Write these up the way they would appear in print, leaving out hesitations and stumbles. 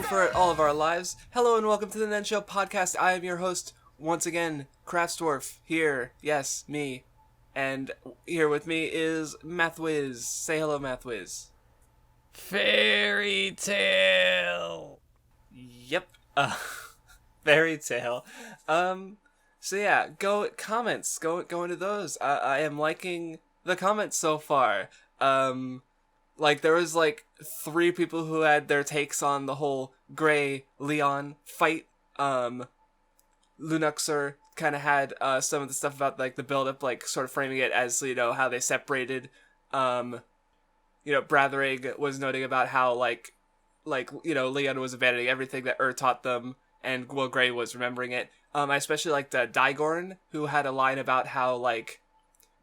for all of our lives. Hello and welcome to the Nen Show Podcast. I am your host, once again, Craftsdwarf, here. Yes, me. And here with me is Mathwiz. Say hello, Mathwiz. Fairy tale. Yep. Fairy tale. So yeah, go comments. Go into those. I am liking the comments so far. There was 3 people who had their takes on the whole Gray Leon fight. Lunuxer kind of had some of the stuff about the build up, sort of framing it as how they separated. Brathrig was noting about how Leon was abandoning everything that taught them, and Gray was remembering it. I especially liked Daigorn, who had a line about how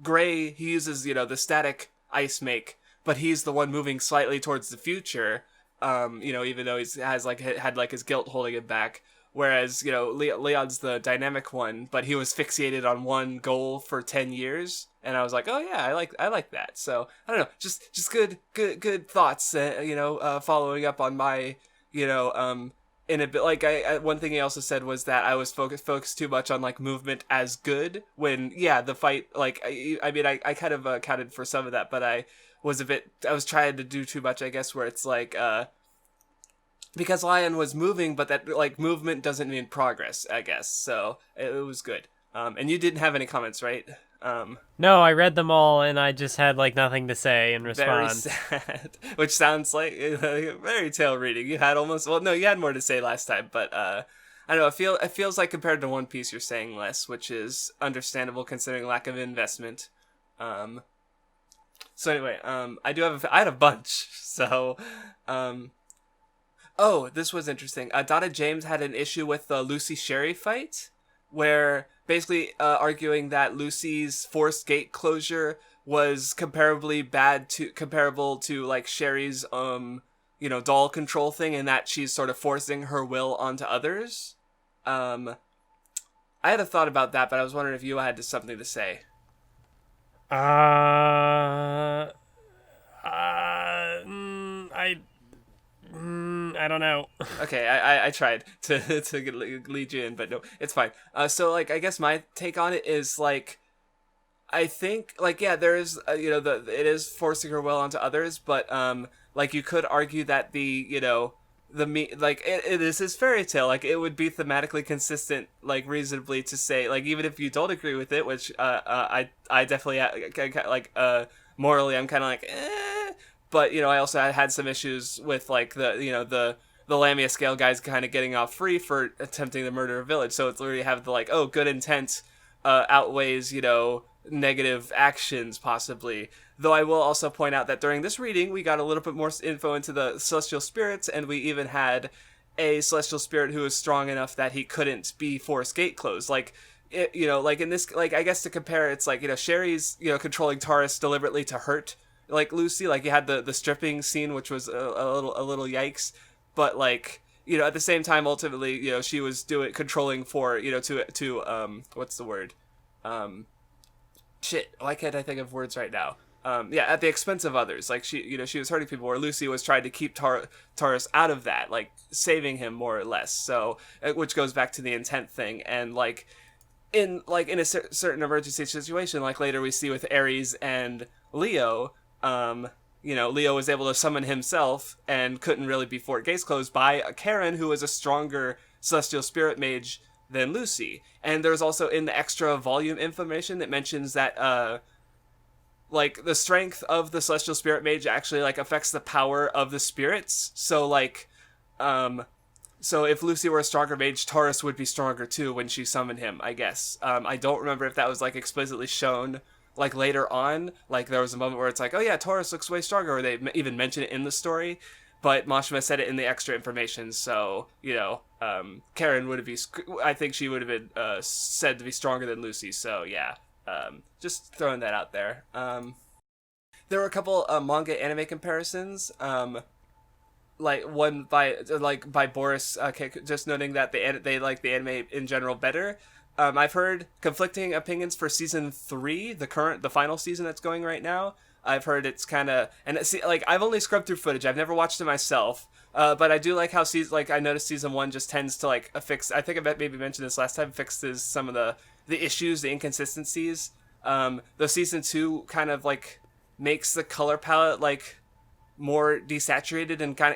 Gray, he uses the static ice make, but he's the one moving slightly towards the future, even though he has had his guilt holding him back. Whereas, Leon's the dynamic one, but he was fixated on one goal for 10 years. And I was like, oh yeah, I like that. So, I don't know, just good thoughts, following up on my, in a bit, one thing he also said was that I was focused too much on, movement as good, when, yeah, the fight, I kind of accounted for some of that, but I was trying to do too much, I guess, where it's because Lion was moving, but that, movement doesn't mean progress, I guess, so it was good. And you didn't have any comments, right? No, I read them all, and I just had, nothing to say in response. Very sad. Which sounds like a fairy tale reading. You had you had more to say last time, but, I don't know, it feels like compared to One Piece, you're saying less, which is understandable considering lack of investment. So anyway, I had a bunch, so, oh, this was interesting. Donna James had an issue with the Lucy Sherry fight, where basically arguing that Lucy's forced gate closure was comparable to Sherry's doll control thing, and that she's sort of forcing her will onto others. I had a thought about that, but I was wondering if you had something to say. I don't know. Okay, I tried to lead you in, but no, it's fine. So I guess my take on it is I think yeah, there is it is forcing her will onto others, but you could argue that this is fairy tale. It would be thematically consistent, reasonably to say, even if you don't agree with it, which I definitely morally I'm kind of but I also had some issues with the Lamia scale guys kind of getting off free for attempting to murder a village. So it's literally have the good intent outweighs negative actions possibly. Though I will also point out that during this reading we got a little bit more info into the celestial spirits, and we even had a celestial spirit who was strong enough that he couldn't be forced gate closed. In this, I guess to compare, it's Sherry's controlling Taurus deliberately to hurt Lucy. You had the stripping scene, which was a little yikes, but at the same time, ultimately, she was controlling for to what's the word, shit, why can't I think of words right now? At the expense of others. She was hurting people, where Lucy was trying to keep Taurus out of that, saving him more or less. So, which goes back to the intent thing, and in a certain emergency situation, later we see with Ares and Leo. Leo was able to summon himself and couldn't really be Fort Gates closed by Karen, who was a stronger celestial spirit mage than Lucy. And there's also in the extra volume information that mentions that the strength of the celestial spirit mage actually affects the power of the spirits. So so if Lucy were a stronger mage, Taurus would be stronger too when she summoned him, I guess. I don't remember if that was explicitly shown later on. There was a moment where it's oh yeah, Taurus looks way stronger, or they even mention it in the story, but Mashima said it in the extra information, so Karen I think she would have been said to be stronger than Lucy. So yeah, just throwing that out there. There were a couple manga anime comparisons, one by Boris, just noting that they like the anime in general better. I've heard conflicting opinions for season 3, the final season that's going right now. I've heard it's kind of, and see, like, I've only scrubbed through footage. I've never watched it myself. But I do like how I noticed season 1 just tends to like affix. I think I maybe mentioned this last time. Fixes some of the issues, the inconsistencies. Though season 2 kind of like makes the color palette like more desaturated and kind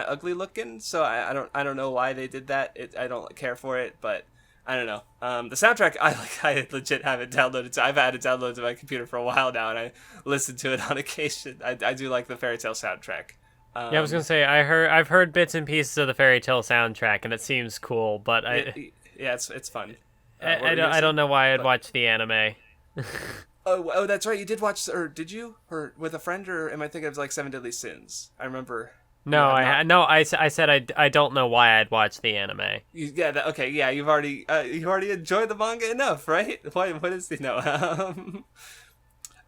of ugly looking. So I don't know why they did that. I don't care for it, but I don't know. The soundtrack I legit have it downloaded. I've had it downloaded to my computer for a while now, and I listen to it on occasion. I do like the Fairy Tail soundtrack. Yeah, I was gonna say I've heard bits and pieces of the Fairy Tail soundtrack, and it seems cool, but it's fun. I don't know why I'd watch the anime. Oh, that's right. You did watch, or did you, or with a friend, or am I thinking of like Seven Deadly Sins? I remember. No, I said I don't know why I'd watch the anime. Okay, yeah. You've already enjoyed the manga enough, right? What is the no?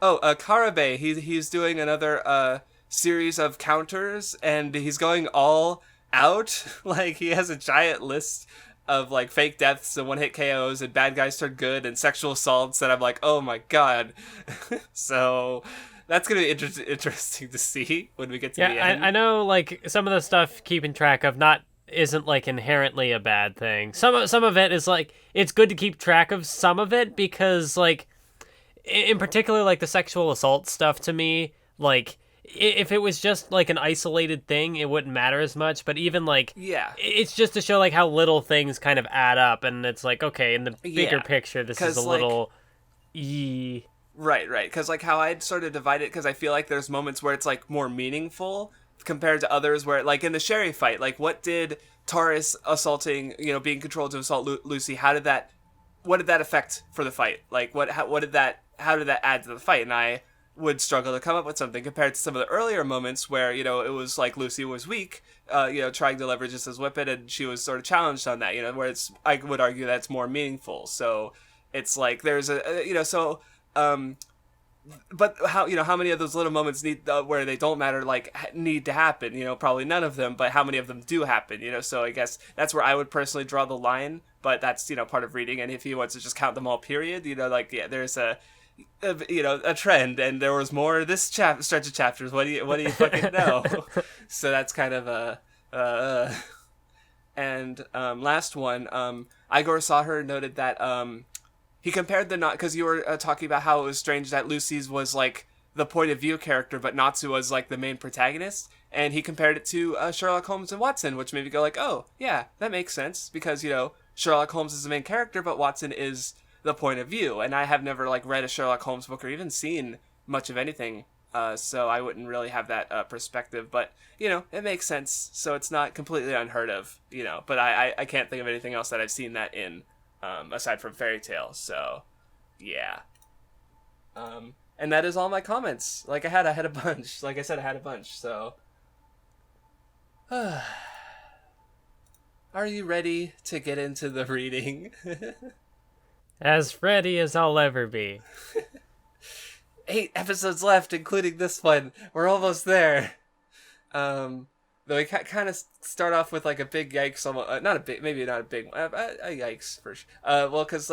Karabe. He's doing another series of counters, and he's going all out. Like, he has a giant list of like fake deaths and one-hit KOs and bad guys turn good and sexual assaults, and I'm like, oh my god. So that's gonna be interesting to see when we get to the end. I know, like, some of the stuff keeping track of isn't like inherently a bad thing. Some of it is like, it's good to keep track of some of it, because like in particular, like the sexual assault stuff, to me, like, if it was just like an isolated thing, it wouldn't matter as much. But even like, it's just to show like how little things kind of add up, and it's like, okay, in the bigger picture, this is a little right, because like how I'd sort of divide it, because I feel like there's moments where it's like more meaningful compared to others, where like in the Sherry fight, like what did Taurus assaulting, being controlled to assault Lucy, what did that affect for the fight? Like how did that add to the fight? And I would struggle to come up with something compared to some of the earlier moments where, it was like Lucy was weak, trying to leverage this as weapon, and she was sort of challenged on that, where I would argue that's more meaningful. So it's like there's but how many of those little moments need where they don't matter, like, need to happen? Probably none of them, but how many of them do happen? So I guess that's where I would personally draw the line, but that's, part of reading. And if he wants to just count them all, period, there's a trend, and there was more this stretch of chapters. What do you fucking know? So that's kind of and last one, Igor Saher noted that he compared because you were talking about how it was strange that Lucy's was like the point of view character, but Natsu was like the main protagonist, and he compared it to Sherlock Holmes and Watson, which made me go like, oh yeah, that makes sense, because Sherlock Holmes is the main character, but Watson is the point of view. And I have never like read a Sherlock Holmes book or even seen much of anything, so I wouldn't really have that perspective, but it makes sense, so it's not completely unheard of, but I can't think of anything else that I've seen that in, aside from Fairy Tail. So yeah, and that is all my comments. Like I had a bunch, like I said, I had a bunch. So are you ready to get into the reading? As ready as I'll ever be. 8 episodes left, including this one. We're almost there. Though we kind of start off with like a big yikes, maybe not a big one, a yikes for sure. Because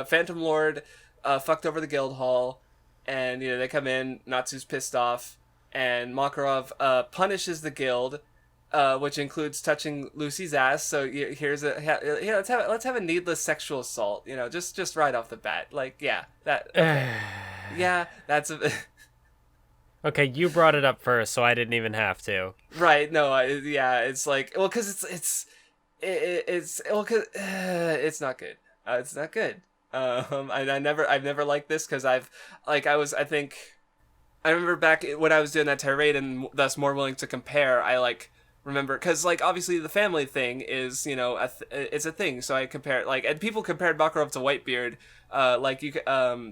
Phantom Lord fucked over the guild hall, and they come in. Natsu's pissed off, and Makarov punishes the guild. Which includes touching Lucy's ass. So here's let's have a needless sexual assault. Just right off the bat. Like, yeah, that. Okay. Yeah, that's a. Okay, you brought it up first, so I didn't even have to. Right? No. It's like, well, because it's not good. It's not good. I've never liked this, because I remember back when I was doing that tirade and thus more willing to compare. I remember, because like obviously the family thing is it's a thing, so I compare and people compared Makarov to Whitebeard,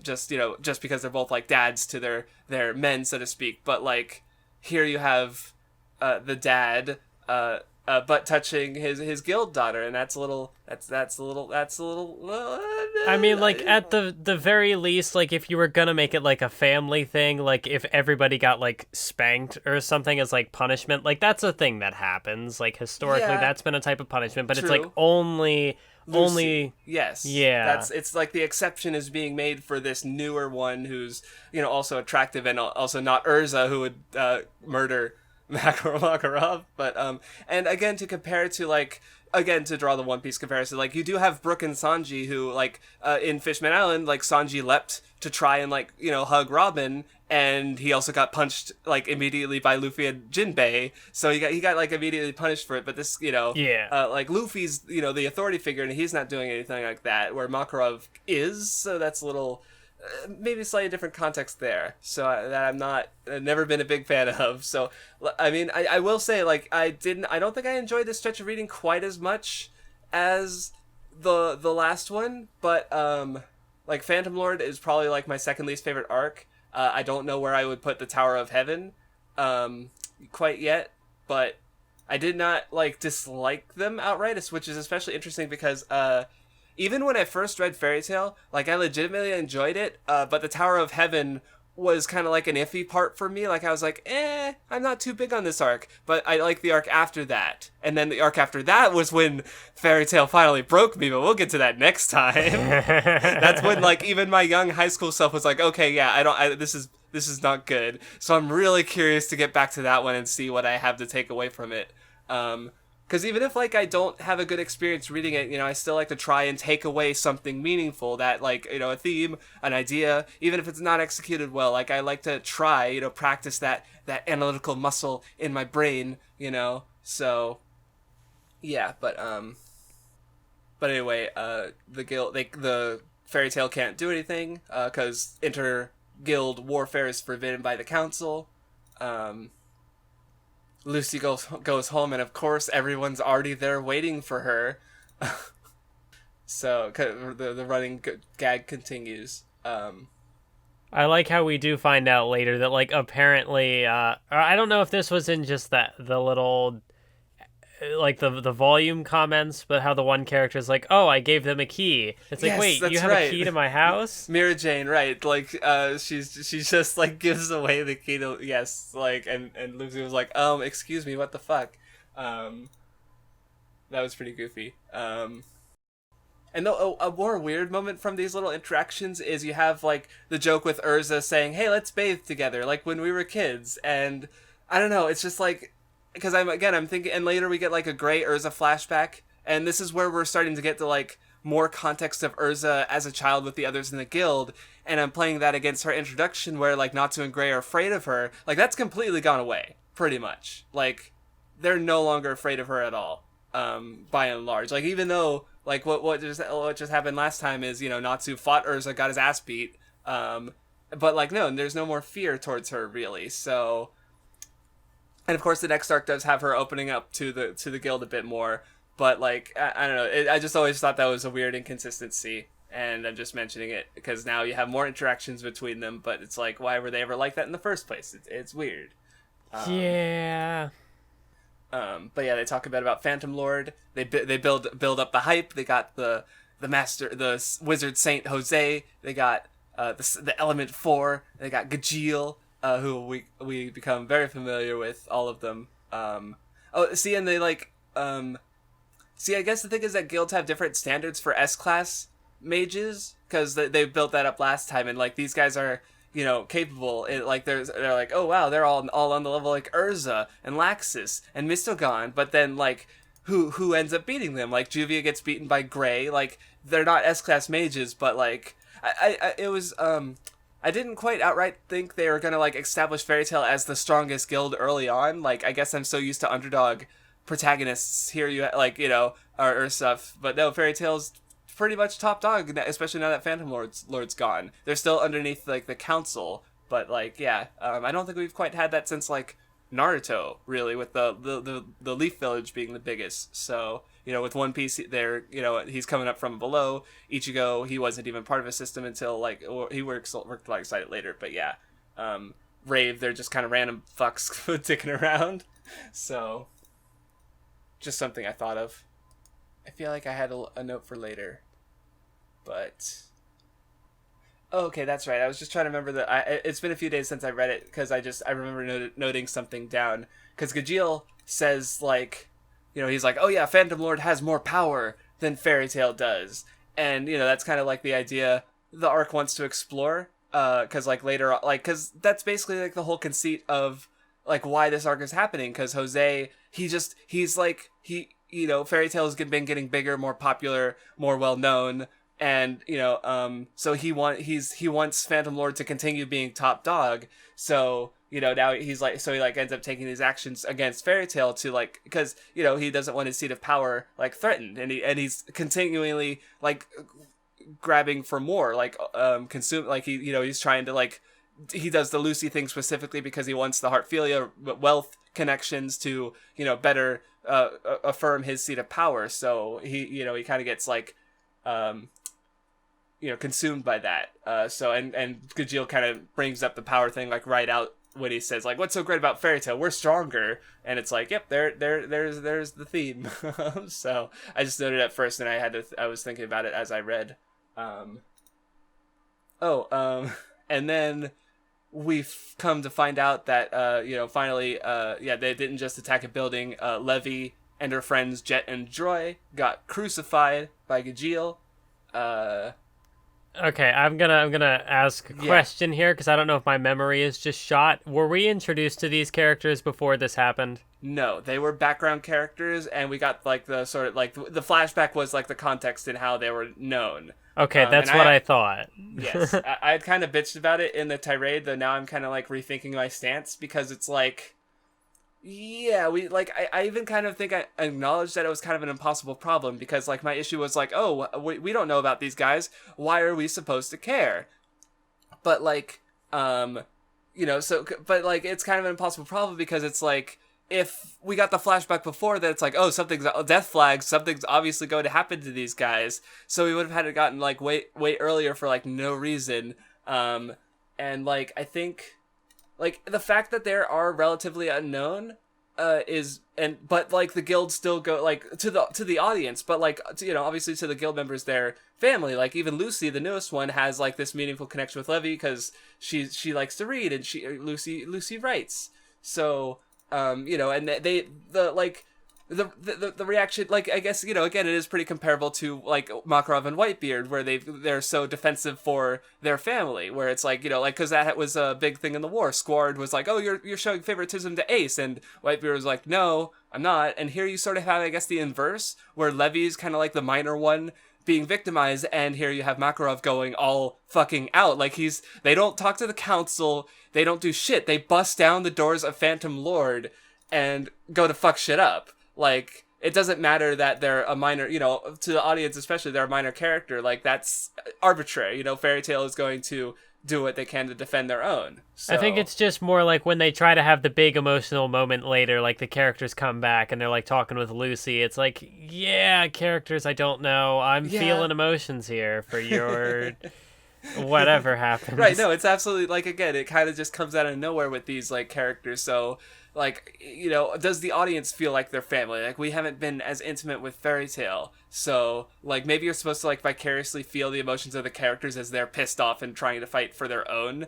just because they're both like dads to their men, so to speak, but like here you have the dad butt touching his guild daughter, and that's a little I mean, like, at the very least, like, if you were gonna make it like a family thing, like if everybody got like spanked or something as like punishment, like that's a thing that happens, like historically that's been a type of punishment, but True. It's like only Lucy. only. Yes. Yeah. It's like the exception is being made for this newer one who's, also attractive and also not Urza, who would murder Makarov. But and again, to compare it to like, again, to draw the One Piece comparison, like you do have Brook and Sanji who like in Fishman Island, like Sanji leapt to try and like, hug Robin, and he also got punched like immediately by Luffy and Jinbei, so he got like immediately punished for it. But this, like Luffy's, the authority figure, and he's not doing anything like that, where Makarov is, so that's a little maybe slightly different context there. So I've never been a big fan of. So I mean, I will say, like, I don't think I enjoyed this stretch of reading quite as much as the last one, but like Phantom Lord is probably like my second least favorite arc. I don't know where I would put the Tower of Heaven quite yet, but I did not like dislike them outright, which is especially interesting because even when I first read Fairy Tail, like I legitimately enjoyed it, but the Tower of Heaven was kind of like an iffy part for me. Like I was like, I'm not too big on this arc, but I like the arc after that. And then the arc after that was when Fairy Tail finally broke me, but we'll get to that next time. That's when like even my young high school self was like, okay, yeah, this is not good. So I'm really curious to get back to that one and see what I have to take away from it. Because even if like I don't have a good experience reading it, I still like to try and take away something meaningful, that like, a theme, an idea, even if it's not executed well. Like I like to try, practice that analytical muscle in my brain, So yeah, but anyway, the Fairy Tail can't do anything because inter-guild warfare is forbidden by the council. Lucy goes home, and of course everyone's already there waiting for her. So the running gag continues. I like how we do find out later that like apparently I don't know if this was in just the little like the volume comments, but how the one character is like, oh, I gave them a key. It's like, yes, wait, you have a key to my house? Mira Jane, right? Like, she just like gives away the key to, yes, like, and Lucy was like, excuse me, what the fuck? That was pretty goofy. And a more weird moment from these little interactions is you have like the joke with Urza saying, hey, let's bathe together, like when we were kids, and I don't know, it's just like, because I'm thinking, and later we get like a gray Urza flashback, and this is where we're starting to get to like more context of Urza as a child with the others in the guild, and I'm playing that against her introduction where like Natsu and Gray are afraid of her. Like that's completely gone away, pretty much. Like they're no longer afraid of her at all, by and large. Like even though like what just happened last time is, Natsu fought Urza, got his ass beat, but like no, there's no more fear towards her really. So. And of course, the next arc does have her opening up to the guild a bit more, but like I don't know, I just always thought that was a weird inconsistency, and I'm just mentioning it because now you have more interactions between them, but it's like, why were they ever like that in the first place? It's weird. Yeah. But yeah, they talk about Phantom Lord. They build up the hype. They got the Wizard Saint Jose. They got the Element 4. They got Gajeel. Who we become very familiar with, all of them. And they like, I guess the thing is that guilds have different standards for S-class mages, because they built that up last time, and like these guys are, capable. Like they're like, oh wow, they're all on the level like Urza and Laxus and Mistogon, but then like who ends up beating them? Like Juvia gets beaten by Gray. Like they're not S-class mages, but like I didn't quite outright think they were going to, like, establish Fairy Tail as the strongest guild early on. Like, I guess I'm so used to underdog protagonists here, or stuff. But no, Fairy Tail's pretty much top dog, especially now that Phantom Lord's gone. They're still underneath, like, the council. But, like, yeah, I don't think we've quite had that since, like, Naruto, really, with the Leaf Village being the biggest. So, with One Piece, there, he's coming up from below. Ichigo, he wasn't even part of a system until, like, he worked alongside it later. But yeah, Rave, they're just kind of random fucks dicking around. So, just something I thought of. I feel like I had a note for later, but. Oh, okay, that's right. I was just trying to remember it's been a few days since I read it, because I remember noting something down. Because Gajeel says, like, he's like, oh yeah, Phantom Lord has more power than Fairy Tail does. And, that's kind of like the idea the arc wants to explore. Because, like, later, like, because that's basically, like, the whole conceit of, like, why this arc is happening. Because Jose, Fairy Tail has been getting bigger, more popular, more well-known. And, so he wants Phantom Lord to continue being top dog. So, now he's like, so he like ends up taking these actions against Fairy Tail to like, because, he doesn't want his seat of power like threatened. And he's continually like grabbing for more, like, consume, like he's trying to like, he does the Lucy thing specifically because he wants the Heartfilia wealth connections to, better, affirm his seat of power. So he kind of gets like, consumed by that. And Gajeel kind of brings up the power thing, like, right out when he says, like, what's so great about Fairy Tail? We're stronger. And it's like, yep, there's the theme. So I just noted it first, and I was thinking about it as I read. And then we've come to find out that, finally, they didn't just attack a building. Levi and her friends Jet and Joy got crucified by Gajeel. Okay, I'm gonna ask a question here because I don't know if my memory is just shot. Were we introduced to these characters before this happened? No, they were background characters, and we got like the sort of like the flashback was like the context in how they were known. Okay, that's what I thought. Yes, I had kind of bitched about it in the tirade, though now I'm kind of like rethinking my stance because it's like, yeah, I even kind of think I acknowledged that it was kind of an impossible problem because like my issue was like, oh, we don't know about these guys. Why are we supposed to care? But like, but like it's kind of an impossible problem because it's like, if we got the flashback before that, it's like, oh, something's death flags, something's obviously going to happen to these guys. So we would have had it gotten like way earlier for like no reason. And like, I think, like, the fact that there are relatively unknown but like the guild still go like to the audience, but like obviously to the guild members, their family, like even Lucy, the newest one, has like this meaningful connection with Levi because she likes to read and Lucy writes. So and the reaction, like, I guess, again, it is pretty comparable to, like, Makarov and Whitebeard, where they're so defensive for their family, where it's like, like, because that was a big thing in the war. Squard was like, oh, you're showing favoritism to Ace, and Whitebeard was like, no, I'm not. And here you sort of have, I guess, the inverse, where Levi's kind of like the minor one being victimized, and here you have Makarov going all fucking out. Like, they don't talk to the council, they don't do shit, they bust down the doors of Phantom Lord and go to fuck shit up. Like, it doesn't matter that they're a minor, to the audience especially, they're a minor character. Like, that's arbitrary. Fairy Tail is going to do what they can to defend their own. So. I think it's just more like when they try to have the big emotional moment later, like the characters come back and they're like talking with Lucy. It's like, yeah, characters, I don't know. I'm feeling emotions here for your whatever happens. Right, no, it's absolutely, like, again, it kind of just comes out of nowhere with these, like, characters. So, like, does the audience feel like they're family? Like, we haven't been as intimate with Fairy Tail, so, like, maybe you're supposed to, like, vicariously feel the emotions of the characters as they're pissed off and trying to fight for their own,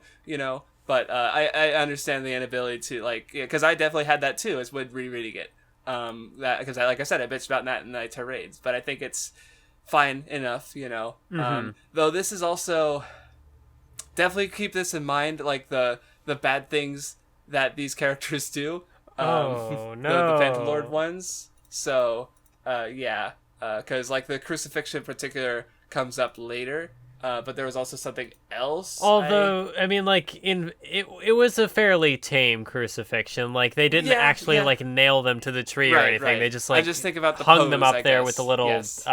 but I understand the inability to, like, because I definitely had that too as when rereading it, because like I said, I bitched about that in my tirades, but I think it's fine enough, though this is also, definitely keep this in mind, like, the bad things that these characters do. Oh, no. The Phantom Lord ones. So, because, like, the crucifixion in particular comes up later, but there was also something else. Although, I mean, like, it was a fairly tame crucifixion. Like, they didn't actually, like, nail them to the tree or anything. Right. They just, like, I just think about the hung pose, them up I there guess. with a little, yes.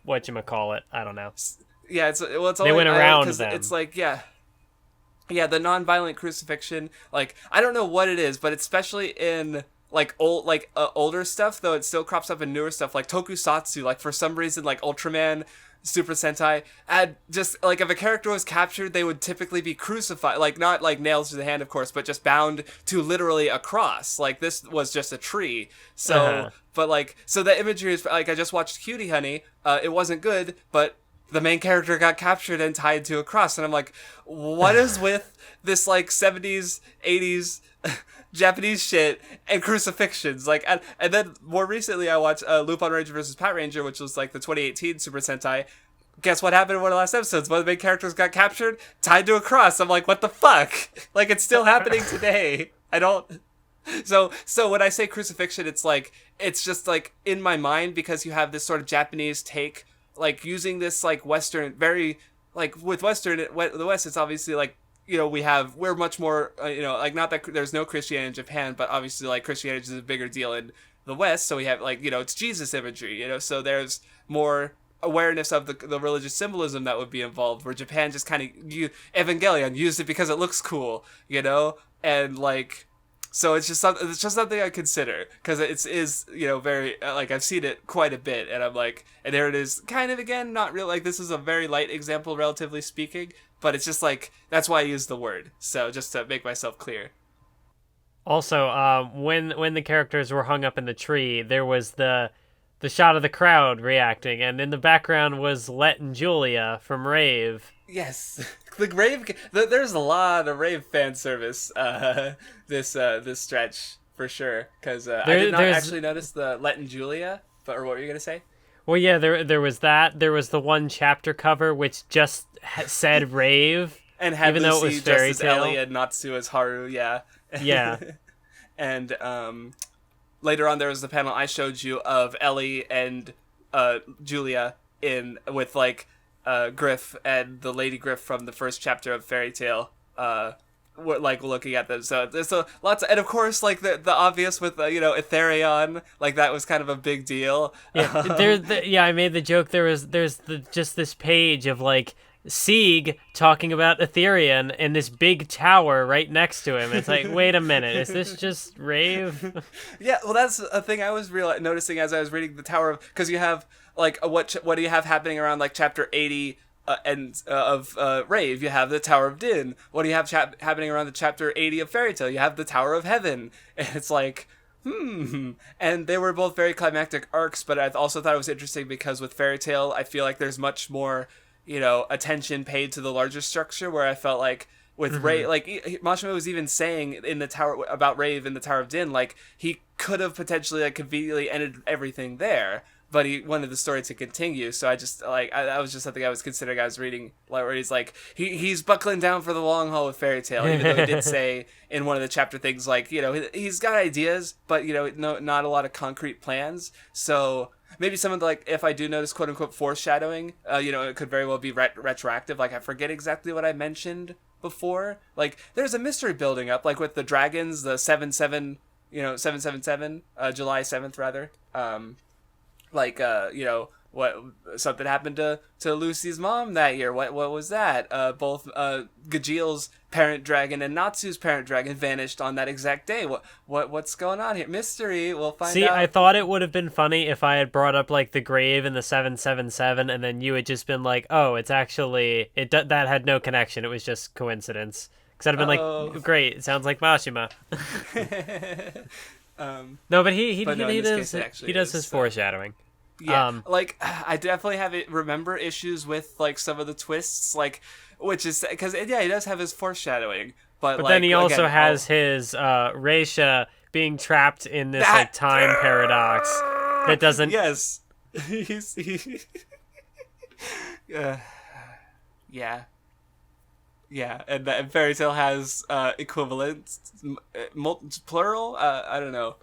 whatchamacallit, I don't know. Yeah, it's they went around them. It's like, yeah, the non-violent crucifixion, like, I don't know what it is, but especially in, like, older stuff, though it still crops up in newer stuff, like Tokusatsu, like, for some reason, like, Ultraman, Super Sentai, just, like, if a character was captured, they would typically be crucified, like, not, like, nails to the hand, of course, but just bound to literally a cross, like, this was just a tree, so, but, like, so the imagery is, like, I just watched Cutie Honey, it wasn't good, but the main character got captured and tied to a cross, and I'm like, what is with this like 70s 80s Japanese shit and crucifixions? Like, and then more recently I watched Lupin Ranger versus Pat Ranger, which was like the 2018 Super Sentai. Guess what happened in one of the last episodes? One of the main characters got captured, tied to a cross. I'm like, what the fuck? Like, it's still happening today. I don't... So when I say crucifixion, it's just like in my mind, because you have this sort of Japanese take, like using this like Western, very like with Western, the West, it's obviously like, you know, we're much more, you know, like not that there's no Christianity in Japan, but obviously like Christianity is a bigger deal in the West. So we have like, you know, it's Jesus imagery, you know, so there's more awareness of the religious symbolism that would be involved, where Japan just kind of Evangelion used it because it looks cool, you know, and like, so it's just something I consider, because it is, you know, very like I've seen it quite a bit, and I'm like, and there it is, kind of, again, not real, like this is a very light example relatively speaking, but it's just like, that's why I use the word, so just to make myself clear. Also, when the characters were hung up in the tree, there was the shot of the crowd reacting, and in the background was Let and Julia from Rave. Yes, the Rave. There's a lot of Rave fan service this stretch for sure. Because I did not actually notice the Let and Julia. But or what were you gonna say? Well, yeah, there was that. There was the one chapter cover which just said Rave, and had even Lucy though it was dressed fairy as tale. Ellie and Natsu as Haru. Yeah. Yeah. And later on, there was the panel I showed you of Ellie and Julia with like Griff and the Lady Griff from the first chapter of Fairy Tail, like looking at them. So there's lots and of course like the obvious with you know, Etherion, like that was kind of a big deal. Yeah, I made the joke. There's just this page of like Sieg talking about Etherion and this big tower right next to him. It's like, wait a minute, is this just Rave? Yeah, well, that's a thing I was noticing as I was reading the Tower of, because you have like what do you have happening around like chapter 80 of Rave? You have the Tower of Din. What do you have happening around the chapter 80 of Fairy Tail? You have the Tower of Heaven. And it's like, and they were both very climactic arcs, but I also thought it was interesting because with Fairy Tail, I feel like there's much more, you know, attention paid to the larger structure, where I felt like with Rave, like Mashima was even saying in the Tower about Rave in the Tower of Din, like he could have potentially like conveniently ended everything there, but he wanted the story to continue. So I just like that was just something I was considering. I was reading where he's like he's buckling down for the long haul with Fairy Tail, even though he did say in one of the chapter things like, you know, he's got ideas, but you know, not a lot of concrete plans. So maybe some of the, like, if I do notice quote unquote foreshadowing, you know, it could very well be retroactive. Like I forget exactly what I mentioned before. Like there's a mystery building up, like with the dragons, the 7-7, you know, 777, July 7th rather. You know, what something happened to Lucy's mom that year. What was that? Both Gajeel's parent dragon and Natsu's parent dragon vanished on that exact day. What's going on here? Mystery. We'll find out. See, I thought it would have been funny if I had brought up like the grave and the 777, and then you had just been like, "Oh, it's actually that had no connection. It was just coincidence." Because I'd have been like, "Great, it sounds like Mashima." No, but he does his foreshadowing. Yeah, like I definitely remember issues with like some of the twists, like which is because he does have his foreshadowing, but like, then he also has his Reisha being trapped in this like time paradox that doesn't. Yes, yeah, and Fairy Tail has equivalents, plural. I don't know.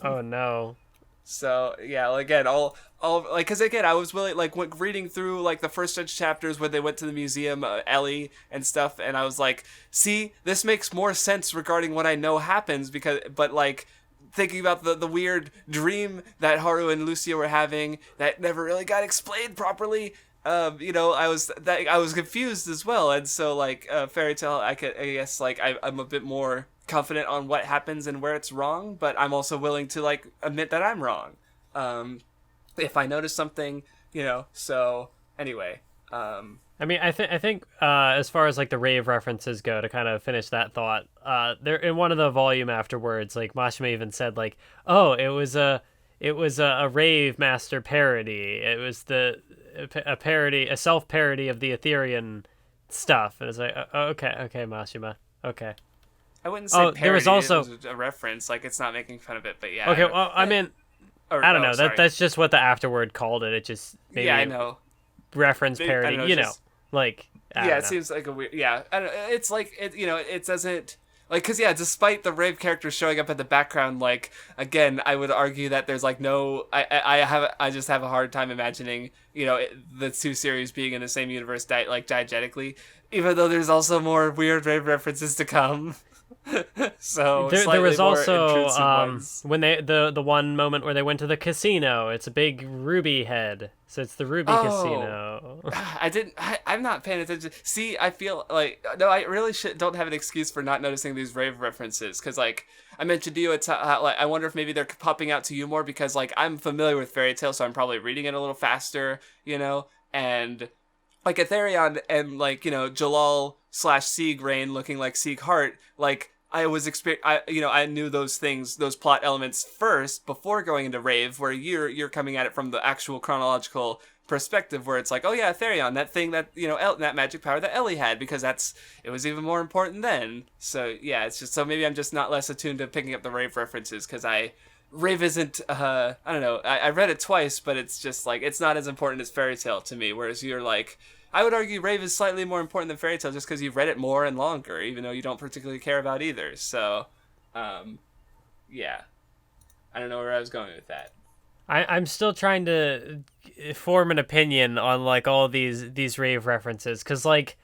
Oh no. So yeah, again, all like, because again, I was really like reading through like the first stretch chapters where they went to the museum, Ellie and stuff, and I was like, see, this makes more sense regarding what I know happens, but like thinking about the weird dream that Haru and Lucia were having that never really got explained properly. You know, I was confused as well, and so like Fairy Tail, I guess like I'm a bit more confident on what happens and where it's wrong, but I'm also willing to like admit that I'm wrong if I notice something, you know. So anyway, I mean, I think as far as like the Rave references go, to kind of finish that thought, there in one of the volume afterwards, like Mashima even said like, oh, it was a Rave Master parody. It was a parody, a self-parody of the Etherean stuff, and it's like, okay, Mashima, okay. I wouldn't say parody. There was also it was a reference. Like, it's not making fun of it, but yeah. Okay, well, I mean, I don't know. That's just what the afterword called it. It just maybe I know. Reference parody. Like it seems like a weird. Yeah, I don't, it's like it. It doesn't. Like, because, despite the rave characters showing up in the background, like, again, I would argue that there's, like, no... I just have a hard time imagining, the two series being in the same universe, diegetically, even though there's also more weird rave references to come. So, there was also, when the one moment where they went to the casino, it's a big ruby head, so it's the ruby casino. I'm not paying attention. See, I feel like, no, I really don't have an excuse for not noticing these rave references, because, like, I mentioned to you, it's like, I wonder if maybe they're popping out to you more, because, like, I'm familiar with Fairy Tail, so I'm probably reading it a little faster, and, like, Aetherion and, like, Jalal / Sieg Rain looking like Sieg Heart, like, I knew those things, those plot elements first before going into Rave, where you're coming at it from the actual chronological perspective, where it's like, oh yeah, Aetherion, that thing that, that magic power that Ellie had, because it was even more important then. So yeah, it's just, so maybe I'm just not less attuned to picking up the Rave references, because Rave isn't, I don't know, I read it twice, but it's just like, it's not as important as Fairy Tail to me, whereas you're like, I would argue Rave is slightly more important than Fairy Tail just because you've read it more and longer, even though you don't particularly care about either. So, yeah. I don't know where I was going with that. I'm still trying to form an opinion on, like, all these Rave references, because, like,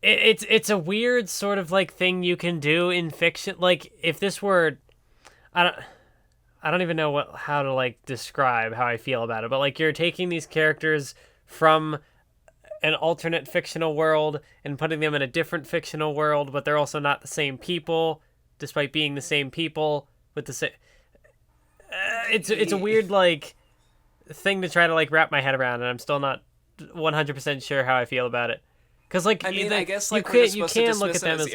it's a weird sort of, like, thing you can do in fiction. Like, if this were... I don't even know how to, like, describe how I feel about it, but, like, you're taking these characters from an alternate fictional world and putting them in a different fictional world, but they're also not the same people, despite being the same people with the same... It's a weird, like, thing to try to, like, wrap my head around, and I'm still not 100% sure how I feel about it. Because, like, I mean, I guess, like, you can look at them as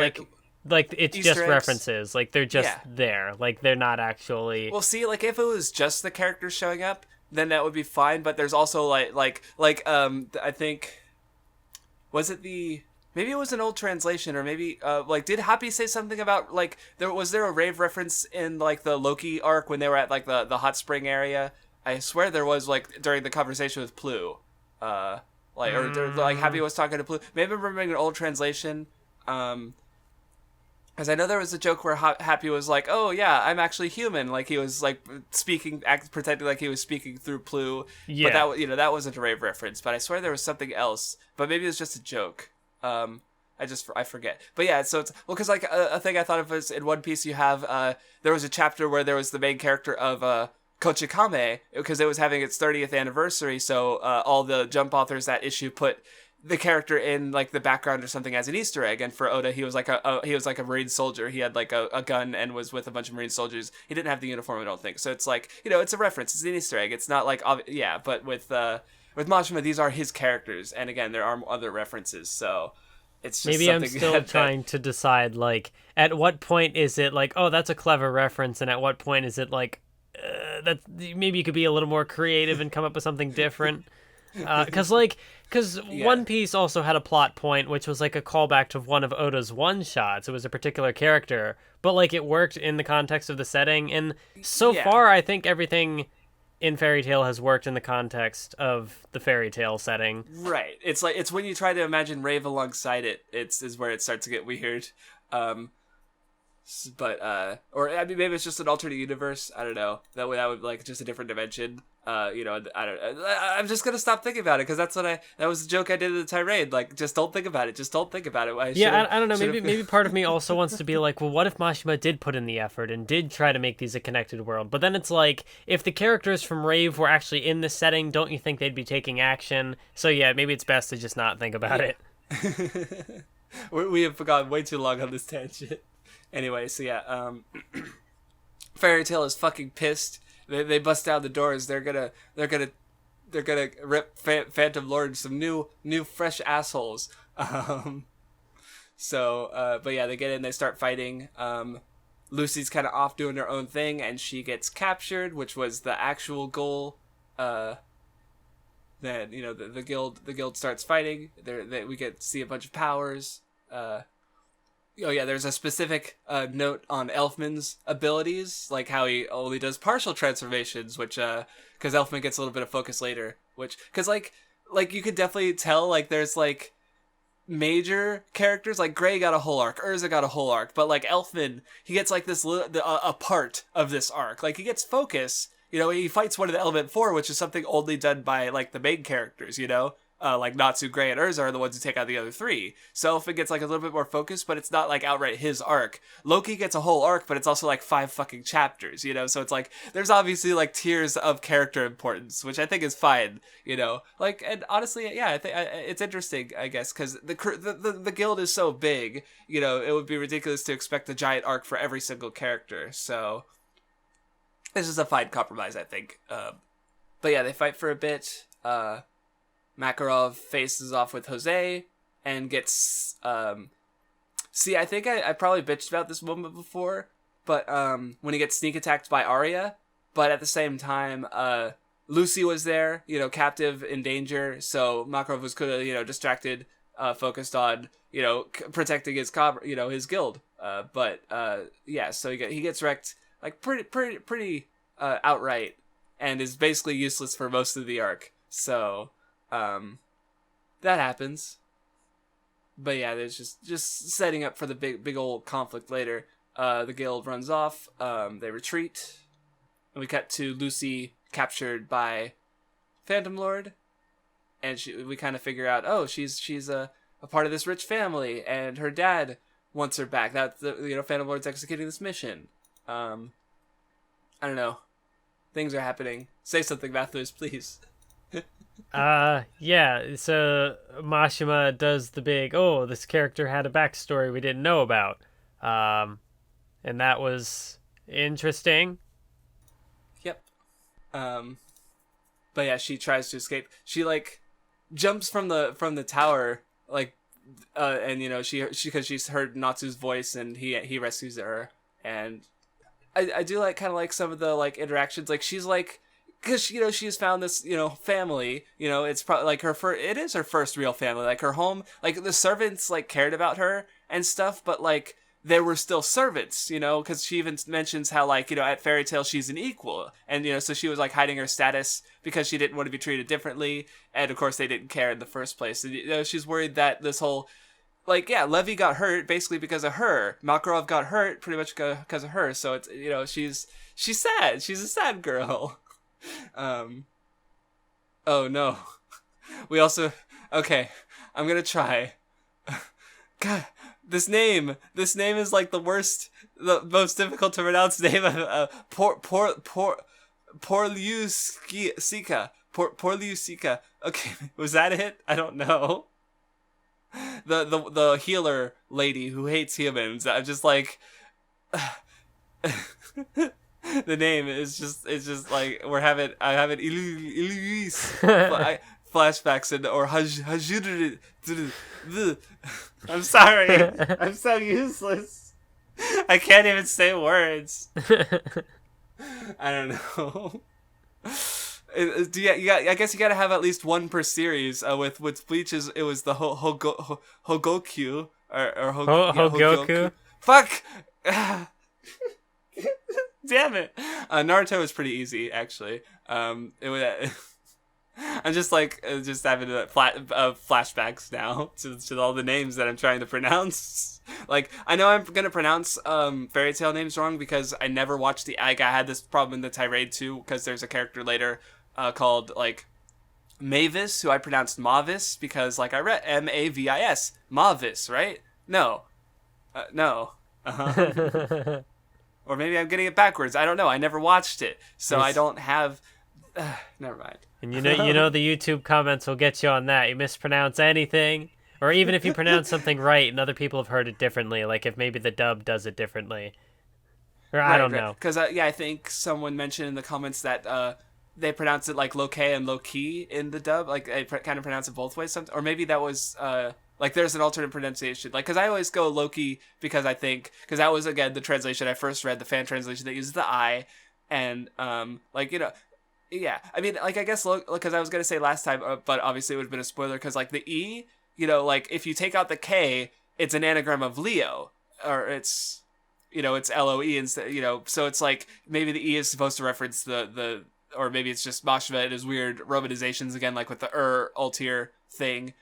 like it's Easter just eggs. References. Like, they're just there. Like, they're not actually... Well, see, like, if it was just the characters showing up, then that would be fine, but there's also, I think... Was it maybe it was an old translation, or maybe, did Happy say something about, like, was there a Rave reference in, like, the Loki arc when they were at, like, the hot spring area? I swear there was, like, during the conversation with Plu. Or Happy was talking to Plu. Maybe I'm remembering an old translation, because I know there was a joke where Happy was like, oh, yeah, I'm actually human. Like, he was, like, pretending like he was speaking through Plu. Yeah. But that wasn't a Rave reference. But I swear there was something else. But maybe it was just a joke. I forget. But yeah, so it's... Well, because, like, a thing I thought of was in One Piece you have... there was a chapter where there was the main character of Kochikame, because it was having its 30th anniversary, so all the Jump authors that issue put the character in, like, the background or something as an Easter egg. And for Oda, he was like a Marine soldier. He had, like, a gun and was with a bunch of Marine soldiers. He didn't have the uniform, I don't think. So it's like, it's a reference. It's an Easter egg. It's not like, but with Mashima, these are his characters. And again, there are other references. So it's just maybe I'm still trying to decide, like, at what point is it like, oh, that's a clever reference, and at what point is it like, that maybe you could be a little more creative and come up with something different. Because One Piece also had a plot point, which was like a callback to one of Oda's one-shots. It was a particular character, but, like, it worked in the context of the setting. And so far, I think everything in Fairy Tail has worked in the context of the Fairy Tail setting. Right. It's like, it's when you try to imagine Rave alongside it, is where it starts to get weird. But or I mean, maybe it's just an alternate universe. I don't know. That would like just a different dimension. I don't. I'm just gonna stop thinking about it, because that's that was the joke I did in the tirade. Like, just don't think about it. Just don't think about it. I don't know. Maybe part of me also wants to be like, well, what if Mashima did put in the effort and did try to make these a connected world? But then it's like, if the characters from Rave were actually in this setting, don't you think they'd be taking action? So yeah, maybe it's best to just not think about it. We have gone way too long on this tangent. Anyway, so yeah, Fairy Tail is fucking pissed. They bust down the doors. They're gonna rip Phantom Lord some new fresh assholes. But yeah, they get in. They start fighting. Lucy's kind of off doing her own thing, and she gets captured, which was the actual goal. then the guild starts fighting. We get to see a bunch of powers. Oh yeah, there's a specific note on Elfman's abilities, like how he only does partial transformations, which because Elfman gets a little bit of focus later, which because like you could definitely tell like there's like major characters like Gray got a whole arc, Urza got a whole arc, but like Elfman, he gets like this a part of this arc. Like he gets focus. He fights one of the Element Four, which is something only done by like the main characters. Like Natsu, Gray, and Urza are the ones who take out the other three. So Elfman gets like a little bit more focus, but it's not like outright his arc. Loki gets a whole arc, but it's also like 5 fucking chapters, So it's like there's obviously like tiers of character importance, which I think is fine, Like, and honestly, yeah, I think it's interesting, I guess, because the guild is so big, it would be ridiculous to expect a giant arc for every single character. So this is a fine compromise, I think. But yeah, they fight for a bit. Makarov faces off with Jose and gets see, I think I probably bitched about this moment before, but when he gets sneak attacked by Arya, but at the same time Lucy was there, captive in danger, so Makarov was could have distracted, focused on protecting his his guild, but yeah, so he gets wrecked like pretty outright and is basically useless for most of the arc. So that happens. But yeah, there's just setting up for the big old conflict later. The guild runs off, they retreat, and we cut to Lucy captured by Phantom Lord, and we kind of figure out, oh, she's a part of this rich family, and her dad wants her back. That Phantom Lord's executing this mission. I don't know. Things are happening. Say something, Mathwiz, please. Yeah, so Mashima does the big, this character had a backstory we didn't know about. And that was interesting. Yep. But yeah, she tries to escape. She like jumps from the tower, like and she because she's heard Natsu's voice and he rescues her. And I do like kind of like some of the like interactions, like she's like, because she's found this family, it's probably like it is her first real family, like her home, like the servants like cared about her and stuff, but like there were still servants, because she even mentions how like at Fairy Tail she's an equal, and so she was like hiding her status because she didn't want to be treated differently, and of course they didn't care in the first place, and she's worried that this whole like, yeah, Levi got hurt basically because of her. Makarov got hurt pretty much because of her. So it's she's sad. She's a sad girl. Oh no. We also okay. I'm gonna try. God, this name is like the most difficult to pronounce name of Porliusika. Okay, was that it? I don't know. The healer lady who hates humans. I'm just like the name is just like I have an flashbacks and or I'm sorry. I'm so useless. I can't even say words. I don't know. I guess you gotta have at least one per series. With Bleach it was the Hogokyu or Hogoku. Fuck. Damn it. Naruto was pretty easy actually. It was. I'm just like just having flashbacks now to all the names that I'm trying to pronounce. Like I know I'm gonna pronounce Fairy Tail names wrong because I never watched I had this problem in the Tirade too, because there's a character later called like Mavis, who I pronounced Mavis because like I read Mavis, Mavis, right? No. Or maybe I'm getting it backwards. I don't know. I never watched it, so I don't have. Never mind. And you know the YouTube comments will get you on that. You mispronounce anything, or even if you pronounce something right and other people have heard it differently, like if maybe the dub does it differently, or I don't know. Because I think someone mentioned in the comments that they pronounce it like low-key and low-key in the dub, like they kind of pronounce it both ways. Or maybe that was like there's an alternate pronunciation. Like because I always go Loki because that was again the translation I first read, the fan translation that uses the I, and like Yeah, I mean, like, I guess, because I was gonna say last time, but obviously it would have been a spoiler, because, like, the E, like, if you take out the K, it's an anagram of Leo, or it's, it's LOE instead, so it's like, maybe the E is supposed to reference or maybe it's just Mashima and his weird romanizations again, like with the Ultir thing,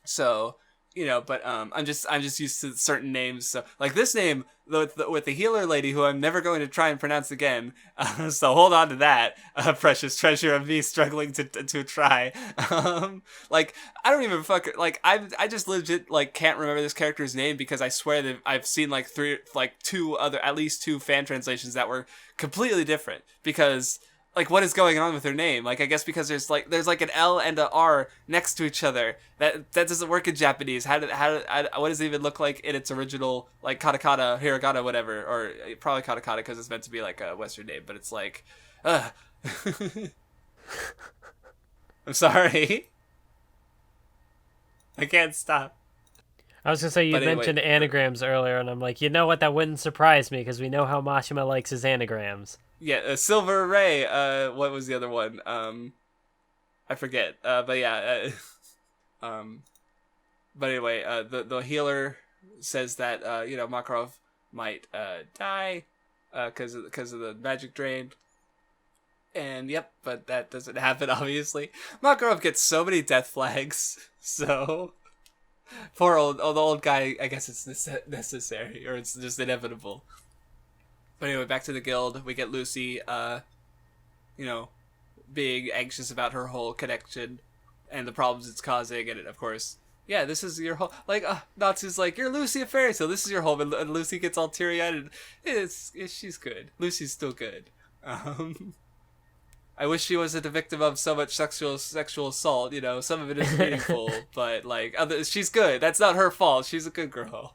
so, but I'm just used to certain names. So like this name with the healer lady, who I'm never going to try and pronounce again. So hold on to that, precious treasure of me struggling to try. Like I don't even I just legit like can't remember this character's name, because I swear that I've seen like at least two fan translations that were completely different, because like, what is going on with her name? Like, I guess because there's like an L and a R next to each other. That doesn't work in Japanese. What does it even look like in its original, like, katakana, hiragana, whatever, or probably katakana, because it's meant to be like a Western name. But it's like, I'm sorry. I can't stop. I was gonna say, you mentioned anagrams earlier, and I'm like, you know what? That wouldn't surprise me, because we know how Mashima likes his anagrams. Yeah, Silver Ray. What was the other one? I forget. But yeah. But anyway, the healer says that Makarov might die because of the magic drain. And yep, but that doesn't happen, obviously. Makarov gets so many death flags. So poor the old guy. I guess it's necessary, or it's just inevitable. But anyway, back to the guild. We get Lucy, being anxious about her whole connection and the problems it's causing. And of course, yeah, this is your home. Like, Natsu's like, you're Lucy a fairy, so this is your home. And Lucy gets all teary-eyed, and she's good. Lucy's still good. I wish she wasn't a victim of so much sexual assault. Some of it is meaningful, but like, she's good. That's not her fault. She's a good girl.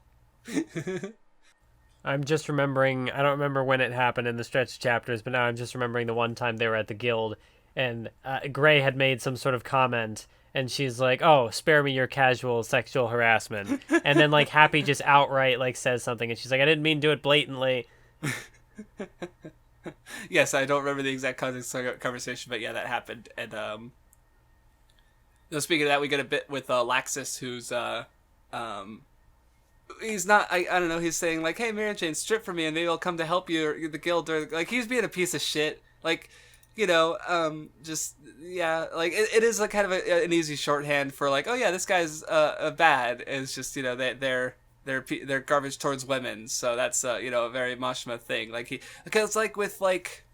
I'm just remembering, I don't remember when it happened in the stretch chapters, but now I'm just remembering the one time they were at the guild, and Gray had made some sort of comment, and she's like, oh, spare me your casual sexual harassment. And then, like, Happy just outright, like, says something, and she's like, I didn't mean to do it blatantly. Yes, I don't remember the exact context of the conversation, but yeah, that happened. And, speaking of that, we get a bit with Laxus, who's, he's not, I don't know, he's saying like, hey, Mary Jane, strip for me and maybe I'll come to help you, or the guild, or like, he's being a piece of shit, like, just, yeah, like, it is like kind of an easy shorthand for like, oh yeah, this guy's bad. It's just, they're garbage towards women, so that's a very Mashima thing, like, because like with like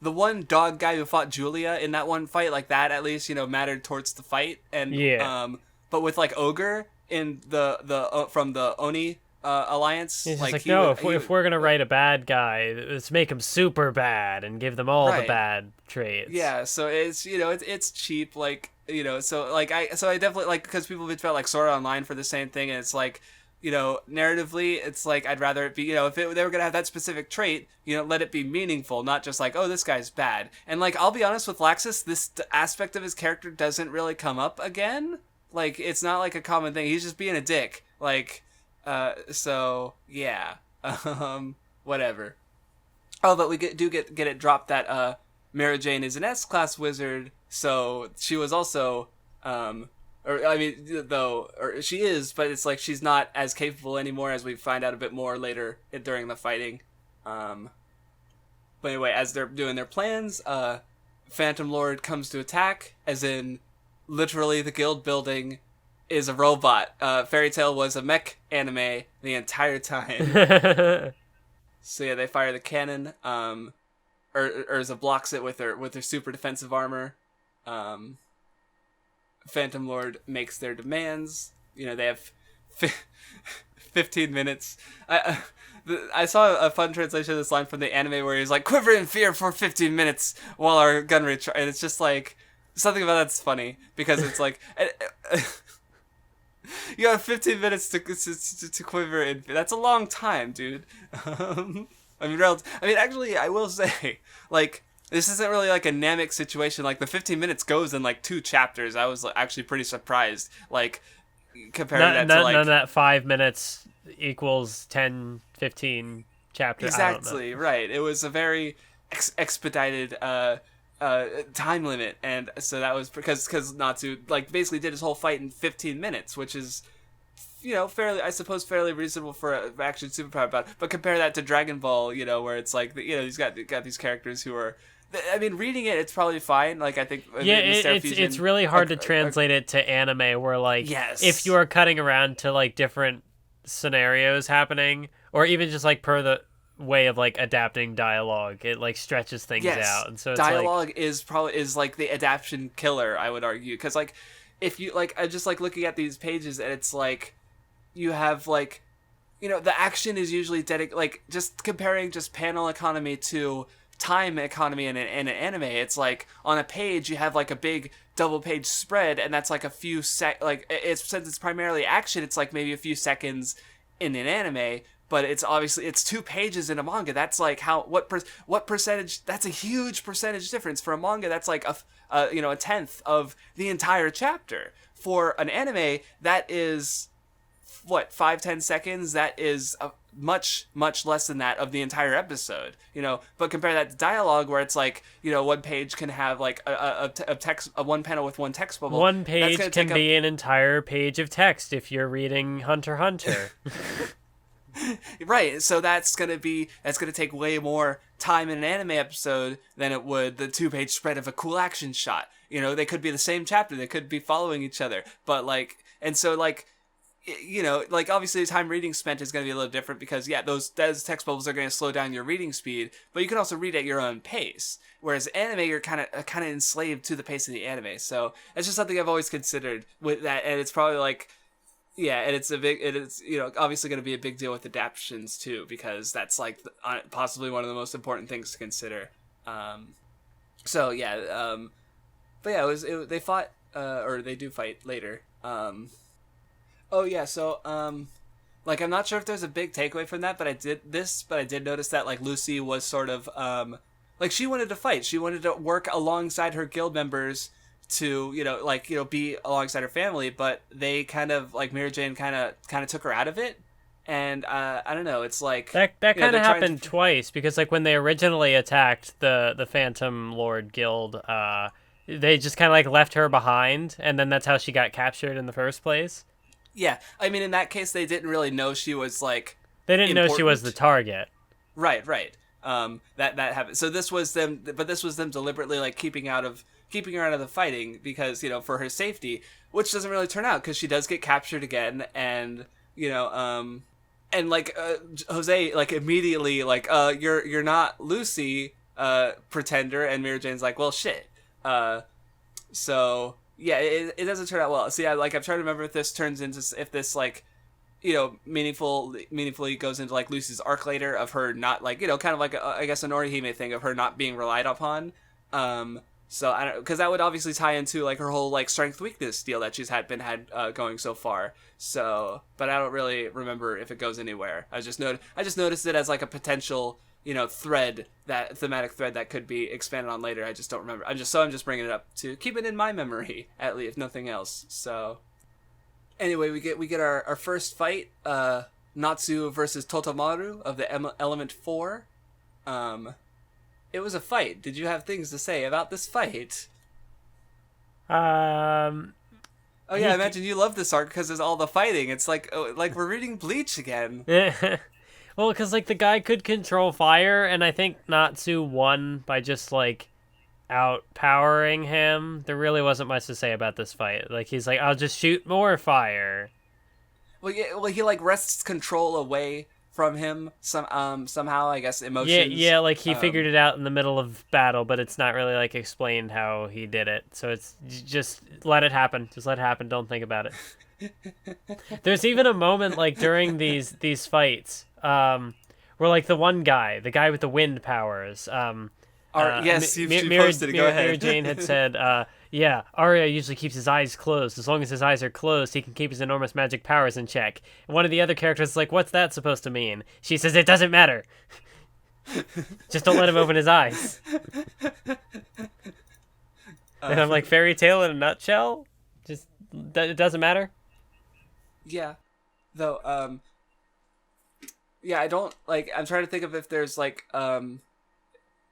the one dog guy who fought Julia in that one fight, like that at least mattered towards the fight, and yeah, but with like Ogre in the from the Oni alliance, he's like no, if we're gonna write a bad guy, let's make him super bad and give them all the bad traits. Yeah, so it's it's cheap, like so like I definitely like, because people have been like Sword Art Online for the same thing, and it's like narratively, it's like I'd rather it be if they were gonna have that specific trait, let it be meaningful, not just like, oh, this guy's bad. And like, I'll be honest with Laxus, this aspect of his character doesn't really come up again. Like, it's not like a common thing. He's just being a dick. Like, so yeah, whatever. Oh, but we do get it dropped that Mara Jane is an S-class wizard, so she was also she is, but it's like she's not as capable anymore, as we find out a bit more later during the fighting. But anyway, as they're doing their plans, Phantom Lord comes to attack, as in literally the guild building is a robot. Fairy Tail was a mech anime the entire time. So yeah, they fire the cannon. Urza blocks it with her super defensive armor. Phantom Lord makes their demands. They have 15 minutes. I saw a fun translation of this line from the anime where he's like, quiver in fear for 15 minutes while our gun and it's just like, something about that's funny, because it's like you have 15 minutes to quiver in fear. That's a long time, dude. Actually, I will say, like, this isn't really like a Namek situation. Like, the 15 minutes goes in like 2 chapters. I was actually pretty surprised, like, comparing that to like... None of that 5 minutes equals 10, 15 chapters. Exactly, right. It was a very... expedited time limit, and so that was because Natsu like basically did his whole fight in 15 minutes, which is fairly, I suppose, fairly reasonable for an action superpower. But compare that to Dragon Ball, where it's like he's got these characters who are. I mean, reading it, it's probably fine. Like, I think it's really hard to translate it to anime, where like yes. if you are cutting around to like different scenarios happening, or even just like per the way of like adapting dialogue, it like stretches things out, and so it's dialogue is like the adaptation killer, I would argue, because like if you like, I just like looking at these pages, and it's like you have like the action is usually like just comparing just panel economy to time economy in an anime, it's like on a page you have like a big double page spread, and that's like a few like since it's primarily action, it's like maybe a few seconds in an anime, but it's obviously it's 2 pages in a manga. That's like what percentage? That's a huge percentage difference for a manga. That's like a tenth of the entire chapter. For an anime, that is what 5-10 seconds. That is much less than that of the entire episode, but compare that to dialogue, where it's like one page can have like a text, a one panel with one text bubble. One page can be an entire page of text if you're reading Hunter x Hunter. Right, so that's gonna take way more time in an anime episode than it would the 2-page spread of a cool action shot. They could be the same chapter, they could be following each other, but like, and so like, like obviously the time reading spent is going to be a little different, because those text bubbles are going to slow down your reading speed, but you can also read at your own pace. Whereas anime, you're kind of enslaved to the pace of the anime. So it's just something I've always considered with that, and it's probably like, and it's obviously going to be a big deal with adaptations too, because that's like possibly one of the most important things to consider. But they fought, or they do fight later. Like, I'm not sure if there's a big takeaway from that, but I did notice that, like, Lucy was sort of, like, she wanted to fight. She wanted to work alongside her guild members to, be alongside her family, but they kind of, like, Mary Jane kind of took her out of it. And, I don't know, it's like... That kind of happened twice, because, like, when they originally attacked the Phantom Lord Guild, they just kind of, like, left her behind, and then that's how she got captured in the first place. Yeah, I mean, in that case, they didn't really know she was, like, they didn't know she was the target. Right. That happened. So this was them deliberately, like, keeping her out of the fighting, because, for her safety, which doesn't really turn out, because she does get captured again, and, and, like, Jose, like, immediately, like, you're not Lucy, pretender, and Mary Jane's like, well, shit. So... yeah, it doesn't turn out well. See, I'm trying to remember if this like, meaningfully goes into like Lucy's arc later of her not like, kind of like I guess an Orihime thing of her not being relied upon. So I don't, because that would obviously tie into like her whole like strength weakness deal that she's had going so far. So, but I don't really remember if it goes anywhere. I just noticed it as like a potential thematic thread that could be expanded on later. I just don't remember. I'm just bringing it up to keep it in my memory, at least, if nothing else. So anyway, we get our first fight, Natsu versus Totomaru of the Element 4. It was a fight. Did you have things to say about this fight? Oh yeah, I imagine you love this arc because there's all the fighting. It's like we're reading Bleach again. Well, because, like, the guy could control fire, and I think Natsu won by just, like, outpowering him. There really wasn't much to say about this fight. Like, he's like, I'll just shoot more fire. Well, yeah, he, like, wrests control away from him somehow, I guess, emotions. Yeah, like, he figured it out in the middle of battle, but it's not really, like, explained how he did it. So it's just let it happen. Just let it happen. Don't think about it. There's even a moment, like, during these fights, where, like, the one guy, the guy with the wind powers, yes, you posted it. Go ahead. Mary Jane had said, Arya usually keeps his eyes closed. As long as his eyes are closed, he can keep his enormous magic powers in check. And one of the other characters is like, what's that supposed to mean? She says, it doesn't matter. Just don't let him open his eyes. And I'm like, fairy tale in a nutshell? Just, it doesn't matter? Yeah. Though, yeah, I don't, like, I'm trying to think of if there's, like,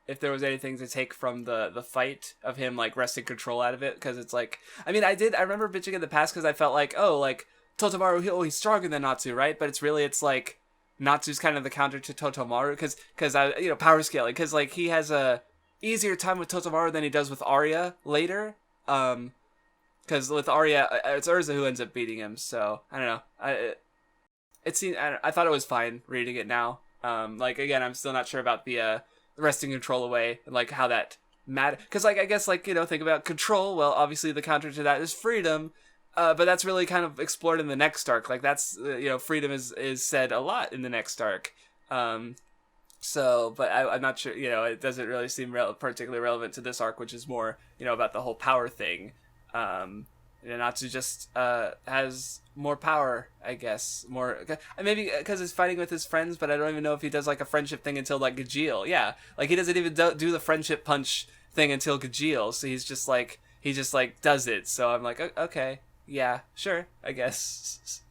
if there was anything to take from the fight of him like wresting control out of it, because it's like, I mean, I remember bitching in the past because I felt like, oh, like Totomaru, he's stronger than Natsu, right? But it's like Natsu's kind of the counter to Totomaru, because I, you know, power scaling, because like he has a easier time with Totomaru than he does with Arya later, because with Arya it's Urza who ends up beating him. So I don't know, I thought it was fine reading it now. Like again, I'm still not sure about the wresting control away, and like how that matter, because like I guess like, you know, think about control, well obviously the counter to that is freedom, but that's really kind of explored in the next arc. Like that's you know, freedom is said a lot in the next arc. So but I'm not sure, you know, it doesn't really seem particularly relevant to this arc, which is more, you know, about the whole power thing. Natsu just has more power, I guess. More maybe because he's fighting with his friends, but I don't even know if he does like a friendship thing until like Gajeel. Yeah, like he doesn't even do the friendship punch thing until Gajeel. So he just like does it. So I'm like, okay, yeah, sure, I guess.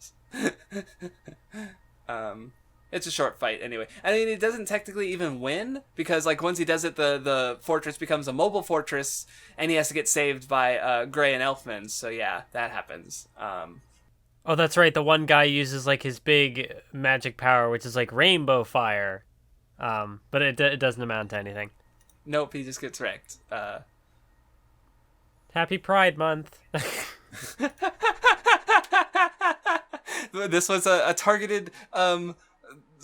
It's a short fight anyway. I mean, he doesn't technically even win, because like once he does it, the fortress becomes a mobile fortress, and he has to get saved by Gray and Elfman. So yeah, that happens. Oh, that's right. The one guy uses like his big magic power, which is like rainbow fire, but it doesn't amount to anything. Nope, he just gets wrecked. Happy Pride Month. This was a targeted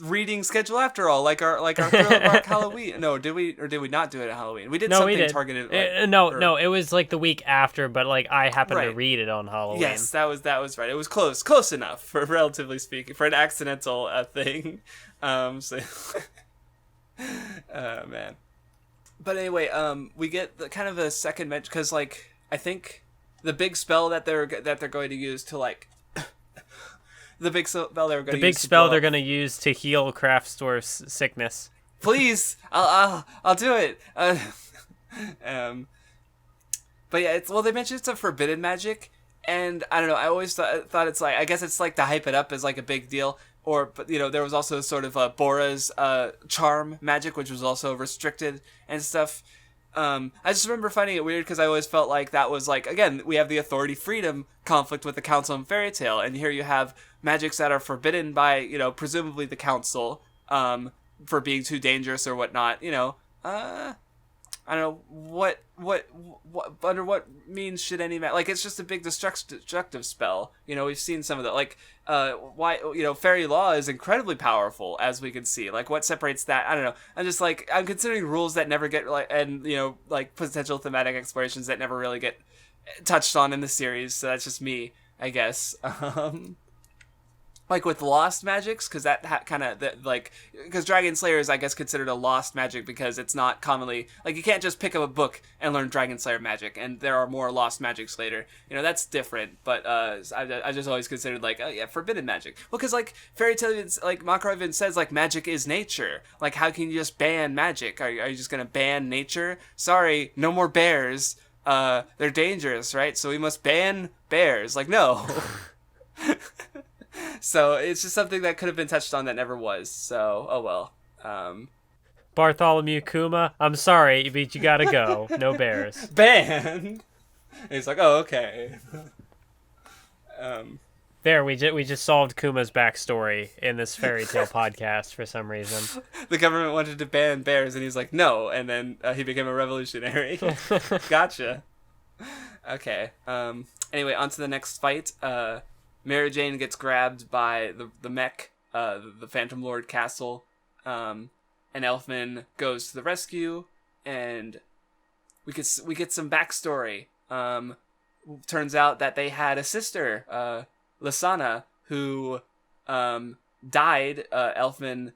reading schedule after all, like our Thriller Bark Halloween. No, did we not do it at Halloween? We did something targeted. No, it was like the week after, but like I happened to read it on Halloween. Yes, that was right. It was close enough, for relatively speaking, for an accidental thing. So man. But anyway, we get the kind of a second mention, because like I think the big spell that they're going to use to like. The big spell they're going to use to heal Craftsdwarf's sickness. Please, I'll do it. But yeah, they mentioned it's a forbidden magic, and I don't know. I always thought it's like, I guess it's like to hype it up as like a big deal. But you know, there was also sort of Bora's charm magic, which was also restricted and stuff. I just remember finding it weird, because I always felt like that was like, again, we have the authority freedom conflict with the council and Fairy Tail, and here you have magics that are forbidden by, you know, presumably the council, for being too dangerous or whatnot. You know, I don't know what under what means should any like, it's just a big destructive spell. You know, we've seen some of that. Like, why, you know, fairy law is incredibly powerful, as we can see. Like, what separates that? I don't know. I'm just like, I'm considering rules that never get like, and you know, like potential thematic explorations that never really get touched on in the series. So that's just me, I guess. Like with lost magics, because that kind of like, because Dragon Slayer is, I guess, considered a lost magic, because it's not commonly like, you can't just pick up a book and learn Dragon Slayer magic, and there are more lost magics later. You know, that's different. But I just always considered like, oh yeah, forbidden magic. Well, because like Fairy Tail, like Makara even says like magic is nature. Like, how can you just ban magic? Are you just gonna ban nature? Sorry, no more bears. They're dangerous, right? So we must ban bears. Like, no. So it's just something that could have been touched on that never was. So, oh well. Bartholomew Kuma, I'm sorry, but you gotta go. No bears. Banned. And he's like, oh, okay. There, we just solved Kuma's backstory in this Fairy Tail podcast for some reason. The government wanted to ban bears, and he's like, no. And then he became a revolutionary. Gotcha. Okay. Anyway, on to the next fight. Mary Jane gets grabbed by the mech, the Phantom Lord castle, and Elfman goes to the rescue, and we get some backstory. Turns out that they had a sister, Lasana, who died. Elfman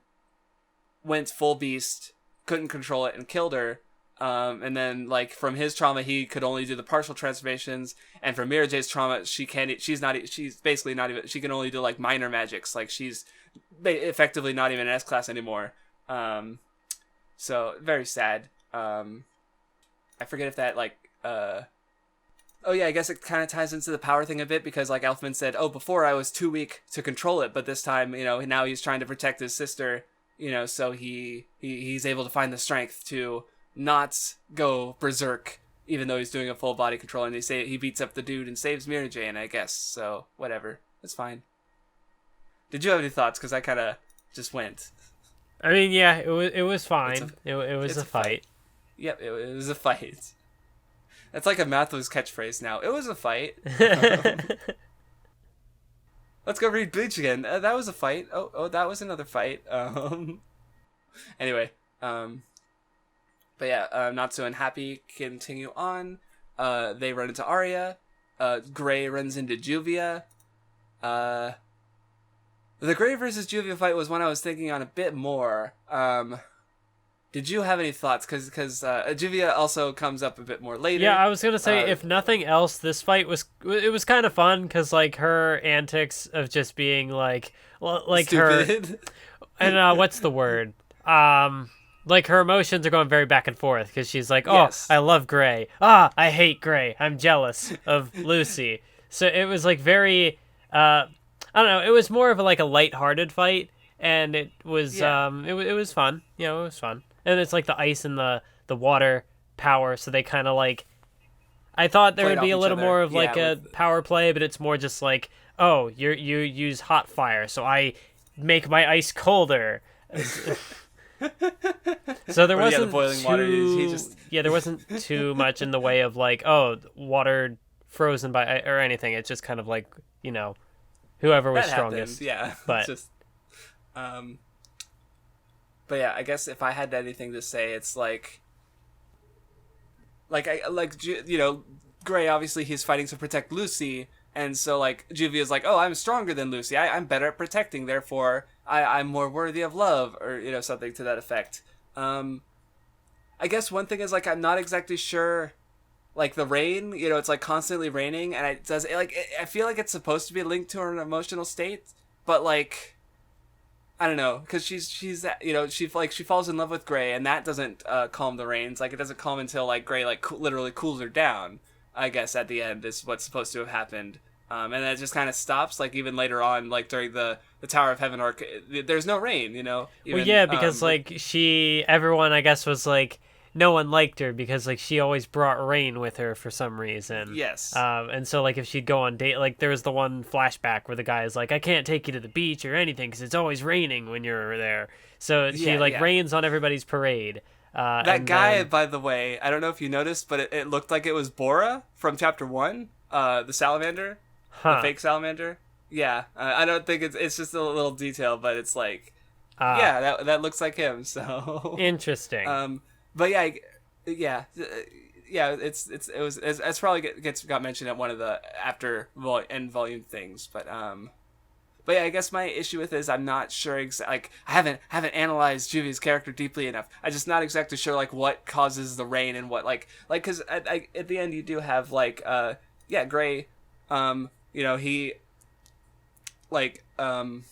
went full beast, couldn't control it, and killed her. And then, like, from his trauma, he could only do the partial transformations, and from Mirage's trauma, she's basically not even, she can only do, like, minor magics. Like, she's effectively not even an S-class anymore. So, very sad. I forget if that, like, oh yeah, I guess it kind of ties into the power thing a bit, because, like, Elfman said, oh, before I was too weak to control it, but this time, you know, now he's trying to protect his sister, you know, so he's able to find the strength to not go berserk, even though he's doing a full body control, and he beats up the dude and saves Mary Jane, I guess. So whatever, it's fine. Did you have any thoughts? Because I kind of just went. I mean, yeah, it was fine. It was a fight. Yep, it was a fight. That's like a Mathwiz catchphrase now. It was a fight. Let's go read Bleach again. That was a fight. Oh, that was another fight. Anyway, but yeah, Natsu and Happy continue on. They run into Arya. Gray runs into Juvia. The Gray versus Juvia fight was one I was thinking on a bit more. Did you have any thoughts? Because Juvia also comes up a bit more later. Yeah, I was gonna say, if nothing else, this fight was kind of fun because like her antics of just being like stupid. Her and what's the word? Like her emotions are going very back and forth because she's like, oh, yes. I love Gray. I hate Gray. I'm jealous of Lucy. So it was like very, I don't know. It was more of a lighthearted fight, and it was it was fun. You know, it was fun. And it's like the ice and the water power, so they kind of like. I thought there would be a little more of like a power play, but it's more just like, oh, you use hot fire, so I make my ice colder. So there wasn't there wasn't too much in the way of like, oh, water frozen by or anything. It's just kind of like, you know, whoever was strongest. Yeah, but just, but yeah, I guess if I had anything to say, it's like you know, Gray, obviously he's fighting to protect Lucy, and so like Juvia's like, oh, I'm stronger than Lucy. I'm better at protecting, therefore I'm more worthy of love, or you know, something to that effect. I guess one thing is like I'm not exactly sure, like the rain, you know, it's like constantly raining, and I feel like it's supposed to be linked to her emotional state, but like. I don't know, because she's you know, she falls in love with Gray, and that doesn't calm the rains. Like it doesn't calm until like Gray literally cools her down. I guess at the end is what's supposed to have happened, and then it just kind of stops. Like even later on, like during the Tower of Heaven arc, there's no rain. You know. Even, well, yeah, because like everyone I guess was like. No one liked her because like she always brought rain with her for some reason. Yes. And so like if she'd go on date, like there was the one flashback where the guy is like, I can't take you to the beach or anything because it's always raining when you're there. So she rains on everybody's parade. That guy, by the way, I don't know if you noticed, but it looked like it was Bora from Chapter 1, the salamander, the fake salamander. Yeah, I don't think it's just a little detail, but it's like, that looks like him. So interesting. But it's probably got mentioned at one of the end volume things, but yeah, I guess my issue with it is I'm not sure I haven't analyzed Juvia's character deeply enough. I'm just not exactly sure like what causes the rain and what like because at the end you do have like Gray, you know, he like you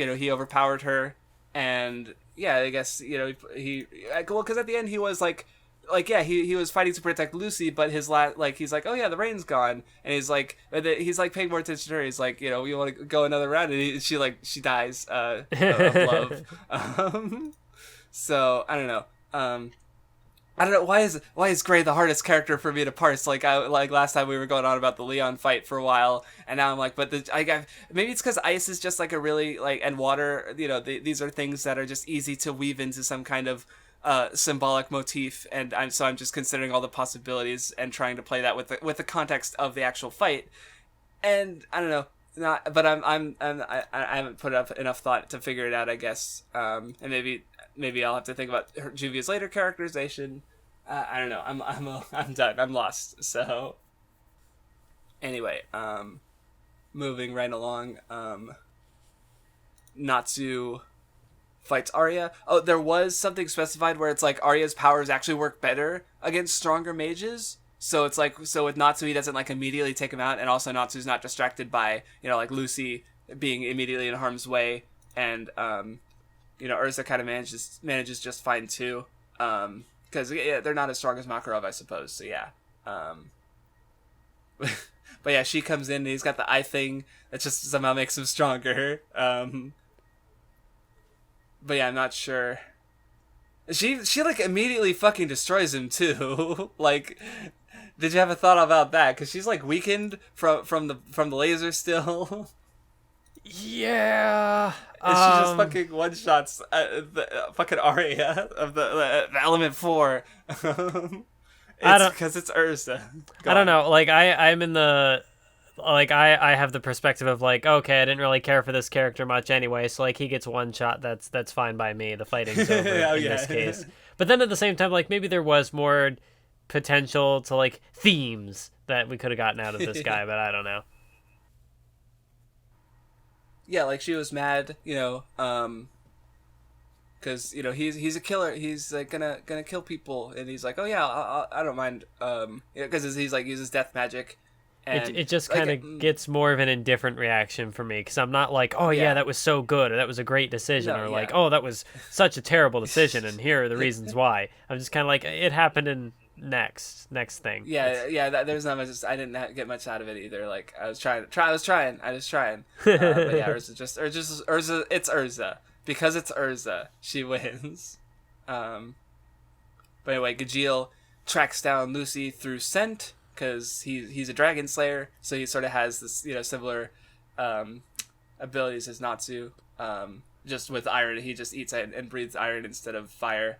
know, he overpowered her. And yeah, I guess, you know, because at the end he was he was fighting to protect Lucy, but he's like, oh yeah, the rain's gone, and he's like paying more attention to her. He's like, you know, you want to go another round, and she dies of love. So I don't know. I don't know why is Gray the hardest character for me to parse. Like last time we were going on about the Leon fight for a while, and now I'm like, but maybe it's because ice is just like a really and water. You know, these are things that are just easy to weave into some kind of symbolic motif, and I'm just considering all the possibilities and trying to play that with the context of the actual fight. And I don't know, but I haven't put up enough thought to figure it out, I guess. And maybe I'll have to think about Juvia's later characterization. I don't know. I'm done. I'm lost. So anyway, moving right along. Natsu fights Arya. Oh, there was something specified where it's like Arya's powers actually work better against stronger mages. So it's like, with Natsu, he doesn't like immediately take him out, and also Natsu's not distracted by, you know, like Lucy being immediately in harm's way, and you know, Ursa kind of manages just fine too, because they're not as strong as Makarov, I suppose. So yeah, but yeah, she comes in and he's got the eye thing that just somehow makes him stronger. But yeah, I'm not sure. She like immediately fucking destroys him too. Like, did you have a thought about that? Because she's like weakened from the laser still. Yeah. And she just fucking one shots the fucking Arya of the Element 4. It's because it's Urza. I don't know. Like I'm in the like I have the perspective of like, okay, I didn't really care for this character much anyway, so like he gets one shot, that's fine by me. The fighting's over in this case. But then at the same time, like maybe there was more potential to like themes that we could have gotten out of this guy, but I don't know. Yeah, like she was mad, because he's a killer. He's like gonna kill people, and he's like, oh yeah, I don't mind, because he's like uses death magic. And it just kind of gets more of an indifferent reaction for me, because I'm not like, oh yeah, that was so good, or that was a great decision, like, oh, that was such a terrible decision, and here are the reasons why. I'm just kind of like, it happened in next thing. There's not much. I didn't get much out of it either. Like I was trying. But yeah, Urza. It's Urza because it's Urza. She wins. But anyway, Gajeel tracks down Lucy through scent because he's a dragon slayer, so he sort of has this similar abilities as Natsu. Just with iron, he just eats and breathes iron instead of fire.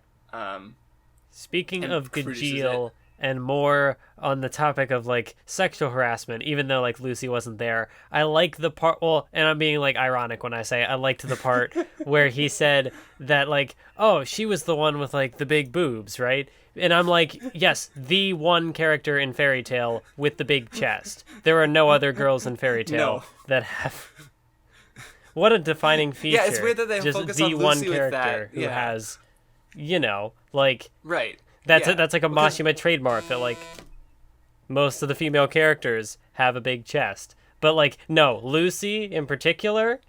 Speaking of Gajeel, and more on the topic of like sexual harassment, even though like Lucy wasn't there, I like the part. Well, and I'm being like ironic when I say I liked the part where he said that like, oh, she was the one with like the big boobs, right? And I'm like, yes, the one character in Fairy Tail with the big chest. There are no other girls in Fairy Tail that have. What a defining feature! Yeah, it's weird that they just focus the on Lucy one with character that. who has. Like right. That's like a Mashima trademark that like most of the female characters have a big chest, but like no, Lucy in particular.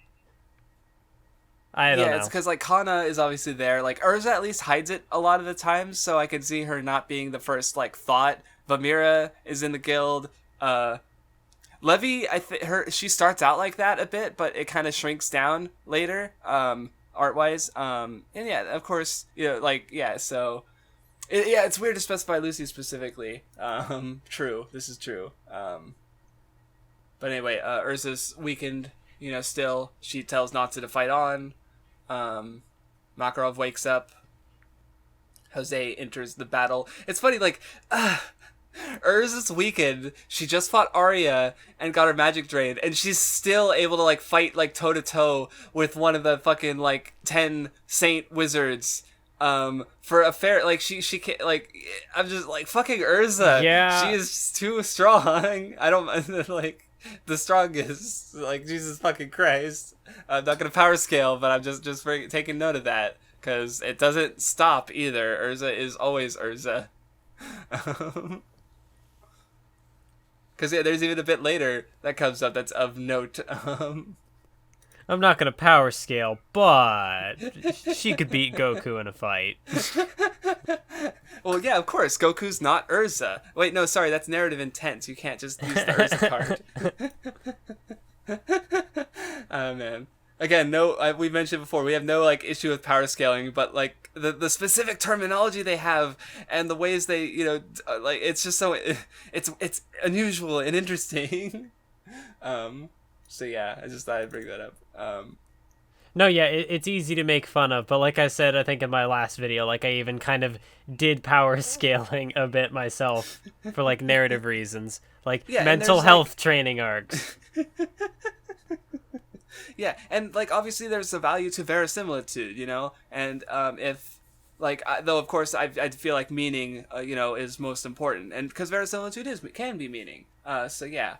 I don't know. Yeah, it's because like Kana is obviously there. Like Urza at least hides it a lot of the times, so I could see her not being the first like thought. Vamira is in the guild. Levy, she starts out like that a bit, but it kind of shrinks down later. Art-wise, and yeah, of course, so it's weird to specify Lucy specifically. True, this is true. But anyway, Urza's weakened, still. She tells Natsu to fight on. Makarov wakes up. Jose enters the battle. It's funny, like, Urza's weakened. She just fought Arya and got her magic drained, and she's still able to like fight like toe to toe with one of the fucking like 10 saint wizards. For a fair like she can't like. I'm just like fucking Urza. Yeah, she is too strong. I don't like the strongest. Like Jesus fucking Christ. I'm not gonna power scale, but I'm just taking note of that because it doesn't stop either. Urza is always Urza. Because there's even a bit later that comes up that's of note. I'm not gonna power scale, but she could beat Goku in a fight. Well, yeah, of course. Goku's not Urza. Wait, no, sorry, that's narrative intent. You can't just use the Urza card. Oh, man. Again, we mentioned before, we have no like issue with power scaling, but like the specific terminology they have and the ways they, like it's just so it's unusual and interesting. So yeah, I just thought I'd bring that up. No, yeah, it's easy to make fun of, but like I said, I think in my last video, like I even kind of did power scaling a bit myself for like narrative reasons, like mental health training arcs. Yeah, and like obviously there's a value to verisimilitude, and if like though of course I feel like meaning is most important, and because verisimilitude can be meaning. So yeah,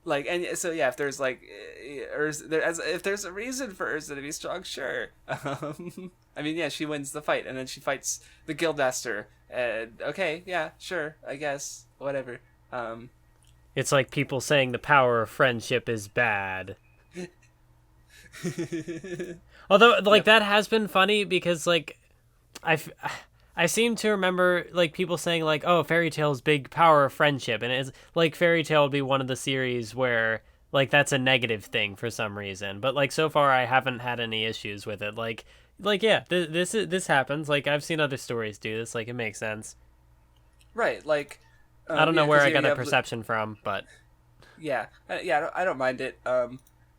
like and so yeah, if there's like if there's a reason for Urza to be strong, sure. I mean yeah, she wins the fight and then she fights the Guildmaster. Okay, yeah, sure, I guess whatever. It's like people saying the power of friendship is bad. Although, like, that has been funny because, like, I seem to remember, like, people saying, like, oh, Fairy Tail's big power of friendship. And it's, like, Fairy Tail would be one of the series where, like, that's a negative thing for some reason. But, like, so far I haven't had any issues with it. Like, like, yeah, this happens. Like, I've seen other stories do this. Like, it makes sense. Right, like I don't know where I got that have perception from, but yeah, I don't mind it.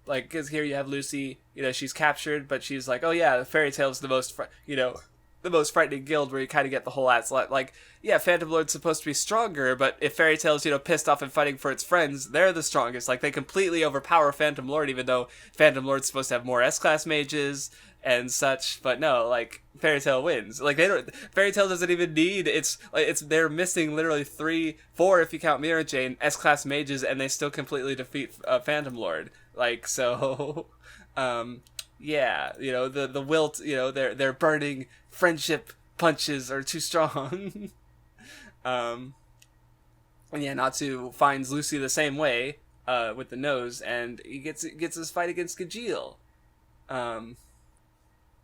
Like, because here you have Lucy, she's captured, but she's like, oh yeah, Fairy Tail's the most, the most frightening guild, where you kind of get the whole ass, like, yeah, Phantom Lord's supposed to be stronger, but if Fairy Tail's, pissed off and fighting for its friends, they're the strongest. Like, they completely overpower Phantom Lord, even though Phantom Lord's supposed to have more S-class mages and such, but no, like, Fairy Tail wins. Like, Fairy Tail doesn't even need, they're missing literally 3-4, if you count Mirror Jane, S-class mages, and they still completely defeat Phantom Lord. Like, so, yeah, the wilt, their burning friendship punches are too strong. And yeah, Natsu finds Lucy the same way, with the nose, and he gets his fight against Gajeel.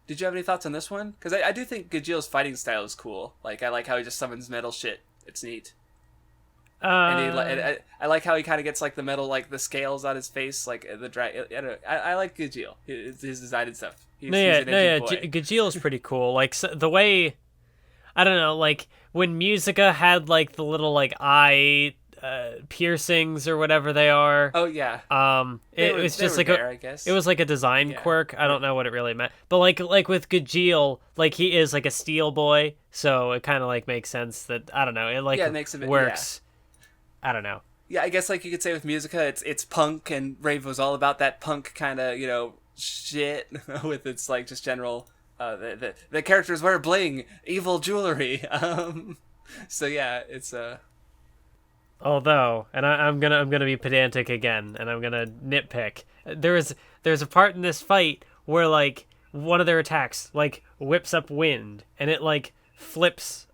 Did you have any thoughts on this one? Because I do think Gajeel's fighting style is cool. Like, I like how he just summons metal shit. It's neat. And I like how he kind of gets, like, the metal, like, the scales on his face, like, the dry. I like Gajeel, his design and stuff. Gajeel is pretty cool. Like, so the way, I don't know, like, when Musica had, like, the little, like, eye piercings or whatever they are. Oh yeah. It was just like I guess. it was like a design quirk. I don't know what it really meant, but like with Gajeel, like, he is like a steel boy, so it kind of like makes sense that, I don't know, it like it makes a bit, works. Yeah. I don't know. Yeah, I guess like you could say with Musica, it's punk, and Rave was all about that punk kind of shit with its like just general the characters wear bling, evil jewelry. So yeah, it's Although, and I'm gonna be pedantic again, and I'm gonna nitpick. There's a part in this fight where like one of their attacks like whips up wind, and it like flips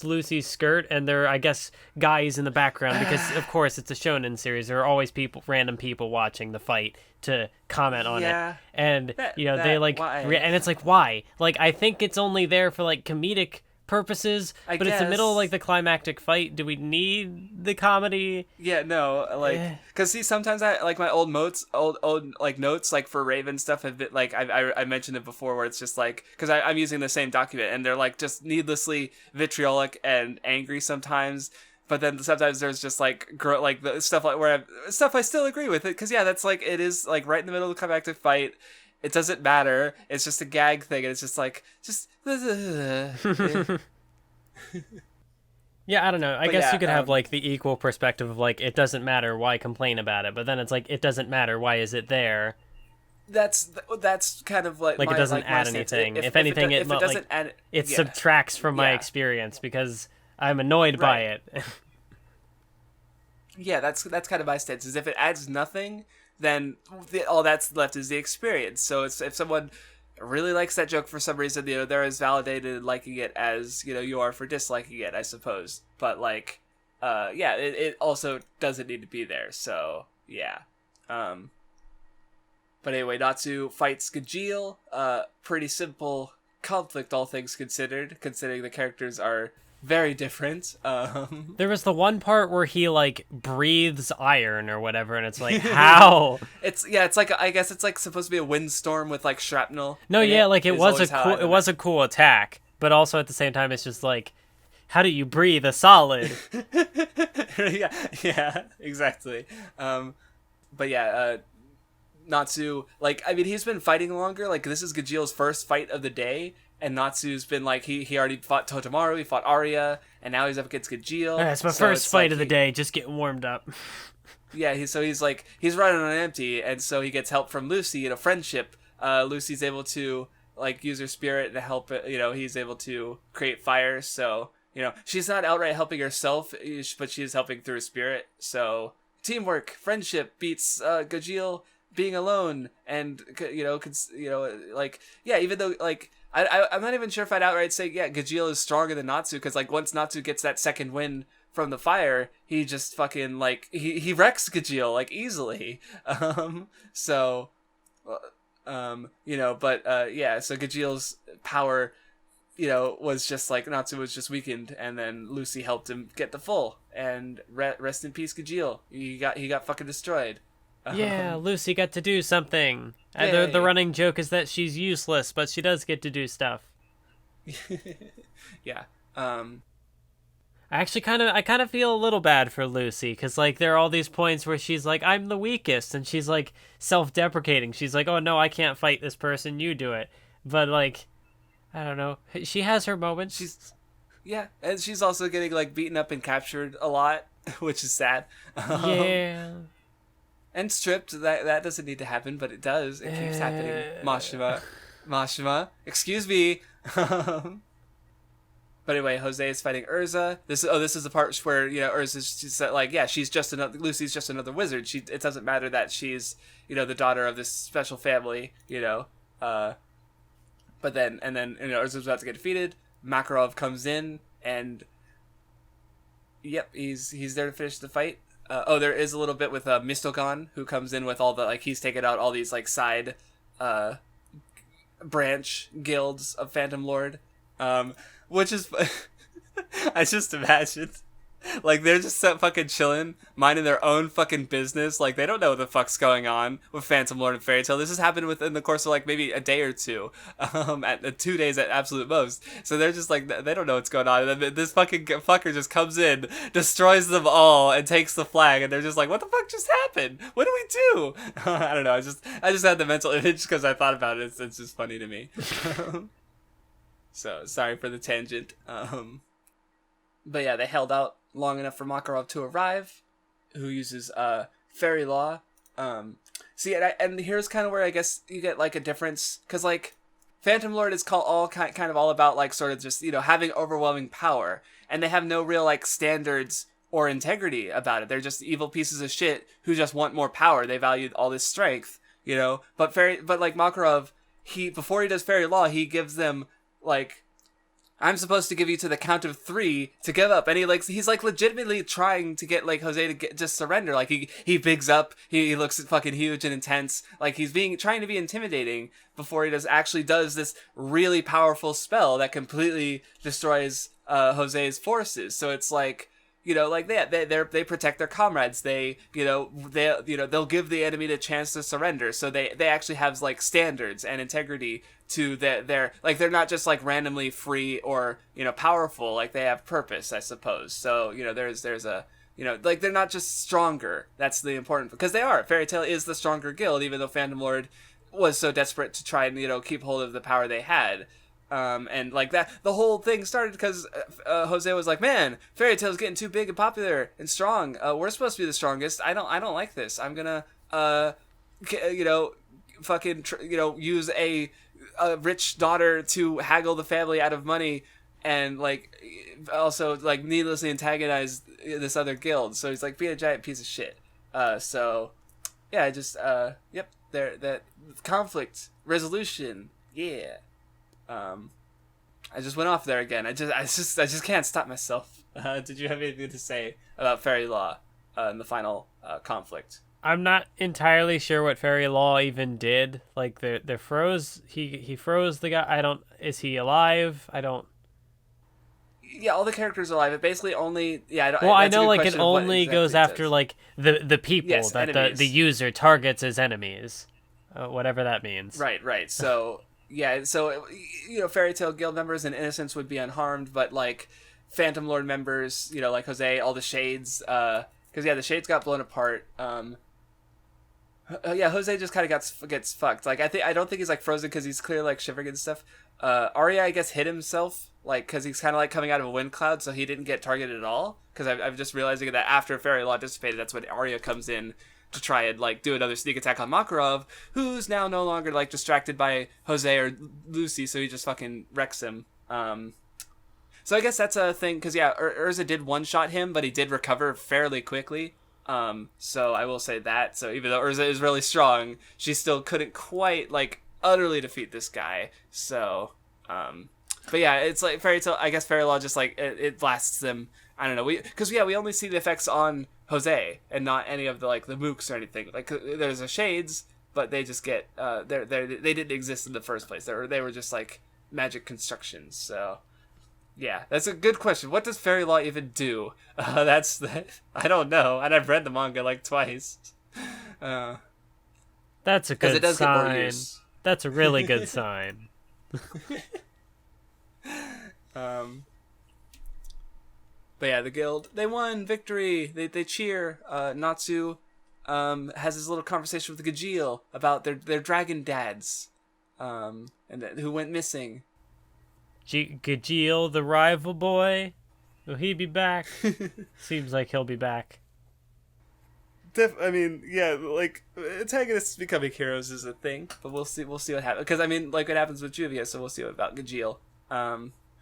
Lucy's skirt, and there are, I guess, guys in the background, because of course it's a Shounen series. There are always random people watching the fight to comment on it, and they like, and it's like, why? Like, I think it's only there for like comedic purposes, but it's the middle of like the climactic fight. Do we need the comedy? Yeah, no, like, because see, sometimes I like my old notes like for Raven stuff have been like, I mentioned it before, where it's just like, because I'm using the same document, and they're like just needlessly vitriolic and angry sometimes. But then sometimes there's just like like the stuff like where stuff I still agree with it, because yeah, that's like, it is like right in the middle of the climactic fight. It doesn't matter. It's just a gag thing, and it's just like, Yeah, I don't know. I guess you could have like the equal perspective of like, it doesn't matter, why complain about it? But then it's like, it doesn't matter, why is it there? That's kind of like it doesn't add anything. If anything, it doesn't add, it subtracts from my experience, because I'm annoyed by it. Yeah, that's kind of my stance. Is if it adds nothing, then all that's left is the experience. So if someone really likes that joke for some reason, they're as validated in liking it as you are for disliking it, I suppose. But like, it also doesn't need to be there. So yeah. But anyway, Natsu fights Gajeel. Pretty simple conflict, all things considered, considering the characters are very different. There was the one part where he like breathes iron or whatever, and it's like, how? It's like, I guess it's like supposed to be a windstorm with like shrapnel. No, yeah, like it was a cool attack, but also at the same time, it's just like, how do you breathe a solid? yeah, exactly. But yeah, Natsu, like, I mean, he's been fighting longer. Like, this is Gajeel's first fight of the day. And Natsu's been like, he already fought Totemaru, he fought Arya, and now he's up against Gajeel. Yeah, it's my first fight of the day, just getting warmed up. Yeah, he's running on empty, and so he gets help from Lucy in a friendship. Lucy's able to like use her spirit to help. He's able to create fire. So she's not outright helping herself, but she's helping through a spirit. So teamwork, friendship beats Gajeel being alone, and like, yeah, even though like. I'm not even sure if I'd outright say, yeah, Gajeel is stronger than Natsu, because, like, once Natsu gets that second win from the fire, he just fucking, like, he wrecks Gajeel, like, easily. So Gajeel's power, was just, like, Natsu was just weakened, and then Lucy helped him get the full, and rest in peace, Gajeel. He got fucking destroyed. Yeah, Lucy got to do something. The running joke is that she's useless, but she does get to do stuff. Yeah. I kind of feel a little bad for Lucy, because like there are all these points where she's like, I'm the weakest, and she's like self-deprecating. She's like, oh no, I can't fight this person, you do it. But like, I don't know, she has her moments. Yeah, and she's also getting like beaten up and captured a lot, which is sad. Yeah. And stripped. That doesn't need to happen, but it does. It keeps happening. Mashima, excuse me. But anyway, Jose is fighting Urza. This is the part where Urza's like, yeah, Lucy's just another wizard. It doesn't matter that she's the daughter of this special family. But then Urza's about to get defeated. Makarov comes in and yep, he's there to finish the fight. There is a little bit with Mistogan, who comes in with all the he's taken out all these side branch guilds of Phantom Lord. Which is, I just imagined, they're just fucking chilling, minding their own fucking business. They don't know what the fuck's going on with Phantom Lord and Fairy Tail. This has happened within the course of maybe a day or two, at 2 days at absolute most. So they're just they don't know what's going on. And then this fucking fucker just comes in, destroys them all, and takes the flag. And they're just like, what the fuck just happened? What do we do? I don't know. I just had the mental image because I thought about it. It's just funny to me. So, sorry for the tangent. But yeah, they held out long enough for Makarov to arrive, who uses fairy law. And here's kind of where I guess you get a difference, because Phantom Lord is kind of all about sort of just having overwhelming power, and they have no real standards or integrity about it. They're just evil pieces of shit who just want more power. They value all this strength, But Makarov, before he does fairy law, he gives them I'm supposed to give you to the count of 3 to give up, and he's legitimately trying to get Jose to just surrender. He bigs up, he looks fucking huge and intense, he's trying to be intimidating before he does this really powerful spell that completely destroys Jose's forces. So it's they protect their comrades. They'll give the enemy the chance to surrender. So they actually have standards and integrity to they're not just randomly free or powerful. They have purpose, I suppose. So there's a they're not just stronger. That's the important, because they are. Fairy Tail is the stronger guild, even though Phantom Lord was so desperate to try and keep hold of the power they had. And that the whole thing started because Jose was like, man, Fairy Tail's getting too big and popular and strong. We're supposed to be the strongest. I don't like this. I'm gonna use a rich daughter to haggle the family out of money, and also needlessly antagonize this other guild. So he's being a giant piece of shit. So yeah, just yep, that conflict resolution. Yeah. I just went off there again. I just can't stop myself. Did you have anything to say about fairy law in the final conflict? I'm not entirely sure what fairy law even did. They froze. He froze the guy. Is he alive? I don't. Yeah, all the characters are alive. It basically only. Yeah, I know it only goes after the people that the user targets as enemies, whatever that means. Right. So. Yeah, so, Fairy Tail Guild members and Innocents would be unharmed, but, Phantom Lord members, Jose, all the Shades, because, the Shades got blown apart. Jose just kind of gets fucked. I don't think he's, frozen because he's clearly, shivering and stuff. Arya, I guess, hit himself, because he's kind of, coming out of a wind cloud, so he didn't get targeted at all, because I'm just realizing that after Fairy Law dissipated, that's when Arya comes in to try and do another sneak attack on Makarov, who's now no longer distracted by Jose or Lucy, so he just fucking wrecks him. So I guess that's a thing, because Urza did one-shot him, but he did recover fairly quickly. So I will say that. So even though Urza is really strong, she still couldn't quite utterly defeat this guy. So but yeah, it's Fairy Tail. I guess Fairy Law just it blasts them. I don't know. We only see the effects on Jose and not any of the the mooks or anything. There's a Shades, but they just get they didn't exist in the first place. They were just magic constructions. So yeah, that's a good question. What does fairy law even do? I don't know, and I've read the manga twice. That's a because good it does get more sign. use. That's a really good sign. But yeah, the guild, they won, victory. They cheer. Natsu has this little conversation with Gajeel about their dragon dads, who went missing. Gajeel, the rival boy, will he be back? Seems like he'll be back. I mean, yeah, like antagonists becoming heroes is a thing, but we'll see what happens. Because I mean, like what happens with Juvia, so we'll see what about Gajeel.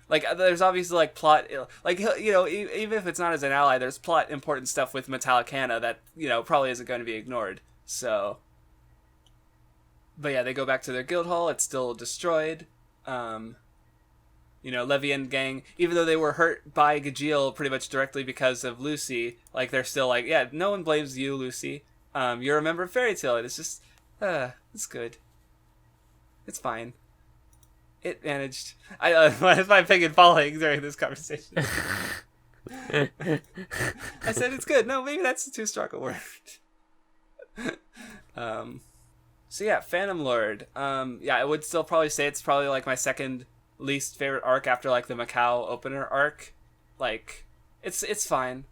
Like there's obviously like plot, like even if it's not as an ally, there's plot important stuff with Metallicana that probably isn't going to be ignored. So, but yeah, they go back to their guild hall. It's still destroyed. Levy and gang, even though they were hurt by Gajeel pretty much directly because of Lucy, like they're still like, yeah, no one blames you, Lucy. You're a member of Fairy Tail, and it's just, it's good. It's fine. It managed. Why is my opinion falling during this conversation? I said it's good. No, maybe that's too strong a word. So yeah, Phantom Lord. Yeah, I would still probably say it's probably like my second least favorite arc after like the Macau opener arc. Like, it's fine.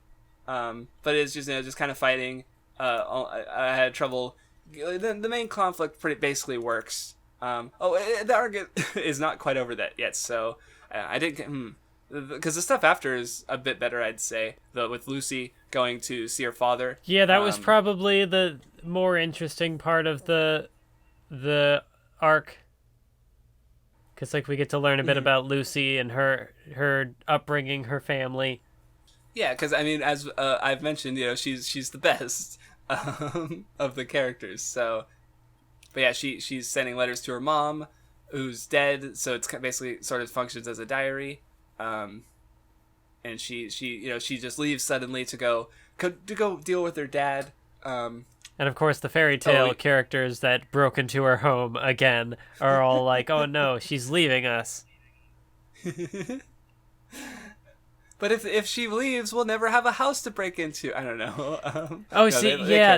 But it's just kind of fighting. I had trouble. The main conflict basically works. The arc is not quite over that yet, so I didn't because the stuff after is a bit better, I'd say, though, with Lucy going to see her father. Yeah, that was probably the more interesting part of the arc, because like we get to learn a bit about Lucy and her upbringing, her family. Yeah, because I mean, as I've mentioned, she's the best of the characters, so. But yeah, she's sending letters to her mom, who's dead. So it's basically sort of functions as a diary, and she just leaves suddenly to go deal with her dad. And of course, the fairy tale characters that broke into her home again are all like, "Oh no, she's leaving us." But if she leaves, we'll never have a house to break into. I don't know.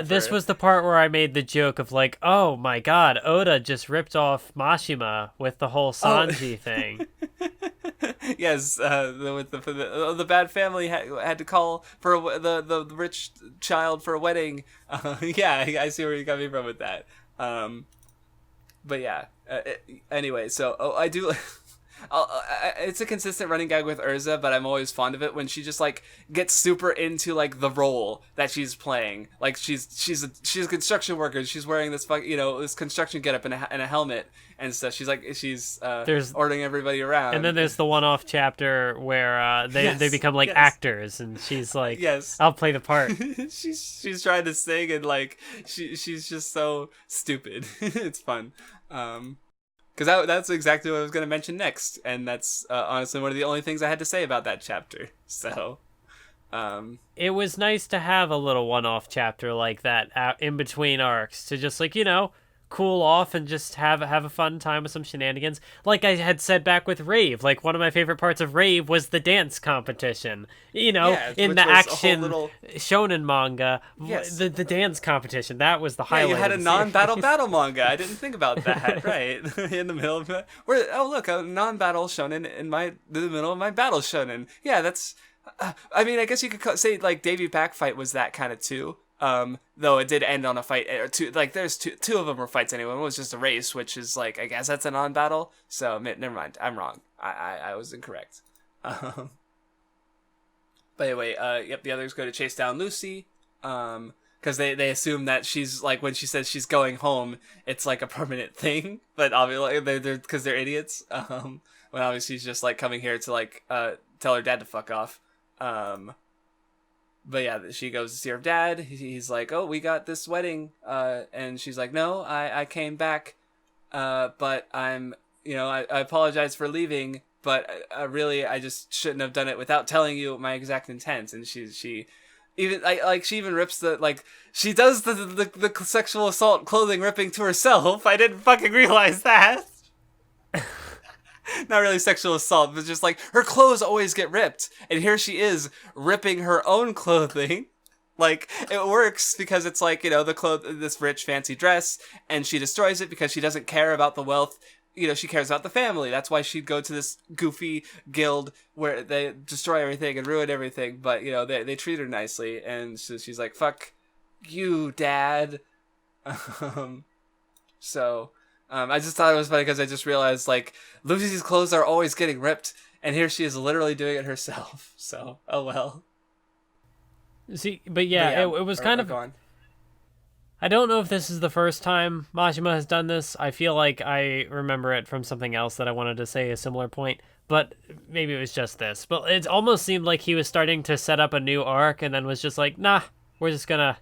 This was the part where I made the joke of like, oh my god, Oda just ripped off Mashima with the whole Sanji thing. Yes, the bad family had to call for the rich child for a wedding. Yeah, I see where you're coming from with that. But yeah. Anyway, so I do. It's a consistent running gag with Urza, but I'm always fond of it when she just like gets super into like the role that she's playing. Like she's a construction worker. She's wearing this this construction getup and a helmet and stuff. She's ordering everybody around. And then there's the one-off chapter where they become like actors, and she's like, yes, I'll play the part. she's trying to sing, and like she's just so stupid. It's fun. Because that's exactly what I was going to mention next, and that's honestly one of the only things I had to say about that chapter. So, it was nice to have a little one-off chapter like that in between arcs to just like cool off and just have a fun time with some shenanigans. Like I had said back with Rave, like one of my favorite parts of Rave was the dance competition. In the action Shounen manga, yes. the dance competition, that was the highlight. Yeah, you had a non-battle battle manga. I didn't think about that. Right in the middle of a non-battle shonen in the middle of my battle shonen. Yeah, that's. I mean, I guess you could say like Davy Back Fight was that kind of too. Though it did end on a fight or two. Like there's two of them were fights anyway. One was just a race, which is like I guess that's a non-battle. So never mind. I'm wrong. I was incorrect. But anyway, the others go to chase down Lucy. Because they assume that she's like when she says she's going home, it's like a permanent thing. But obviously they're because they're idiots. When obviously she's just like coming here to like tell her dad to fuck off. But yeah, she goes to see her dad. He's like, oh, we got this wedding. And she's like, no, I came back. But I apologize for leaving. But really, I just shouldn't have done it without telling you my exact intent. And she even rips she does the sexual assault clothing ripping to herself. I didn't fucking realize that. Not really sexual assault, but just like her clothes always get ripped, and here she is ripping her own clothing Like, it works because it's like, this rich fancy dress, and she destroys it because she doesn't care about the wealth. She cares about the family. That's why she'd go to this goofy guild where they destroy everything and ruin everything. But, they treat her nicely. And so she's like, fuck you, Dad. I just thought it was funny because I just realized, like, Lucy's clothes are always getting ripped. And here she is literally doing it herself. So, oh well. See, but yeah, it was kind of... Gone. I don't know if this is the first time Mashima has done this. I feel like I remember it from something else that I wanted to say a similar point, but maybe it was just this. But it almost seemed like he was starting to set up a new arc and then was just like, nah, we're just gonna...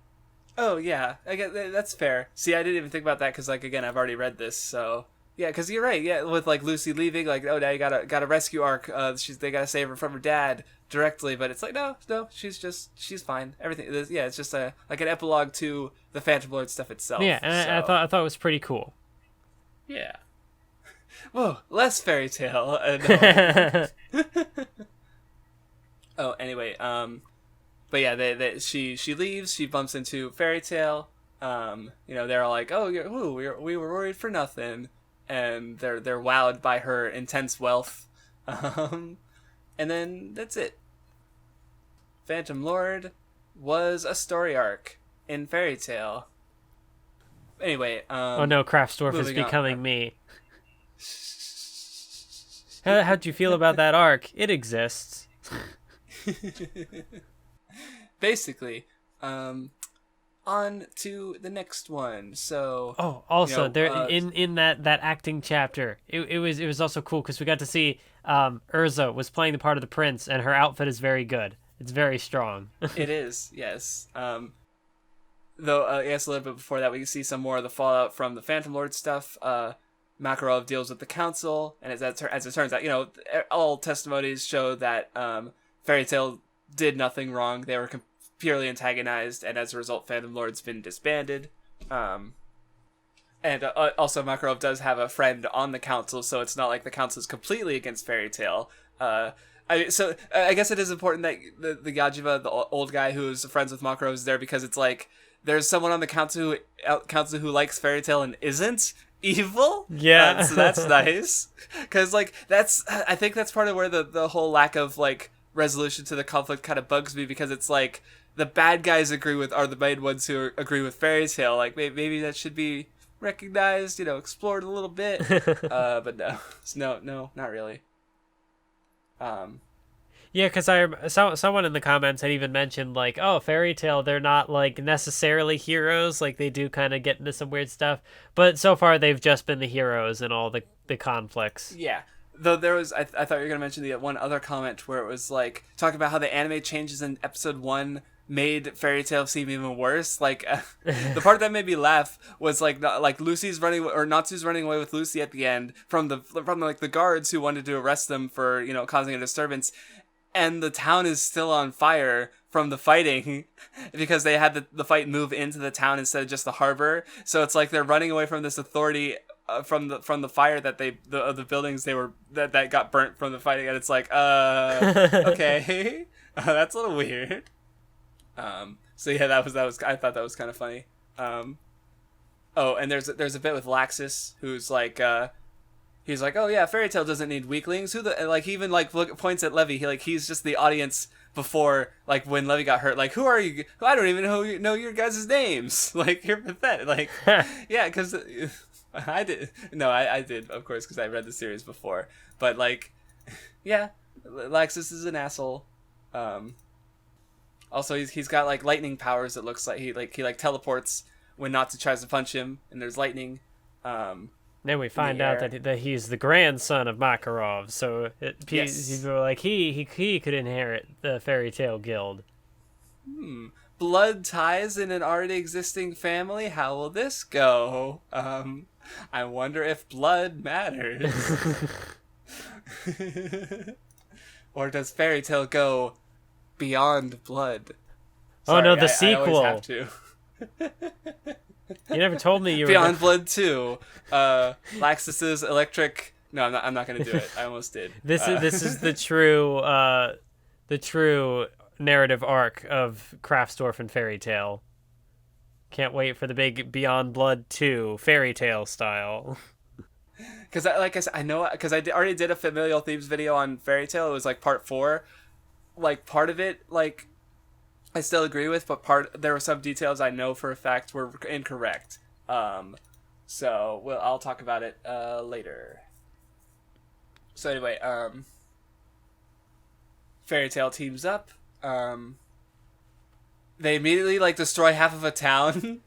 Oh, yeah, I get that's fair. See, I didn't even think about that because, like, again, I've already read this, so... Yeah, because you're right, yeah, with, like, Lucy leaving, like, oh, now you got a rescue arc, they gotta save her from her dad directly, but it's like, no, she's fine. Everything, it's just like an epilogue to the Phantom Lord stuff itself. Yeah, and I thought it was pretty cool. Yeah. Whoa, less fairy tale. Oh, anyway, but yeah, she leaves, she bumps into Fairy Tale, they're all like, oh, we were worried for nothing. And they're wowed by her intense wealth, and then that's it. Phantom Lord was a story arc in Fairy Tale. Anyway, oh no, Craftsdwarf is becoming me. How'd you feel about that arc? It exists. Basically, on to the next one. So also there in that acting chapter, it was also cool because we got to see Urza was playing the part of the prince, and her outfit is very good. It's very strong. It is, yes. Though yes, a little bit before that, we can see some more of the fallout from the Phantom Lord stuff. Makarov deals with the council, and as it turns out, all testimonies show that Fairy Tail did nothing wrong. They were purely antagonized, and as a result, Phantom Lord's been disbanded. And also, Makarov does have a friend on the council, so it's not like the council is completely against Fairy Tail. I guess it is important that the Yajiva, the old guy who's friends with Makarov, is there because it's like there's someone on the council who likes Fairy Tail and isn't evil. Yeah, so that's nice because I think that's part of where the whole lack of like resolution to the conflict kind of bugs me, because it's like the bad guys are the main ones who agree with Fairy Tail. Like maybe that should be recognized, explored a little bit. But no, not really. Yeah, because someone in the comments had even mentioned like, oh, Fairy Tail, they're not like necessarily heroes. Like they do kind of get into some weird stuff, but so far they've just been the heroes in all the conflicts. Yeah. Though there was, I thought you were going to mention the one other comment where it was like talking about how the anime changes in episode 1 made Fairy Tail seem even worse. Like the part that made me laugh was like Lucy's running, or Natsu's running away with Lucy at the end from the guards who wanted to arrest them for causing a disturbance, and the town is still on fire from the fighting because they had the fight move into the town instead of just the harbor. So it's like they're running away from this authority. From the fire that the buildings that got burnt from the fighting, and it's like okay, that's a little weird. So yeah, that was I thought that was kind of funny. And there's a bit with Laxus who's like he's like, oh yeah, Fairy Tail doesn't need weaklings. He even points at Levy. He's just the audience before, like when Levy got hurt. Like, who are you? I don't even know your guys' names. Like, you're pathetic. Like, yeah, because. I did. No, I did, of course, because I read the series before. But, like, yeah, Laxus is an asshole. Also, he's got, like, lightning powers. It looks like he teleports when Natsu tries to punch him, and there's lightning. Then we find out that he's the grandson of Makarov, so people are like, he could inherit the Fairy Tail Guild. Blood ties in an already existing family? How will this go? I wonder if blood matters. Or does Fairy Tail go beyond blood? Sorry, oh no, the sequel. I always have to. You never told me you were Beyond Blood 2. Laxus's electric. No, I'm not gonna do it. I almost did. This is the true narrative arc of Craftsdwarf and Fairy Tail. Can't wait for the big Beyond Blood 2 Fairy Tail style. Because like I said, I know because already did a familial themes video on Fairy Tail. It was like part 4. Like part of it, like I still agree with, but there were some details I know for a fact were incorrect. So I'll talk about it later. So anyway, Fairy Tail teams up. They immediately like destroy half of a town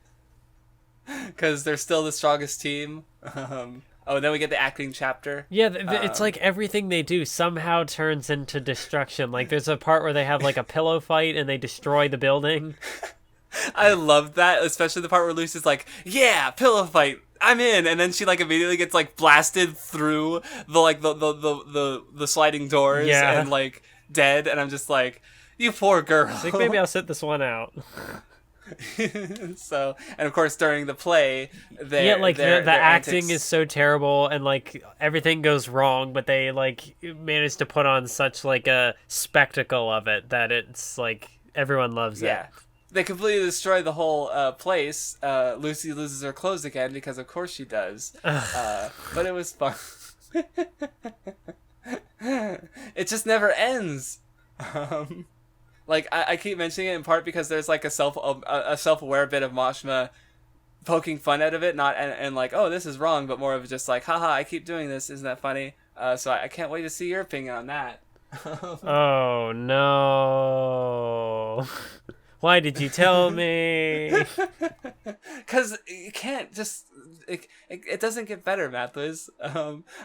because they're still the strongest team. And then we get the acting chapter. Yeah, it's like everything they do somehow turns into destruction. Like there's a part where they have like a pillow fight and they destroy the building. I love that, especially the part where Lucy's like, "Yeah, pillow fight, I'm in," and then she like immediately gets like blasted through the sliding doors and like dead, and I'm just like, "You poor girl." I think maybe I'll sit this one out. So, and of course during the play, the acting antics is so terrible, and like everything goes wrong, but they like manage to put on such like a spectacle of it that it's like everyone loves it. Yeah. They completely destroy the whole place. Lucy loses her clothes again because, of course, she does. But it was fun. It just never ends. Like I keep mentioning it in part because there's like a self-aware bit of Mashima poking fun out of it, not and like, oh, this is wrong, but more of just like, haha, I keep doing this. Isn't that funny? So I can't wait to see your opinion on that. Oh no. Why did you tell me? Because you can't just... It doesn't get better, Mathwiz.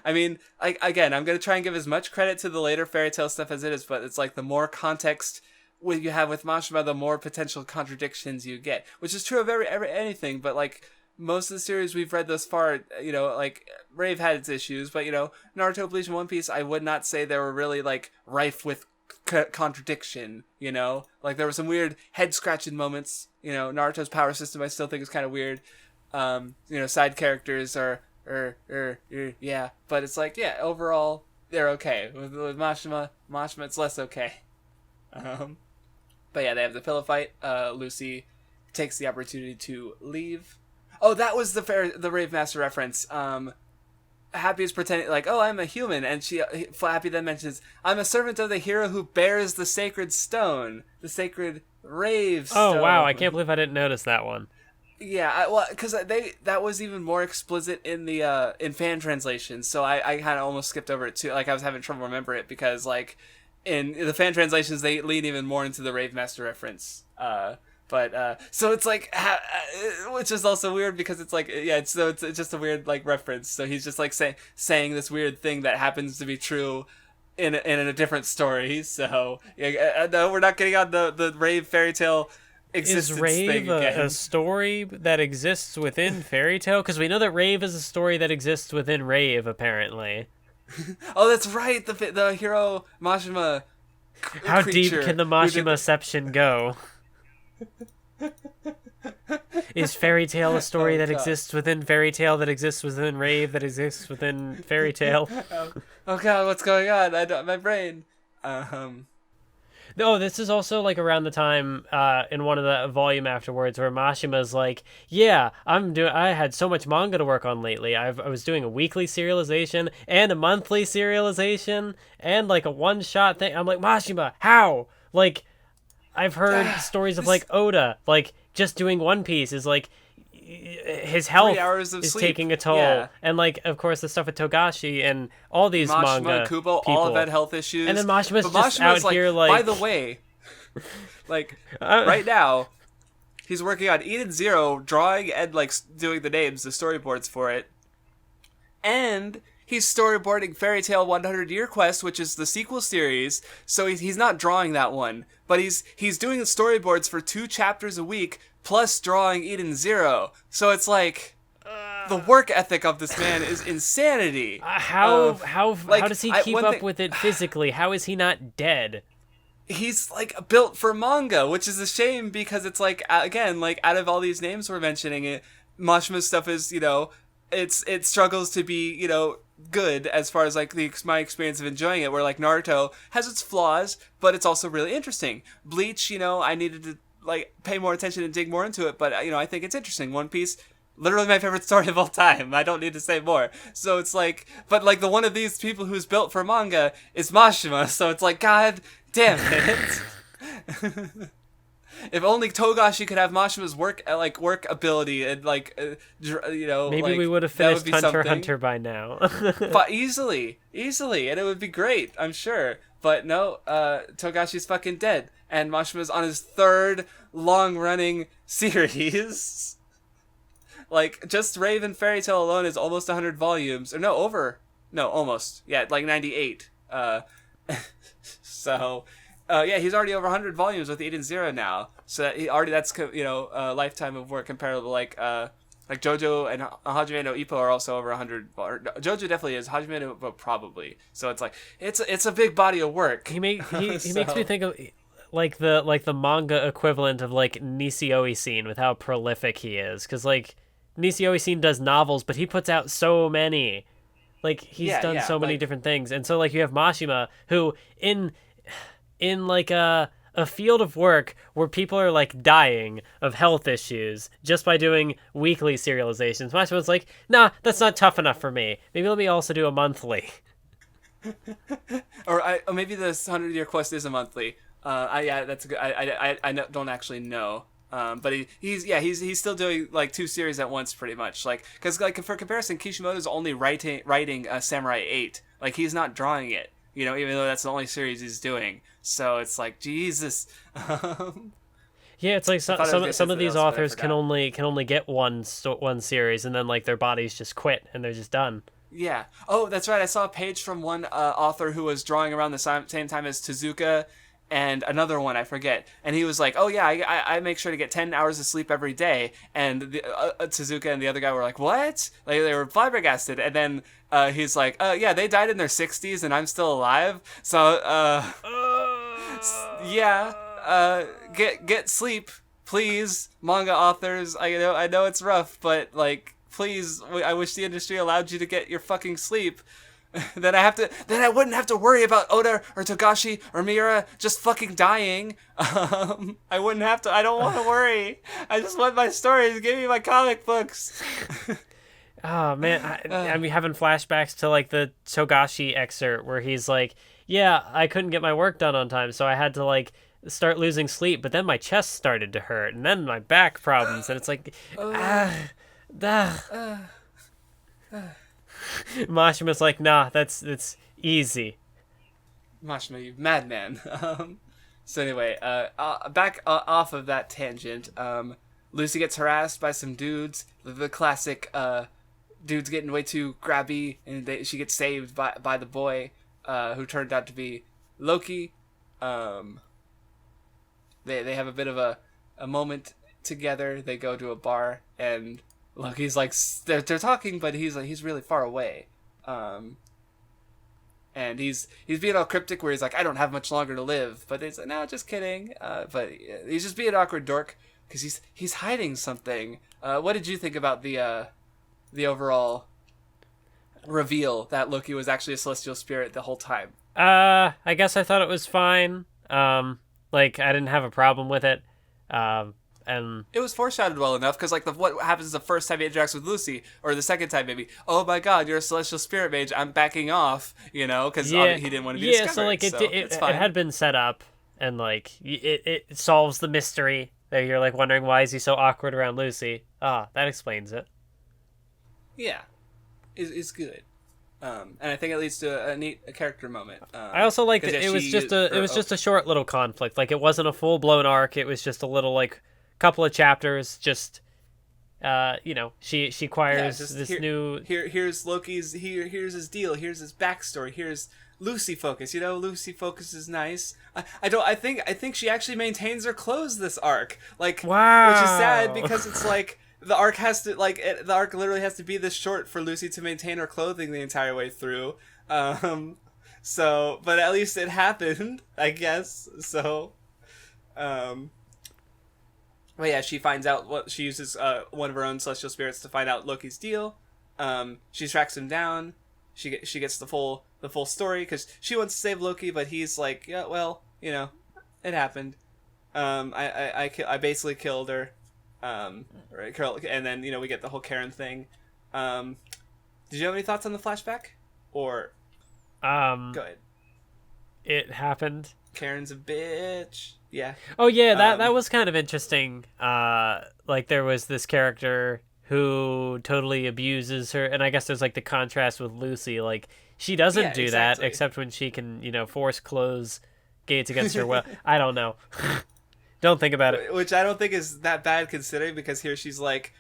I mean, again, I'm going to try and give as much credit to the later Fairy Tail stuff as it is, but it's like the more context you have with Mashima, the more potential contradictions you get. Which is true of anything, but like most of the series we've read thus far, you know, like Rave had its issues, but you know, Naruto, Bleach, and One Piece, I would not say they were really like rife with contradiction, you know, like there were some weird head scratching moments. You know, Naruto's power system I still think is kind of weird. You know, side characters are yeah, but it's like, yeah, overall they're okay. With Mashima it's less okay. But yeah, they have the pillow fight. Lucy takes the opportunity to leave. Oh, that was the Rave Master reference. Happy is pretending like, oh, I'm a human, and Happy then mentions, I'm a servant of the hero who bears the sacred stone, the sacred Rave stone. Oh wow, I can't believe I didn't notice that one. Yeah, well, because that was even more explicit in the in fan translations, so I kind of almost skipped over it too. Like I was having trouble remembering it because like in the fan translations they lean even more into the Rave Master reference. But so it's like, which is also weird because it's like, yeah, it's just a weird like reference. So he's just like saying this weird thing that happens to be true in a different story. So yeah, no, we're not getting on the Rave Fairy Tale existence is Rave thing again. a story that exists within Fairy Tail? Because we know that Rave is a story that exists within Rave, apparently. Oh, that's right. The Hiro Mashima. How deep can the Mashima-ception go? Is Fairy Tail a story that exists within Fairy Tail that exists within Rave that exists within Fairy Tail? Oh god, what's going on? My brain. No, this is also like around the time in one of the volume afterwards where Mashima's like, yeah, I had so much manga to work on lately. I was doing a weekly serialization and a monthly serialization and like a one-shot thing. I'm like, Mashima, how? Like, I've heard stories of like Oda, like just doing One Piece is like his health is sleep. Taking a toll, yeah. And like of course the stuff with Togashi and all these Mashima, manga Kubo, people. all have had health issues, and then Mashima's just out like, here like. By the way, like right now, he's working on Eden Zero, drawing and like doing the names, the storyboards for it, and he's storyboarding Fairy Tail 100 Year Quest, which is the sequel series. So he's not drawing that one, but he's doing the storyboards for 2 chapters a week, plus drawing Eden Zero. So it's like the work ethic of this man is insanity. How does he keep up with it physically? How is he not dead? He's like built for manga, which is a shame because it's like, again, like out of all these names we're mentioning, Mashima's stuff is, you know, it struggles to be, you know, good as far as like my experience of enjoying it, where like Naruto has its flaws, but it's also really interesting. Bleach, I needed to like pay more attention and dig more into it, but I think it's interesting. One Piece, literally my favorite story of all time. I don't need to say more. So it's like, but like the one of these people who's built for manga is Mashima, so it's like, god damn it. If only Togashi could have Mashima's work ability and maybe we would have finished Hunter x Hunter by now. But easily, and it would be great, I'm sure. But no, Togashi's fucking dead, and Mashima's on his third long-running series. Like, just Raven Fairy Tail alone is almost 100 volumes, or almost, yeah, like 98. So. Yeah, he's already over 100 volumes with 8 and 0 now. So that's a lifetime of work comparable to like JoJo and Hajime no Ippo are also over 100. JoJo definitely is. Hajime no Ippo probably. So it's like it's a big body of work. He makes me think of like the manga equivalent of like Nisio Isin with how prolific he is, because like Nisio Isin does novels, but he puts out so many. Like he's done so many different things, and so like you have Mashima who in like a field of work where people are like dying of health issues just by doing weekly serializations, Mashima's like, nah, that's not tough enough for me. Maybe let me also do a monthly. or maybe this 100-year quest is a monthly. That's good. I don't actually know. But he's still doing like 2 series at once pretty much. Like, because like for comparison, Kishimoto's only writing Samurai 8. Like he's not drawing it. Even though that's the only series he's doing. So it's like, Jesus. Yeah, it's like some of these authors can only get one series, and then like their bodies just quit and they're just done. Yeah. Oh, that's right. I saw a page from one author who was drawing around the same time as Tezuka and another one, I forget. And he was like, oh yeah, I make sure to get 10 hours of sleep every day. And the, Tezuka and the other guy were like, what? Like they were flabbergasted. And then he's like, yeah, they died in their 60s and I'm still alive. So, get sleep, please, manga authors. I know it's rough, but like, please, I wish the industry allowed you to get your fucking sleep. Then I wouldn't have to worry about Oda or Togashi or Miura just fucking dying. I wouldn't have to. I don't want to worry. I just want my stories. Give me my comic books. Oh man, I'm having flashbacks to like the Togashi excerpt where he's like, "Yeah, I couldn't get my work done on time, so I had to like start losing sleep, but then my chest started to hurt, and then my back problems, and it's like, Mashima's like, nah, that's easy. Mashima, you madman. So anyway, back off of that tangent. Lucy gets harassed by some dudes. The classic dudes getting way too grabby, and she gets saved by the boy, who turned out to be Loki. They have a bit of a moment together. They go to a bar, and Loki's like, they're talking, but he's really far away. And he's being all cryptic where he's like, I don't have much longer to live. But he's like, no, just kidding. But he's just being an awkward dork because he's hiding something. What did you think about the overall reveal that Loki was actually a celestial spirit the whole time? I guess I thought it was fine. Like I didn't have a problem with it. And it was foreshadowed well enough because like what happens the first time he interacts with Lucy, or the second time maybe, oh my god, you're a celestial spirit mage, I'm backing off, because he didn't want to be discovered. So like it had been set up, and like it solves the mystery that you're like wondering why is he so awkward around Lucy. That explains it. Yeah, it's good. And I think it leads to a neat character moment. I also liked it. It was just a short little conflict. Like it wasn't a full blown arc. It was just a little like couple of chapters. Just she acquires Here's Loki's. Here's his deal. Here's his backstory. Here's Lucy focus. Lucy focus is nice. I think she actually maintains her clothes this arc. Like wow, which is sad because it's like. The arc literally has to be this short for Lucy to maintain her clothing the entire way through. So, but at least it happened, I guess. So, but yeah, she finds out she uses one of her own celestial spirits to find out Loki's deal. She tracks him down. she gets the full story because she wants to save Loki, but he's like, yeah, well, it happened. I basically killed her. Right, and then we get the whole Karen thing. Did you have any thoughts on the flashback? Or go ahead. It happened. Karen's a bitch. Yeah. Oh yeah, that was kind of interesting. Like there was this character who totally abuses her, and I guess there's like the contrast with Lucy. Like she doesn't do that except when she can, force close gates against her will. I don't know. Don't think about it. Which I don't think is that bad considering, because here she's like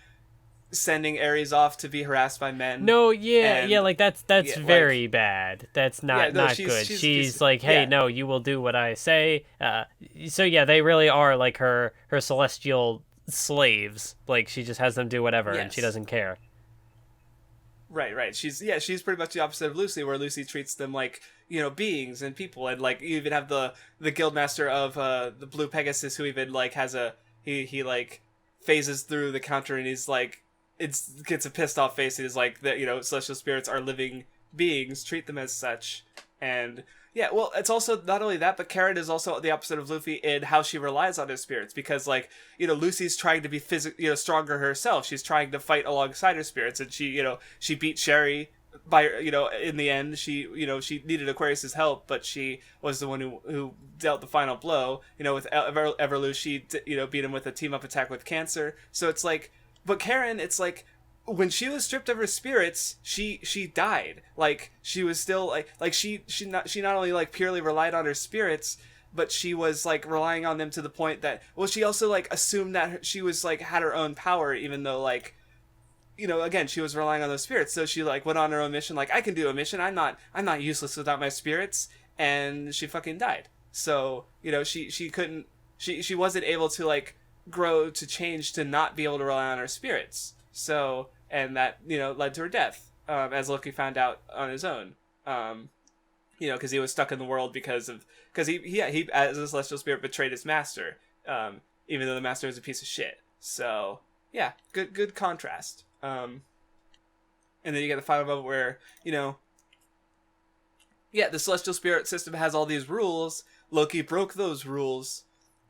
sending Ares off to be harassed by men. No, like that's very bad. That's not good. She's like, hey, no, you will do what I say. So yeah, they really are like her celestial slaves. Like she just has them do whatever, and she doesn't care. Right. She's pretty much the opposite of Lucy, where Lucy treats them like beings and people, and like you even have the guildmaster of the Blue Pegasus, who even like has he like phases through the counter, and he's like gets a pissed off face, and he's like that celestial spirits are living beings, treat them as such. And yeah, well, it's also not only that, but Karen is also the opposite of Luffy in how she relies on his spirits, because like Lucy's trying to be stronger herself. She's trying to fight alongside her spirits, and she beat Sherry by in the end. She she needed Aquarius's help, but she was the one who dealt the final blow. With Everloo, she beat him with a team up attack with Cancer. So it's like, but Karen, it's like, when she was stripped of her spirits, she died. Like she was still like she not only like purely relied on her spirits, but she was like relying on them to the point that, well, she also like assumed that she was like had her own power, even though like again, she was relying on those spirits. So she like went on her own mission, like, I can do a mission, I'm not useless without my spirits, and she fucking died. So she couldn't, she wasn't able to like grow to change to not be able to rely on her spirits. So, and that led to her death, as Loki found out on his own. Because he was stuck in the world because he as a celestial spirit betrayed his master, even though the master was a piece of shit. So yeah, good contrast. And then you get the final moment where the celestial spirit system has all these rules. Loki broke those rules,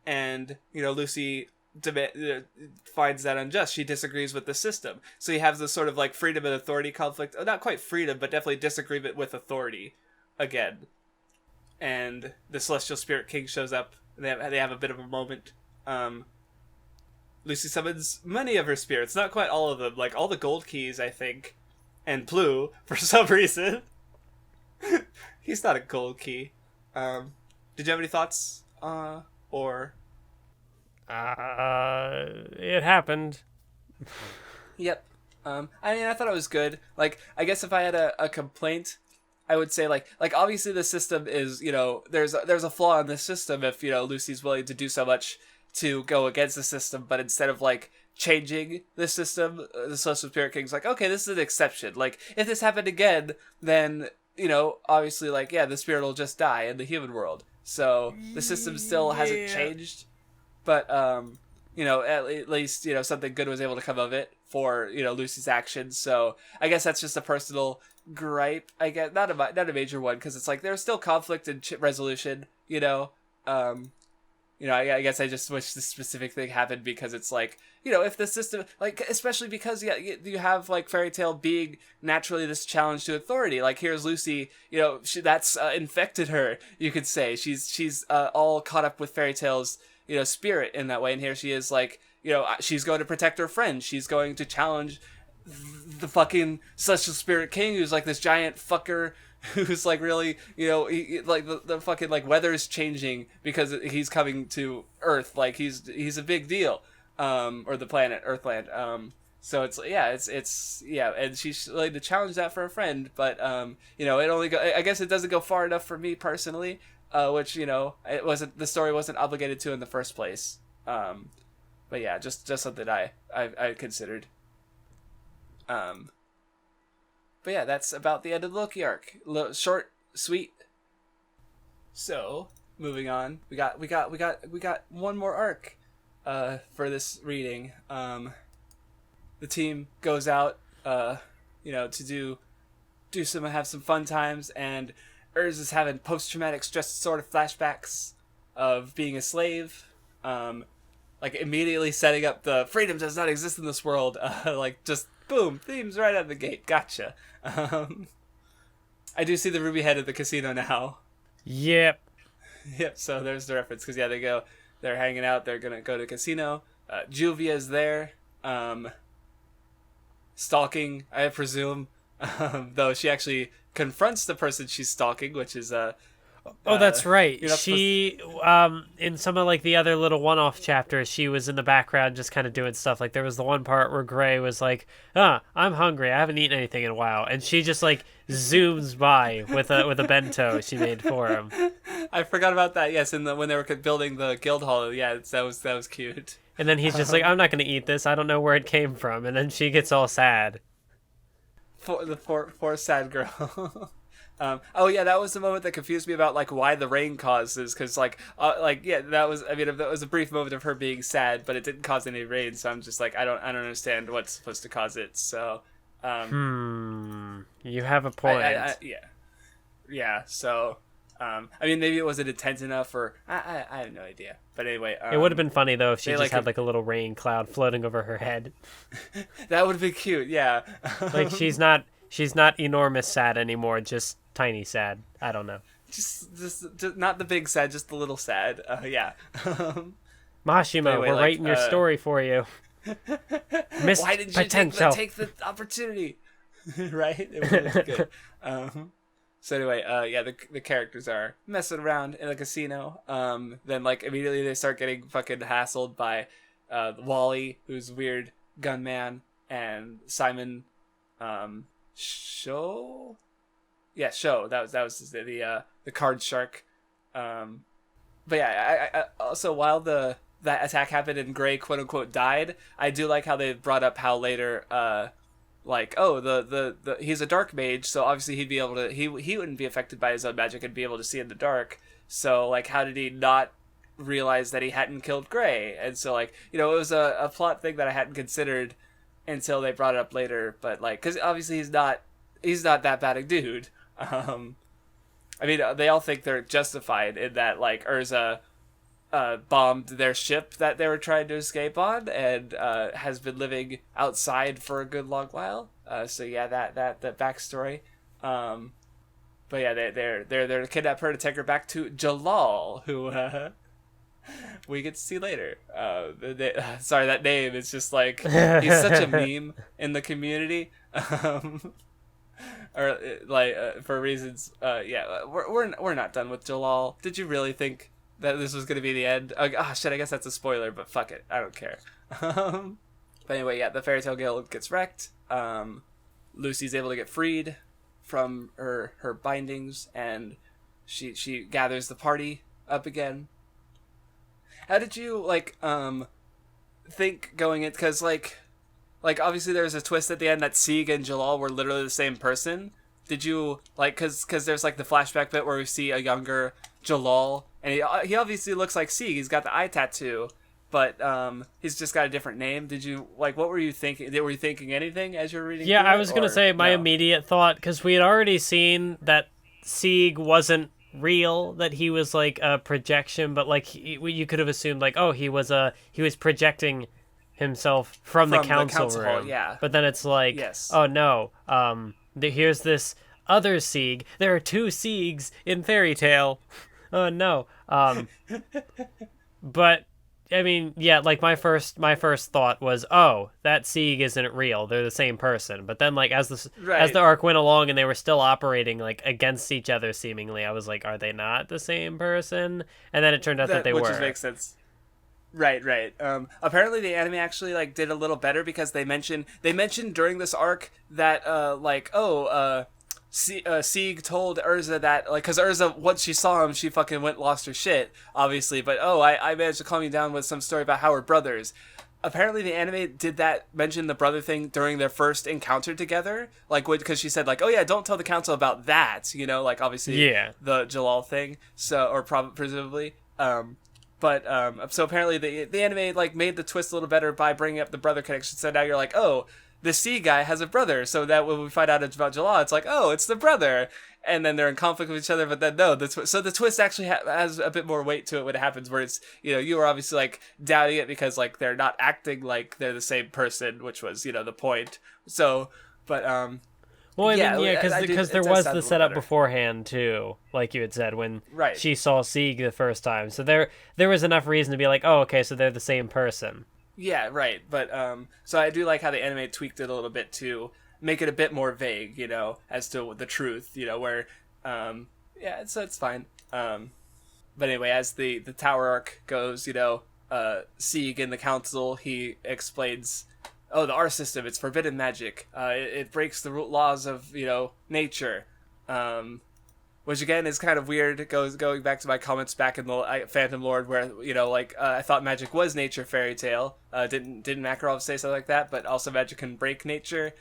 and Lucy finds that unjust. She disagrees with the system, so you have this sort of like freedom and authority conflict. Not quite freedom, but definitely disagreement with authority again. And the celestial spirit king shows up, and they have a bit of a moment. Lucy summons many of her spirits, not quite all of them, like all the gold keys, I think, and Plu for some reason. He's not a gold key. Did you have any thoughts or it happened. Yep. I mean, I thought it was good. Like, I guess if I had a complaint, I would say like obviously the system is, there's a flaw in the system if Lucy's willing to do so much to go against the system, but instead of like changing the system, the Celestial Spirit King's like, okay, this is an exception. Like, if this happened again, then obviously, like, yeah, the spirit will just die in the human world. So the system still hasn't changed. But, at least, something good was able to come of it for, Lucy's actions. So I guess that's just a personal gripe. I guess not a major one, because it's like there's still conflict and resolution, I guess I just wish this specific thing happened, because it's like, if the system, like, especially because, you have, like, Fairy Tail being naturally this challenge to authority. Like, here's Lucy, that's infected her, you could say. She's all caught up with Fairy Tail's, spirit in that way. And here she is, like, she's going to protect her friend. She's going to challenge the fucking Celestial Spirit King, who's, like, this giant fucker who's like really, like the fucking like weather is changing because he's coming to Earth. Like he's a big deal, or the planet Earthland. So it's and she's willing to challenge that for a friend, but it only I guess it doesn't go far enough for me personally, which it wasn't, the story wasn't obligated to in the first place. But yeah, just something I considered. But yeah, that's about the end of the Loki arc. Short, sweet. So, moving on, we got one more arc, for this reading. The team goes out, to do have some fun times, and Urza's having post-traumatic stress disorder flashbacks of being a slave, like immediately setting up the freedom does not exist in this world, like just boom, themes right out of the gate, gotcha. I do see the ruby head at the casino now. Yep. Yep, so there's the reference, because yeah, they're hanging out, they're gonna go to the casino, Juvia's there, stalking, I presume, though she actually confronts the person she's stalking, which is Oh, that's right. She, in some of like the other little one-off chapters, she was in the background just kind of doing stuff. Like there was the one part where Gray was like, I'm hungry. I haven't eaten anything in a while. And she just like zooms by with a bento she made for him. I forgot about that. Yes, when they were building the guild hall. Yeah, that was cute. And then he's just like, I'm not going to eat this. I don't know where it came from. And then she gets all sad. The poor sad girl. Oh yeah, that was the moment that confused me about like why the rain causes, because that was a brief moment of her being sad, but it didn't cause any rain, so I'm just like I don't understand what's supposed to cause it. So you have a point. Yeah. So maybe it wasn't intense enough, or I have no idea. But anyway, it would have been funny though if she just had like a little rain cloud floating over her head. That would be cute. Yeah. Like she's not enormous sad anymore, just tiny sad. I don't know. Just not the big sad, just the little sad. Yeah. Mashima, anyway, we're writing your story for you. Why didn't you take the opportunity? Right? It would be good. So anyway, the characters are messing around in a casino. Then like immediately they start getting fucking hassled by Wally, who's a weird gunman, and Simon Show. Yeah, Show. That was the card shark. But yeah, I also while that attack happened and Gray quote unquote died, I do like how they brought up how later the he's a dark mage, so obviously he'd be able to he wouldn't be affected by his own magic and be able to see in the dark. So like how did he not realize that he hadn't killed Gray? And so like, it was a plot thing that I hadn't considered until they brought it up later, but like cuz obviously he's not that bad a dude. They all think they're justified in that like Urza bombed their ship that they were trying to escape on and has been living outside for a good long while. So yeah, that backstory. But yeah, they're to kidnap her to take her back to Jalal, who we get to see later. Sorry, that name is just like he's such a meme in the community. Or like for reasons. We're not done with Jalal. Did you really think that this was going to be the end? Shit, I guess that's a spoiler, but fuck it, I don't care. But anyway, yeah, the Fairy Tail Guild gets wrecked. Lucy's able to get freed from her bindings, and she gathers the party up again. How did you think going in? Because like obviously there's a twist at the end that Sieg and Jalal were literally the same person. Did you because there's like the flashback bit where we see a younger Jalal, and he obviously looks like Sieg. He's got the eye tattoo, but he's just got a different name. Did you what were you thinking? Were you thinking anything as you were reading? Yeah, I was gonna say my immediate thought, because we had already seen that Sieg wasn't real, that he was like a projection, but like you could have assumed like, oh, he was projecting himself from the council room. Hall, yeah. But then it's like, yes. Oh no, here's this other Sieg. There are two Siegs in Fairy Tail. Oh no. But I mean, yeah, like my first thought was, oh, that Sieg isn't real. They're the same person. But then like as the arc went along and they were still operating like against each other seemingly, I was like, are they not the same person? And then it turned out that they were. Which makes sense. Right. Apparently the anime actually like did a little better, because they mentioned during this arc that Sieg told Urza that like, because Urza, once she saw him, she fucking lost her shit, obviously. But I managed to calm you down with some story about how we're brothers. Apparently the anime did mention the brother thing during their first encounter together, like because she said like, oh yeah, don't tell the council about that, like obviously the Jalal thing. So or presumably. But so apparently the anime like made the twist a little better by bringing up the brother connection. So now you're like, oh, the sea guy has a brother, so that when we find out about Jalal, it's like, oh, it's the brother. And then they're in conflict with each other, but then no, so the twist actually has a bit more weight to it when it happens, where it's, you were obviously like doubting it because like they're not acting like they're the same person, which was, the point. So, but well, I mean, because there was the setup better beforehand too, like you had said, when Right. she saw Sieg the first time. So there was enough reason to be like, oh, okay, so they're the same person. Yeah, right. But so I do like how the anime tweaked it a little bit to make it a bit more vague, as to the truth, where so it's fine. But anyway, as the tower arc goes, Sieg in the council, he explains, oh, the R system, it's forbidden magic. It breaks the laws of, nature. Which again is kind of weird. Going back to my comments back in the Phantom Lord, where I thought magic was nature fairy tale. Didn't Makarov say something like that? But also magic can break nature.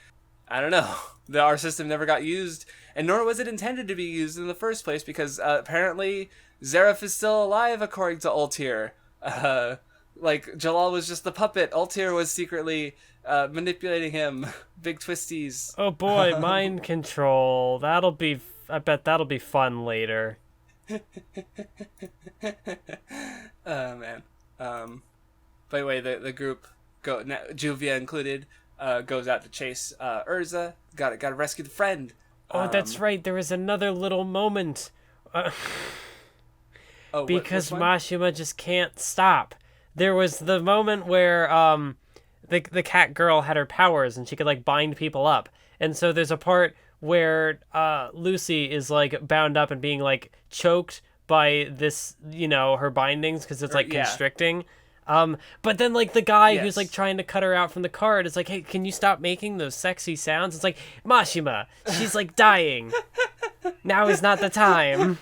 I don't know. The R system never got used, and nor was it intended to be used in the first place, because apparently Zareth is still alive according to Altair. Jalal was just the puppet. Altair was secretly manipulating him. Big twisties. Oh boy, mind control. I bet that'll be fun later. Oh man. By the way, the group Juvia included goes out to chase Urza. Got to rescue the friend. Oh, that's right. There was another little moment. Because Mashima just can't stop. There was the moment where the cat girl had her powers and she could like bind people up. And so there's a part where Lucy is like bound up and being like choked by this, her bindings because it's like constricting. But then like the guy who's like trying to cut her out from the cart is like, hey, can you stop making those sexy sounds? It's like, Mashima, she's like dying. Now is not the time.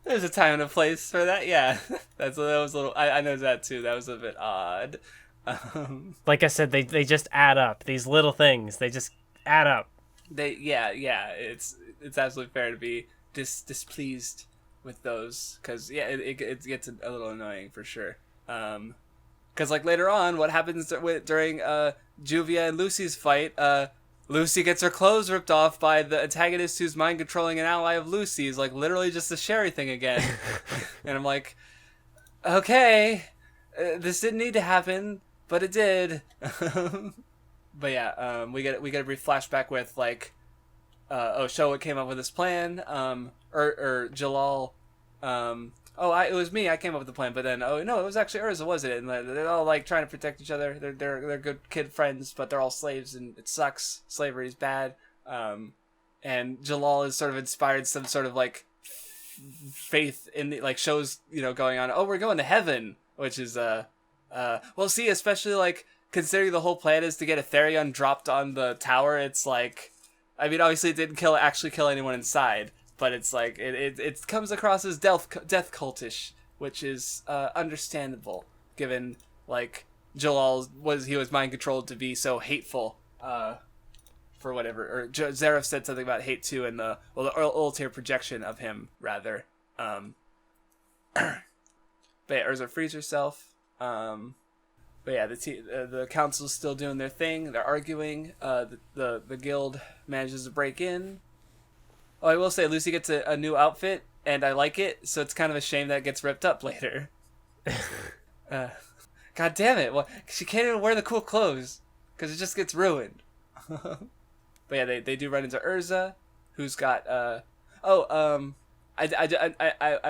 There's a time and a place for that. Yeah, that was a little. I noticed that too. That was a bit odd. Like I said, they just add up. These little things, they just add up. It's absolutely fair to be displeased with those, because it gets a little annoying for sure. Because like later on, what happens during Juvia and Lucy's fight? Lucy gets her clothes ripped off by the antagonist who's mind controlling an ally of Lucy's, like literally just a Sherry thing again. And I'm like, okay, this didn't need to happen, but it did. But yeah, we get a brief flashback with like, Showa came up with this plan, or Jalal, it was me, I came up with the plan, but then, oh no, it was actually Urza, wasn't it? And they're all like trying to protect each other. They're good kid friends, but they're all slaves, and it sucks. Slavery's bad. And Jalal is sort of inspired some sort of like faith in the, like, shows, going on. Oh, we're going to heaven, which is well, see, especially like considering the whole plan is to get a Therion dropped on the tower. It's like, I mean, obviously it didn't actually kill anyone inside. But it's like, it comes across as death cultish, which is understandable, given, like, Jalal was mind controlled to be so hateful, for whatever. Or Zareth said something about hate too, and the Altair projection of him, rather. But yeah, Urza frees herself. But yeah, the council's still doing their thing. They're arguing. The guild manages to break in. Oh, I will say, Lucy gets a new outfit, and I like it, so it's kind of a shame that it gets ripped up later. God damn it. Well, she can't even wear the cool clothes, because it just gets ruined. But yeah, they do run into Urza, who's got, I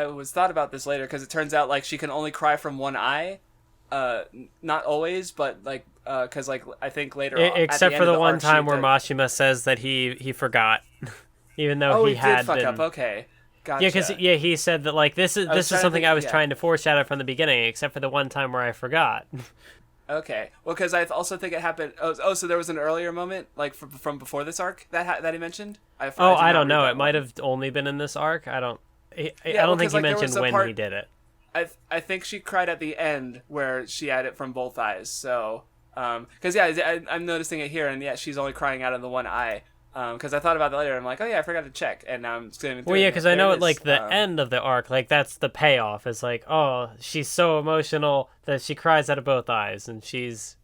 was thought about this later, because it turns out, like, she can only cry from one eye. Not always, but, like, because, like, I think later on, except for the one time where Mashima says that he forgot. Even though he had did fuck up. Okay, gotcha. Yeah, because he said that like this is something I was trying to foreshadow from the beginning, except for the one time where I forgot. Okay, well, because I also think it happened. Oh, so there was an earlier moment, like from before this arc that he mentioned. I don't know. It might have only been in this arc. I don't think he mentioned when he did it. I think she cried at the end where she had it from both eyes. So, because I'm noticing it here, and yeah, she's only crying out of the one eye. Because I thought about that later, and I'm like, oh yeah, I forgot to check, and now I'm skimming through. Well, yeah, because I know at like the end of the arc, like that's the payoff. It's like, oh, she's so emotional that she cries out of both eyes, and she's,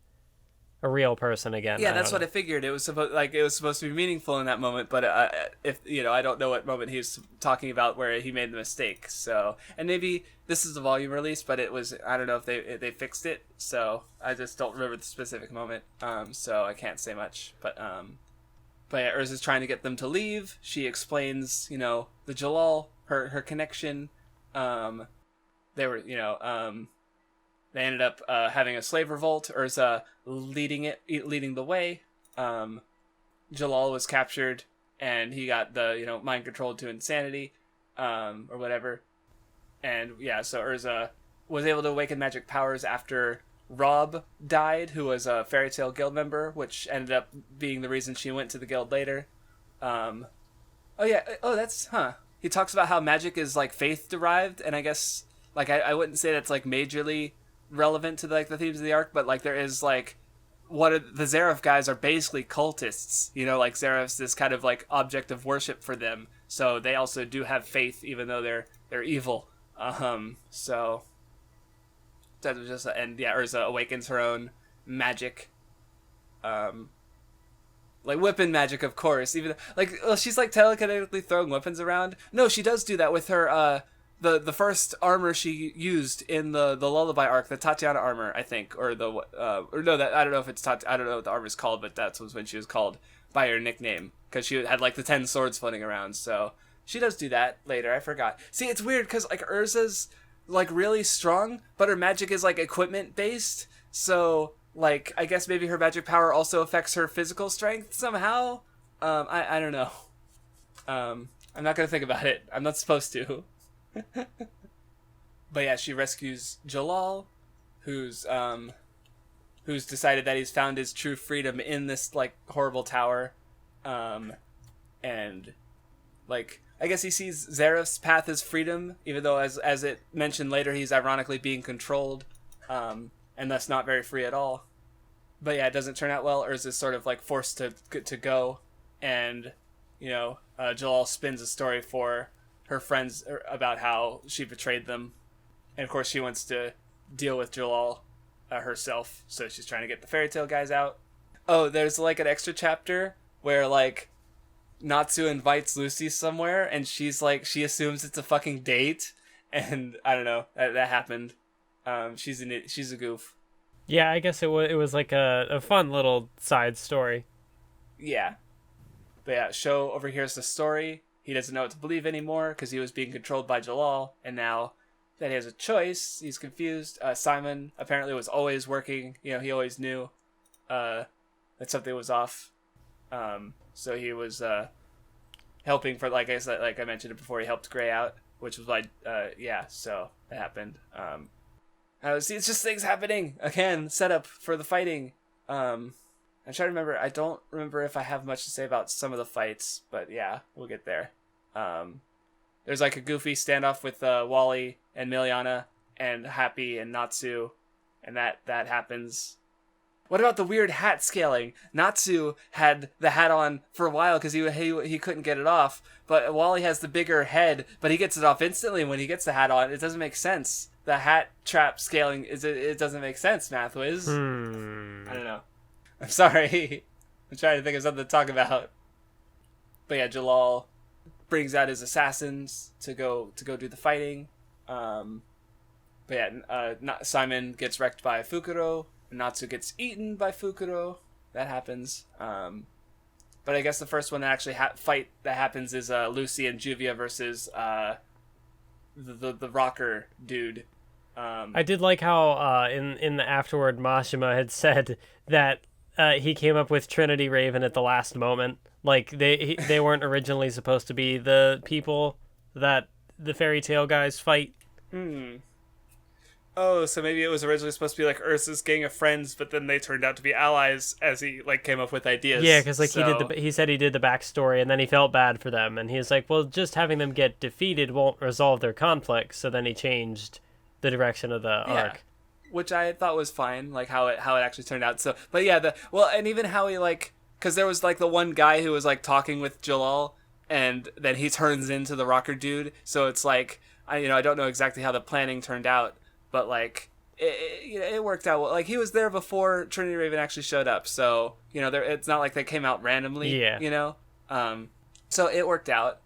a real person again. Yeah, that's what I figured. It was supposed to be meaningful in that moment, but if I don't know what moment he was talking about where he made the mistake. So, and maybe this is a volume release, but it was, I don't know if they fixed it. So I just don't remember the specific moment. So I can't say much. But yeah, Urza's trying to get them to leave. She explains, the Jalal, her connection. They were, they ended up having a slave revolt. Urza leading the way. Jalal was captured, and he got the mind controlled to insanity, or whatever. And yeah, so Urza was able to awaken magic powers after Rob died, who was a Fairy Tail Guild member, which ended up being the reason she went to the guild later. He talks about how magic is like faith derived, and I guess like I wouldn't say that's like majorly relevant to like the themes of the arc, but like there is like the Zareth guys are basically cultists, like Zareth's this kind of like object of worship for them, so they also do have faith even though they're evil. So that was just and yeah, Urza awakens her own magic, like weapon magic, of course, even she's like telekinetically throwing weapons around. No, she does do that with her the first armor she used in the Lullaby arc, the Tatiana armor, I think, or I don't know if it's I don't know what the armor's called, but that was when she was called by her nickname, because she had like the 10 swords floating around. So she does do that later. I forgot. See, it's weird because like Urza's like really strong, but her magic is like equipment based. So like I guess maybe her magic power also affects her physical strength somehow. I don't know. I'm not gonna think about it. I'm not supposed to. But yeah, she rescues Jalal, who's decided that he's found his true freedom in this like horrible tower, and like I guess he sees Zareth's path as freedom, even though as it mentioned later, he's ironically being controlled, and thus not very free at all. But yeah, it doesn't turn out well. Urza's sort of like forced to go, and Jalal spins a story for her friends about how she betrayed them, and of course she wants to deal with Jalal herself, so she's trying to get the Fairy Tail guys out. Oh, there's like an extra chapter where like Natsu invites Lucy somewhere, and she's like, she assumes it's a fucking date, and I don't know, that happened. She's a goof. Yeah, I guess it was like a fun little side story. Yeah. But yeah, Sho overhears the story. He doesn't know what to believe anymore because he was being controlled by Jalal, and now that he has a choice, he's confused. Simon apparently was always working. He always knew that something was off. So he was helping for, like I mentioned it before, he helped Gray out, which was like, so that happened. See, it's just things happening. Again, setup for the fighting. I'm trying to remember. I don't remember if I have much to say about some of the fights, but yeah, we'll get there. There's like a goofy standoff with Wally and Miliana and Happy and Natsu, and that happens. What about the weird hat scaling? Natsu had the hat on for a while because he couldn't get it off, but Wally has the bigger head, but he gets it off instantly when he gets the hat on. It doesn't make sense. The hat trap scaling it doesn't make sense, Mathwiz. I don't know. I'm sorry. I'm trying to think of something to talk about. But yeah, Jalal brings out his assassins to go do the fighting. But yeah, Simon gets wrecked by Fukuro. Natsu gets eaten by Fukuro. That happens. But I guess the first one that actually fight that happens is Lucy and Juvia versus the rocker dude. I did like how in the afterward Mashima had said that he came up with Trinity Raven at the last moment. Like they weren't originally supposed to be the people that the Fairy Tail guys fight. Oh, so maybe it was originally supposed to be like Ursa's gang of friends, but then they turned out to be allies as he like came up with ideas. Yeah, because like he said he did the backstory, and then he felt bad for them, and he was like, well, just having them get defeated won't resolve their conflict. So then he changed the direction of the arc, which I thought was fine, like how it actually turned out. So, but yeah, and even how he like, because there was like the one guy who was like talking with Jalal, and then he turns into the rocker dude. So it's like I don't know exactly how the planning turned out. But, like, it worked out well. Like, he was there before Trinity Raven actually showed up, so it's not like they came out randomly. Yeah. So it worked out.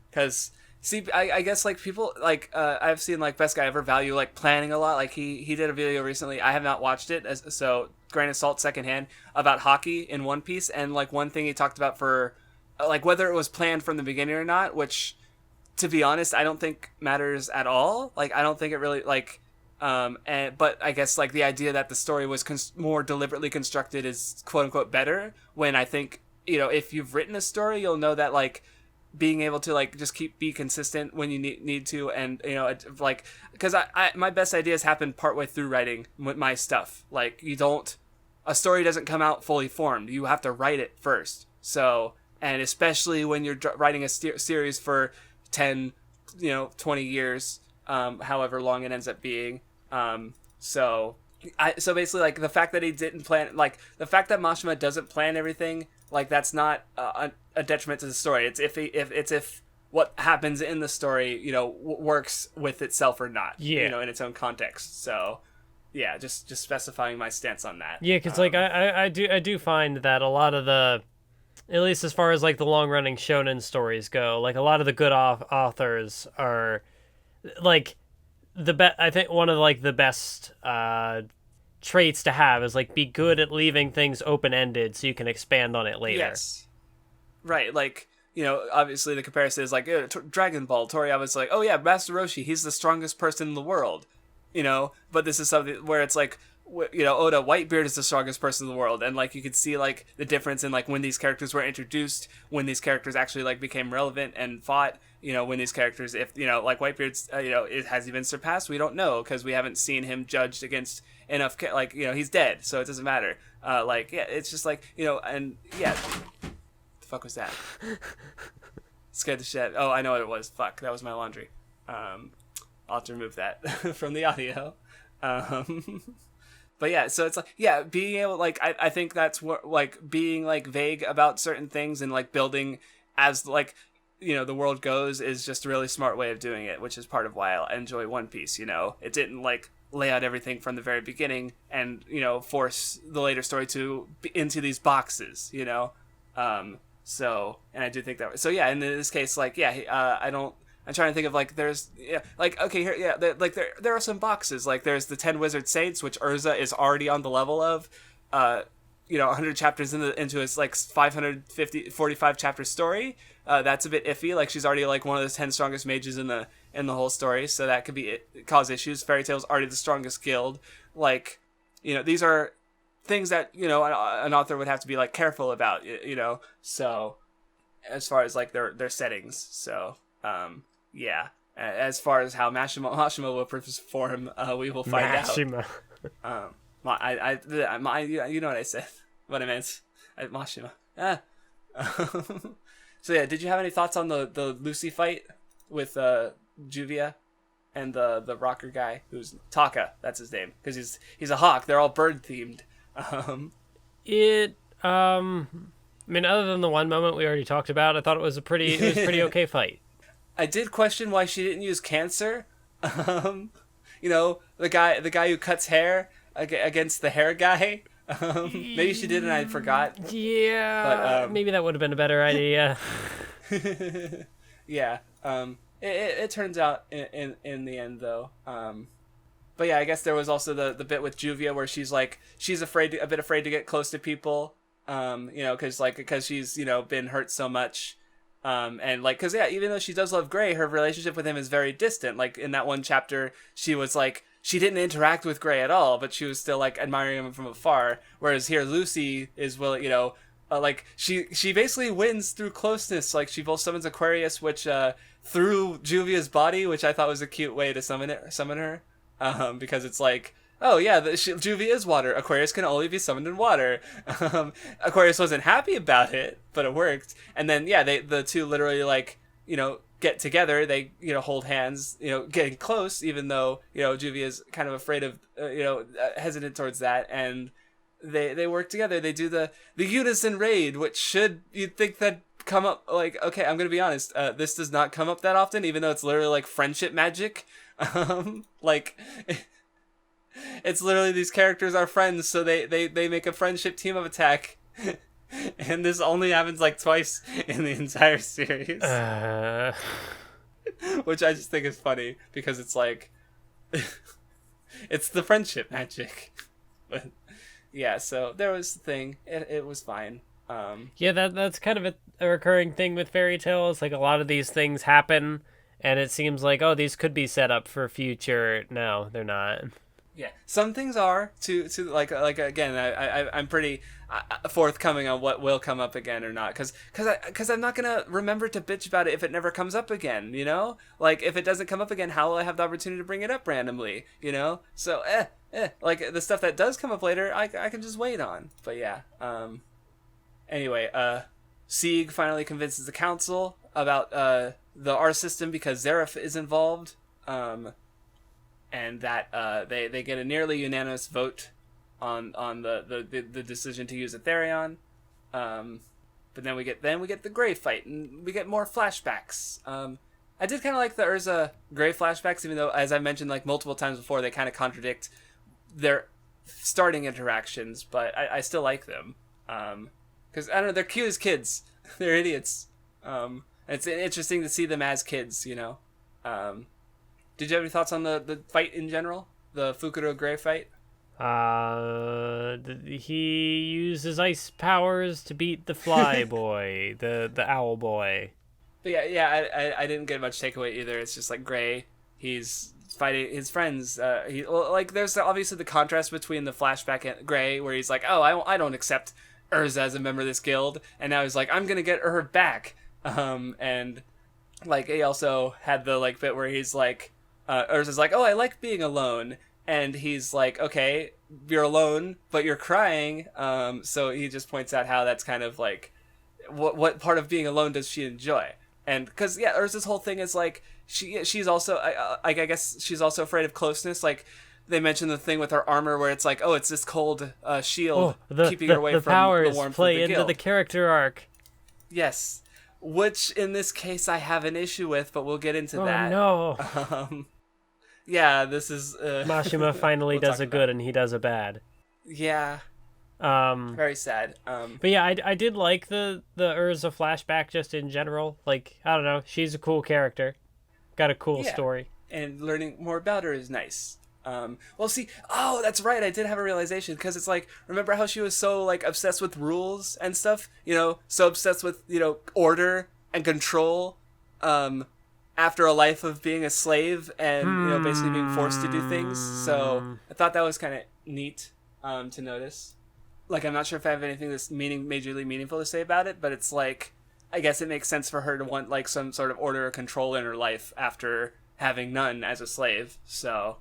Because see, I guess like people like I've seen like Best Guy Ever value like planning a lot. Like he did a video recently. I have not watched it, so grain of salt secondhand, about hockey in One Piece, and like one thing he talked about for like whether it was planned from the beginning or not, which to be honest I don't think matters at all. Like I don't think it really like but I guess like the idea that the story was more deliberately constructed is quote unquote better, when I think if you've written a story you'll know that like being able to like just be consistent when you need to, and like because I my best ideas happen partway through writing with my stuff. Like a story doesn't come out fully formed, you have to write it first. So, and especially when you're writing a series for 10 20 years, however long it ends up being. So basically like the fact that he didn't plan, like the fact that Mashima doesn't plan everything, like that's not a detriment to the story. It's if what happens in the story works with itself or not, in its own context. So yeah, just specifying my stance on that. Yeah, because like I do find that a lot of the, at least as far as like the long running shonen stories go, like a lot of the good authors are like I think one of like the best traits to have is like be good at leaving things open ended so you can expand on it later. Yes. Right, like obviously the comparison is like Dragon Ball. Toriyama's like, oh yeah, Master Roshi, he's the strongest person in the world, but this is something where it's like, Oda, Whitebeard is the strongest person in the world, and like you could see like the difference in like when these characters were introduced, when these characters actually like became relevant and fought, when these characters, if like Whitebeard's has he been surpassed, we don't know because we haven't seen him judged against enough like he's dead, so it doesn't matter. Like yeah, it's just like and yeah, the fuck was that? Scared the shit. Oh, I know what it was. Fuck, that was my laundry. I'll have to remove that from the audio. But yeah, so it's like, yeah, being able, like, I think that's what, like, being, like, vague about certain things and, like, building as, like, the world goes is just a really smart way of doing it, which is part of why I enjoy One Piece, It didn't, like, lay out everything from the very beginning and, force the later story into these boxes, So, and I do think that, so yeah, in this case, like, yeah, I'm trying to think of like there's like okay here there are some boxes, like there's the 10 Wizard Saints, which Urza is already on the level of 100 chapters into his like 45 chapter story. That's a bit iffy, like she's already like one of the 10 strongest mages in the whole story, so that could cause issues. Fairy Tail's already the strongest guild, like these are things that an author would have to be like careful about, so as far as like their settings. So yeah, as far as how Mashima will perform, we will find out. You know what I said, what I meant. Mashima. So yeah, did you have any thoughts on the Lucy fight with Juvia and the rocker guy who's Taka? That's his name because he's a hawk. They're all bird themed. I mean, other than the one moment we already talked about, I thought it was a pretty okay fight. I did question why she didn't use cancer. The guy who cuts hair against the hair guy. Maybe she did and I forgot. Yeah, but, maybe that would have been a better idea. Yeah. It turns out in the end though. But yeah, I guess there was also the bit with Juvia where she's a bit afraid to get close to people. Because she's been hurt so much. And like, cause yeah, even though she does love Gray, her relationship with him is very distant. Like in that one chapter, she was like, she didn't interact with Gray at all, but she was still like admiring him from afar. Whereas here, Lucy is willing, like she basically wins through closeness. Like she both summons Aquarius, which through Juvia's body, which I thought was a cute way to summon her. Because it's like, oh yeah, Juvia is water. Aquarius can only be summoned in water. Aquarius wasn't happy about it, but it worked. And then yeah, the two literally like get together. They hold hands, getting close, even though Juvia is kind of afraid of hesitant towards that. And they work together. They do the unison raid, which you'd think that come up like, okay, I'm gonna be honest, this does not come up that often, even though it's literally like friendship magic. Like It's literally these characters are friends, so they make a friendship team of attack. And this only happens like twice in the entire series. Which I just think is funny because it's like it's the friendship magic. But yeah, so there was the thing. It was fine. Yeah, that's kind of a recurring thing with fairy tales. Like a lot of these things happen, and it seems like, oh, these could be set up for future. No, they're not. Yeah, some things are to like again. I'm pretty forthcoming on what will come up again or not, because I'm not gonna remember to bitch about it if it never comes up again. You know, like if it doesn't come up again, how will I have the opportunity to bring it up randomly? You know, so like the stuff that does come up later, I can just wait on. But yeah, anyway, Sieg finally convinces the council about the R system because Zareth is involved. And that they get a nearly unanimous vote on the decision to use Etherion. But then we get the Grey fight, and we get more flashbacks. I did kind of like the Urza Grey flashbacks, even though, as I mentioned like multiple times before, they kind of contradict their starting interactions. But I still like them because I don't know, they're cute as kids. They're idiots. It's interesting to see them as kids, you know. Did you have any thoughts on the fight in general? The Fukuro Grey fight? He used his ice powers to beat the fly boy, the owl boy. But yeah, I didn't get much takeaway either. It's just like Grey, he's fighting his friends. There's obviously the contrast between the flashback and Grey, where he's like, oh, I don't accept Urza as a member of this guild, and now he's like, I'm gonna get her back. And like he also had the like bit where he's like, Urza's like, oh, I like being alone. And he's like, okay, you're alone, but you're crying. So he just points out how that's kind of like, what part of being alone does she enjoy? And because, yeah, Urza's whole thing is like, she's also, I guess she's also afraid of closeness. Like, they mentioned the thing with her armor where it's like, oh, it's this cold shield keeping her away from the warmth play of the into guild. The character arc. Yes. Which, in this case, I have an issue with, but we'll get into that. Oh, no. Yeah, this is... Mashima finally does a good and he does a bad. Yeah. Very sad. But yeah, I did like the Urza flashback just in general. Like, I don't know, she's a cool character. Got a cool story. And learning more about her is nice. Well, see, oh, that's right, I did have a realization, because it's like, remember how she was so, like, obsessed with rules and stuff? You know, so obsessed with, you know, order and control, after a life of being a slave and, you know, basically being forced to do things. So I thought that was kind of neat to notice. Like, I'm not sure if I have anything that's majorly meaningful to say about it, but it's like, I guess it makes sense for her to want, like, some sort of order or control in her life after having none as a slave. So,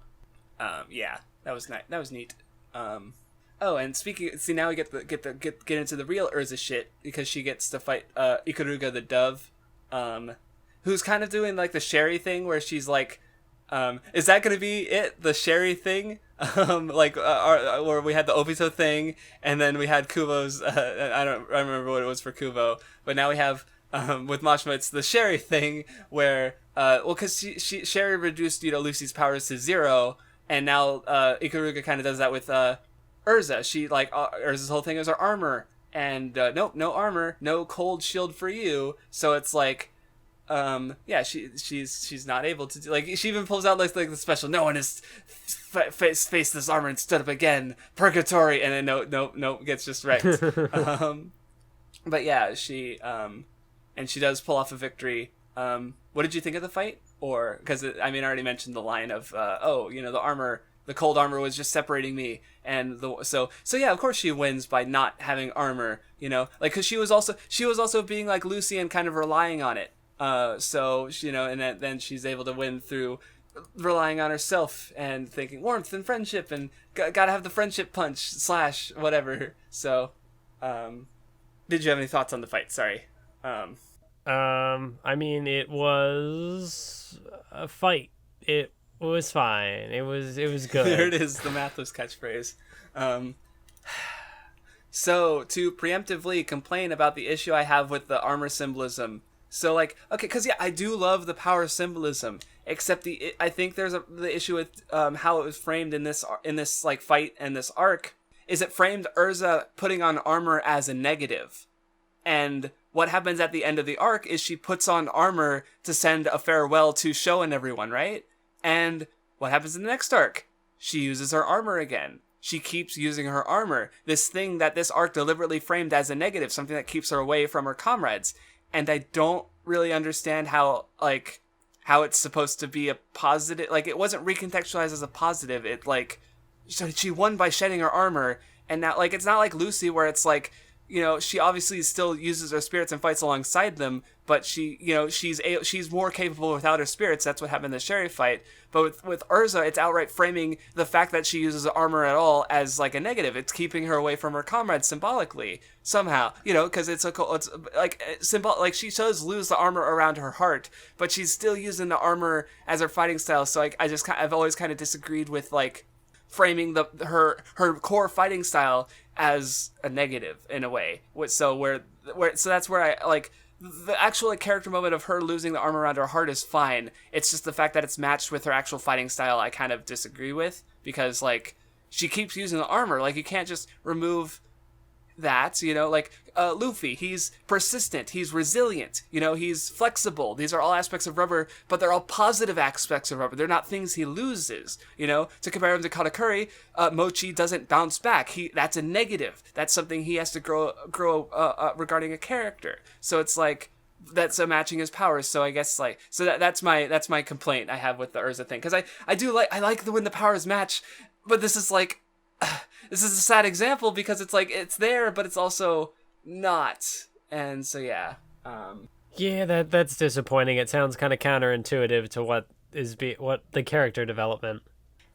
yeah, that was neat. Oh, and now we get into the real Urza shit, because she gets to fight Ikaruga the Dove, who's kind of doing like the Sherry thing where she's like, is that gonna be it? The Sherry thing? Where we had the Obito thing, and then we had Kubo's, I remember what it was for Kubo, but now we have, with Mashima, it's the Sherry thing where, because Sherry reduced, you know, Lucy's powers to 0, and now, Ikaruga kind of does that with, Urza. She, like, Urza's whole thing is her armor, and, nope, no armor, no cold shield for you, so it's like, yeah, she's not able to do, like, she even pulls out like the special, no one has faced this armor and stood up again, purgatory, and then no, gets just wrecked. But yeah, she and she does pull off a victory. What did you think of the fight? Or, because, I mean, I already mentioned the line of, oh, you know, the cold armor was just separating me, and so yeah, of course she wins by not having armor, you know, like, because she was also being like Lucy and kind of relying on it. So, you know, and then she's able to win through relying on herself and thinking warmth and friendship and gotta have the friendship punch / whatever. So, did you have any thoughts on the fight? Sorry. I mean, it was a fight. It was fine. It was good. There it is, the Mathwiz catchphrase. So, to preemptively complain about the issue I have with the armor symbolism. So, like, okay, because, yeah, I do love the power symbolism. Except I think there's the issue with how it was framed in this like fight and this arc is it framed Urza putting on armor as a negative. And what happens at the end of the arc is she puts on armor to send a farewell to Sho and everyone, right? And what happens in the next arc? She uses her armor again. She keeps using her armor. This thing that this arc deliberately framed as a negative, something that keeps her away from her comrades. And I don't really understand how it's supposed to be a positive. Like, it wasn't recontextualized as a positive. It, like, so she won by shedding her armor. And now, like, it's not like Lucy where it's like, you know, she obviously still uses her spirits and fights alongside them, but she, you know, she's more capable without her spirits. That's what happened in the Sherry fight. But with Urza, it's outright framing the fact that she uses armor at all as like a negative. It's keeping her away from her comrades symbolically somehow, you know, because it's like symbol. Like, she does lose the armor around her heart, but she's still using the armor as her fighting style. So like, I've always kind of disagreed with like framing her core fighting style as a negative in a way. So that's where I like the actual like, character moment of her losing the armor around her heart is fine. It's just the fact that it's matched with her actual fighting style I kind of disagree with, because like she keeps using the armor. Like, you can't just remove that, you know, like Luffy, he's persistent, he's resilient, you know, he's flexible. These are all aspects of rubber, but they're all positive aspects of rubber. They're not things he loses, you know. To compare him to Katakuri, Mochi doesn't bounce back. That's a negative. That's something he has to grow regarding a character. So it's like that's matching his powers. So I guess like that's my complaint I have with the Urza thing, because I like when the powers match, but this is like. This is a sad example because it's like it's there, but it's also not, and so yeah. Yeah, that's disappointing. It sounds kind of counterintuitive to what the character development.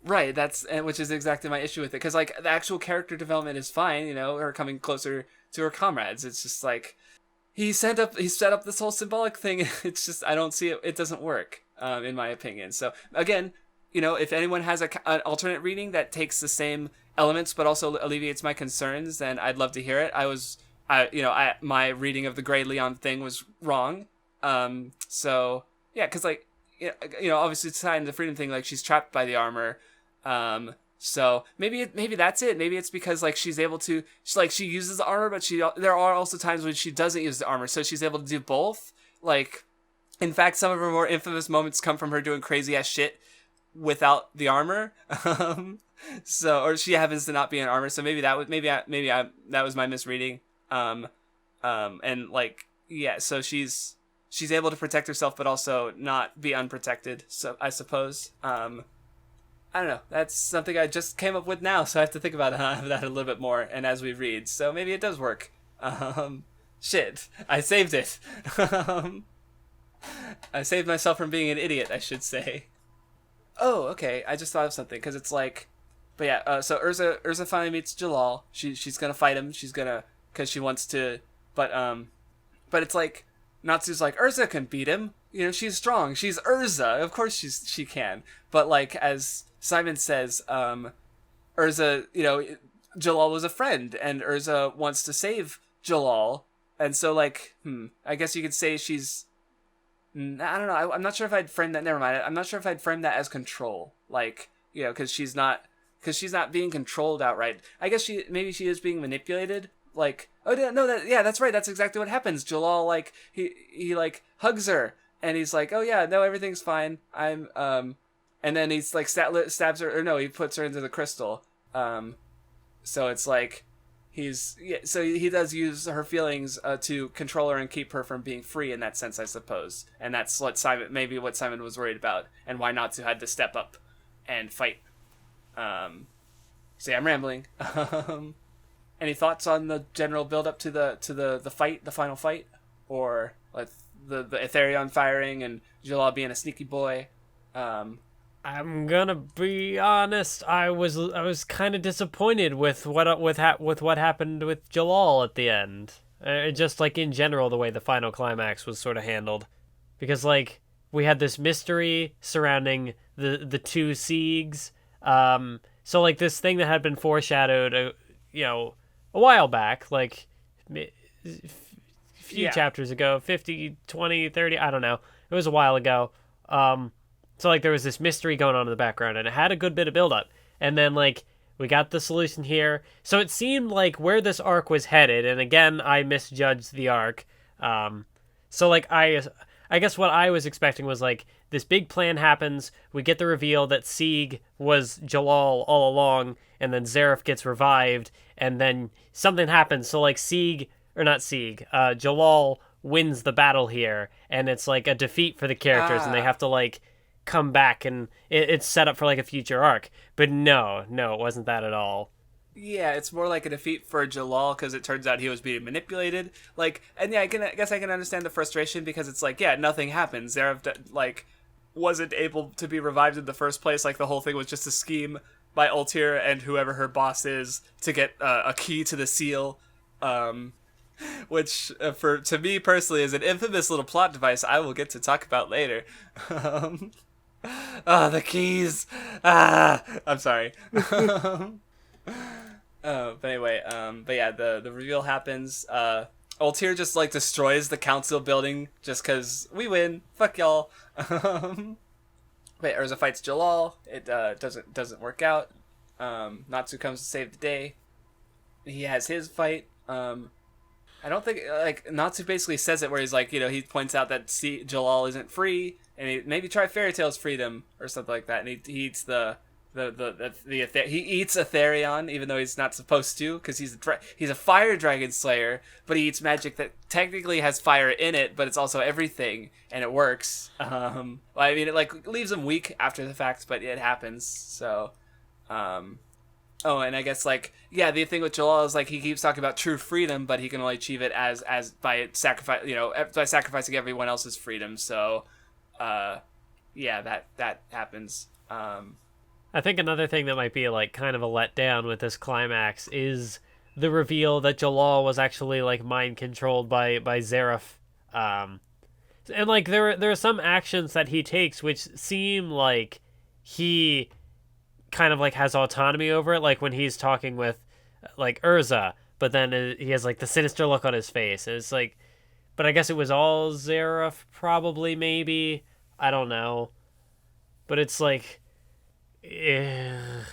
Right, which is exactly my issue with it, because like the actual character development is fine, you know, her coming closer to her comrades. It's just like he set up this whole symbolic thing. It's just I don't see it. It doesn't work, in my opinion. So again, you know, if anyone has an alternate reading that takes the same elements but also alleviates my concerns, then I'd love to hear it. My reading of the Grey Leon thing was wrong. So yeah, because like you know, obviously it's tied into the freedom thing. Like, she's trapped by the armor. So maybe that's it. Maybe it's because like she's able to, she uses the armor, but there are also times when she doesn't use the armor, so she's able to do both. Like, in fact, some of her more infamous moments come from her doing crazy ass shit without the armor. Or she happens to not be in armor. So maybe that was my misreading. And like, yeah, so she's able to protect herself, but also not be unprotected. So I suppose, I don't know. That's something I just came up with now. So I have to think about that a little bit more. And as we read, so maybe it does work. Shit, I saved it. I saved myself from being an idiot, I should say. Oh, okay. I just thought of something, because it's like, but yeah. So Urza finally meets Jalal. She's gonna fight him. She's gonna, because she wants to. But it's like Natsu's like, Urza can beat him. You know, she's strong. She's Urza. Of course she can. But like, as Simon says, Urza, you know, Jalal was a friend, and Urza wants to save Jalal, and so like, I guess you could say she's. I don't know. I'm not sure if I'd frame that. Never mind. I'm not sure if I'd frame that as control. Like, you know, because she's not being controlled outright. I guess maybe she is being manipulated. Like, oh no, that's right. That's exactly what happens. Jalal, like, he like hugs her, and he's like, oh yeah, no, everything's fine. I'm and then he's like stabs her, or no, he puts her into the crystal. So it's like. So he does use her feelings to control her and keep her from being free in that sense, I suppose. And that's what Simon was worried about, and why Natsu had to step up and fight. So yeah, I'm rambling. Any thoughts on the general build up to the fight, the final fight, or like the Etherion firing and Jalal being a sneaky boy? I'm gonna be honest. I was kind of disappointed with what happened with Jalal at the end. Just like in general, the way the final climax was sort of handled, because like we had this mystery surrounding the two Siegs. So like this thing that had been foreshadowed, a while back, like a few chapters ago, 50, 20, 30, I don't know. It was a while ago. So, like, there was this mystery going on in the background, and it had a good bit of build-up. And then, like, we got the solution here. So it seemed like where this arc was headed, and again, I misjudged the arc. So, like, I guess what I was expecting was, like, this big plan happens, we get the reveal that Sieg was Jalal all along, and then Zareth gets revived, and then something happens. So, like, Jalal wins the battle here, and it's, like, a defeat for the characters, and they have to, like, come back, and it's set up for, like, a future arc. But no, it wasn't that at all. Yeah, it's more like a defeat for Jalal because it turns out he was being manipulated. Like, and yeah, I guess I can understand the frustration because it's like, yeah, nothing happens. Zareth, like, wasn't able to be revived in the first place. Like, the whole thing was just a scheme by Ultir and whoever her boss is to get a key to the seal, which to me personally is an infamous little plot device I will get to talk about later. The keys. I'm sorry. But anyway, but yeah, the reveal happens. Ultir just, like, destroys the council building just because we win. Fuck y'all. Wait, Urza fights Jalal. It doesn't work out. Natsu comes to save the day. He has his fight. I don't think, like, Natsu basically says it where he's like, he points out that Jalal isn't free, and he maybe try Fairy Tail's freedom or something like that, and he eats he eats Aetherion, even though he's not supposed to, because he's a fire dragon slayer, but he eats magic that technically has fire in it, but it's also everything, and it works. I mean, it, like, leaves him weak after the fact, but it happens. So, oh, and I guess, like, yeah, the thing with Jalal is, like, he keeps talking about true freedom, but he can only achieve it as by by sacrificing everyone else's freedom. So, yeah, that happens. I think another thing that might be, like, kind of a letdown with this climax is the reveal that Jalal was actually, like, mind controlled by Zareth. And, like, there are some actions that he takes which seem like he kind of, like, has autonomy over it, like when he's talking with, like, Urza, but then he has, like, the sinister look on his face, and it's like, but I guess it was all Zareth, probably, maybe, I don't know, but it's like, it's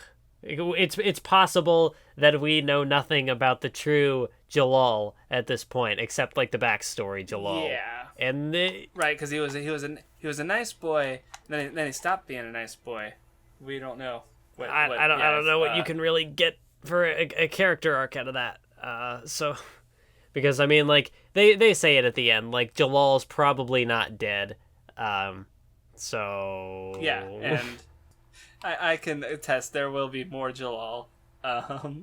possible that we know nothing about the true Jalal at this point, except, like, the backstory Jalal. Yeah, and right, because he was a nice boy, then he stopped being a nice boy. We don't know. I don't know what you can really get for a character arc out of that. So, because I mean, like, they say it at the end, like, Jalal's probably not dead. So yeah, and I can attest there will be more Jalal. Well,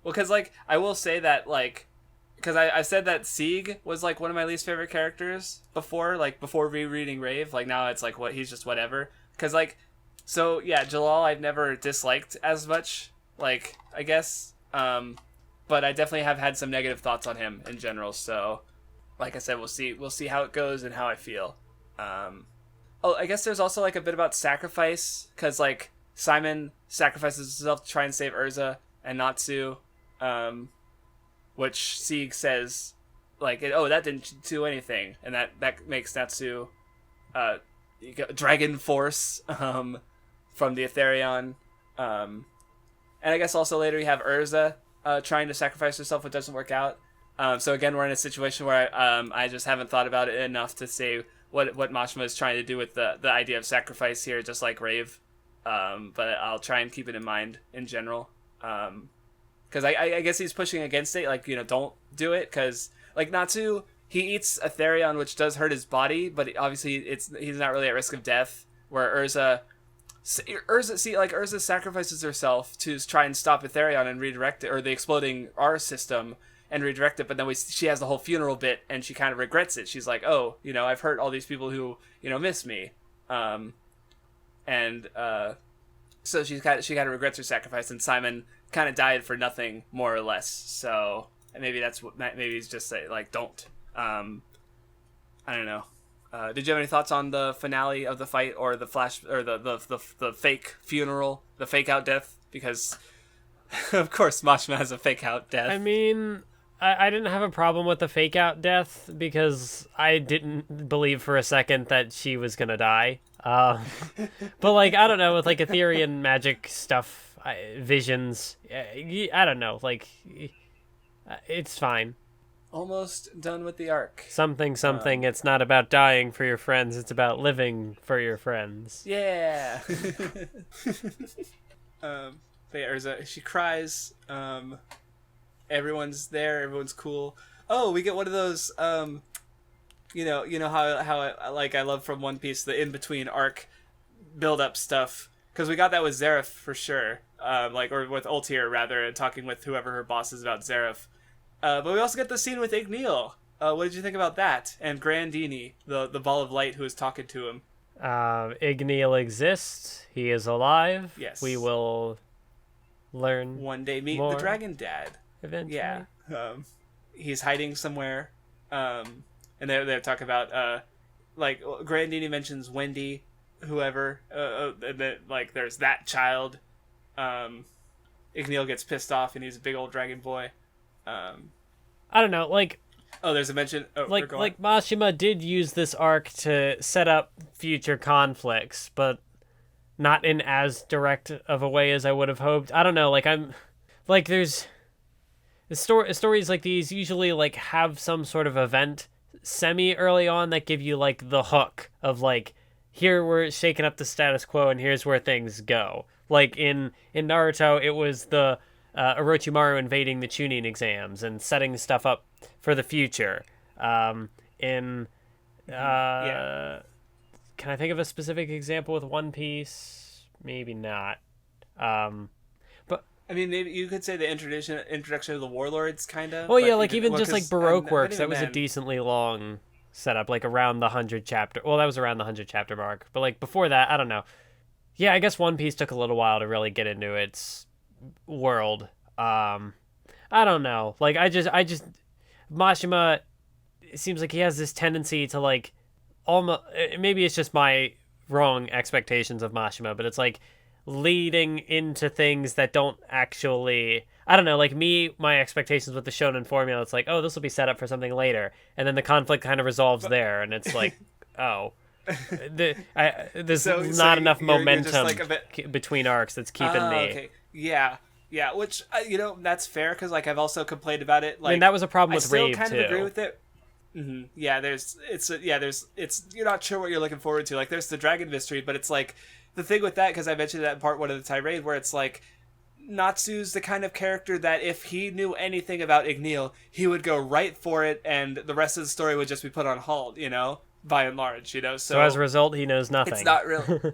because, like, I will say that, like, because I said that Sieg was, like, one of my least favorite characters before rereading Rave. Like, now it's like, what, he's just whatever. Because, like, so, yeah, Jalal I've never disliked as much, like, I guess, but I definitely have had some negative thoughts on him in general, so, like I said, we'll see how it goes and how I feel. Oh, I guess there's also, like, a bit about sacrifice, because, like, Simon sacrifices himself to try and save Urza and Natsu, which Sieg says, like, that didn't do anything, and that makes Natsu, Dragon Force, from the Aetherion, and I guess also later you have Urza trying to sacrifice herself, but doesn't work out. So again, we're in a situation where I just haven't thought about it enough to say what Mashima is trying to do with the idea of sacrifice here, just like Rave. But I'll try and keep it in mind in general. Because I guess he's pushing against it, like, don't do it, because, like, Natsu, he eats Aetherion, which does hurt his body, but obviously he's not really at risk of death, where Urza sacrifices herself to try and stop Aetherion and redirect it, or the exploding R system, and redirect it, but then she has the whole funeral bit, and she kind of regrets it. She's like, oh, I've hurt all these people who, miss me. So she kind of regrets her sacrifice, and Simon kind of died for nothing, more or less. So maybe that's what, maybe he's just say, like, don't. I don't know. Did you have any thoughts on the finale of the fight, or the flash, or the fake funeral, the fake out death? Because, of course, Mashima has a fake out death. I mean, I didn't have a problem with the fake out death because I didn't believe for a second that she was gonna die. But like I don't know, with like Ethereum magic stuff, visions, I don't know, like it's fine. Almost done with the arc. Something. It's not about dying for your friends. It's about living for your friends. Yeah. But yeah, Urza, she cries. Everyone's there. Everyone's cool. Oh, we get one of those. You know how I love from One Piece the in between arc build up stuff, because we got that with Zeref for sure. Or with Ultier rather, and talking with whoever her boss is about Zeref. But we also get the scene with Igneel. What did you think about that? And Grandini, the ball of light who is talking to him. Igneel exists. He is alive. Yes. We will learn one day meet more the Dragon Dad. eventually. Yeah. He's hiding somewhere. And they're talking about Grandini mentions Wendy, whoever. And then, like, there's that child. Igneel gets pissed off and he's a big old dragon boy. I don't know, like. Oh, there's a mention. Oh, like Mashima did use this arc to set up future conflicts, but not in as direct of a way as I would have hoped. I don't know, like there's stories like these usually like have some sort of event semi early on that give you like the hook of like, here we're shaking up the status quo and here's where things go. Like in Naruto, it was the Orochimaru invading the Chunin exams and setting stuff up for the future. Can I think of a specific example with One Piece? Maybe not. But I mean, maybe you could say the introduction of the warlords, kind of. Well, yeah, like even just like Baroque works, that was man. a decently long setup, like around the 100 chapter. Well, that was around the 100 chapter mark. But like before that, I don't know. Yeah, I guess One Piece took a little while to really get into its world. I don't know. Like I just Mashima, it seems like he has this tendency to like almost, maybe it's just my wrong expectations of Mashima, but it's like leading into things that don't actually, I don't know, like my expectations with the Shounen formula, it's like, oh, this will be set up for something later, and then the conflict kind of resolves there, and it's like, oh, there's not enough momentum between arcs that's keeping me. Okay. Yeah, which that's fair, because like I've also complained about it. Like, I mean, that was a problem with Reeve too. I still kind of agree with it. Mm-hmm. Yeah, you're not sure what you're looking forward to. Like, there's the Dragon Mystery, but it's like the thing with that, because I mentioned that in part one of the tirade, where it's like Natsu's the kind of character that if he knew anything about Igneel, he would go right for it, and the rest of the story would just be put on hold. By and large, So as a result, he knows nothing. It's not real.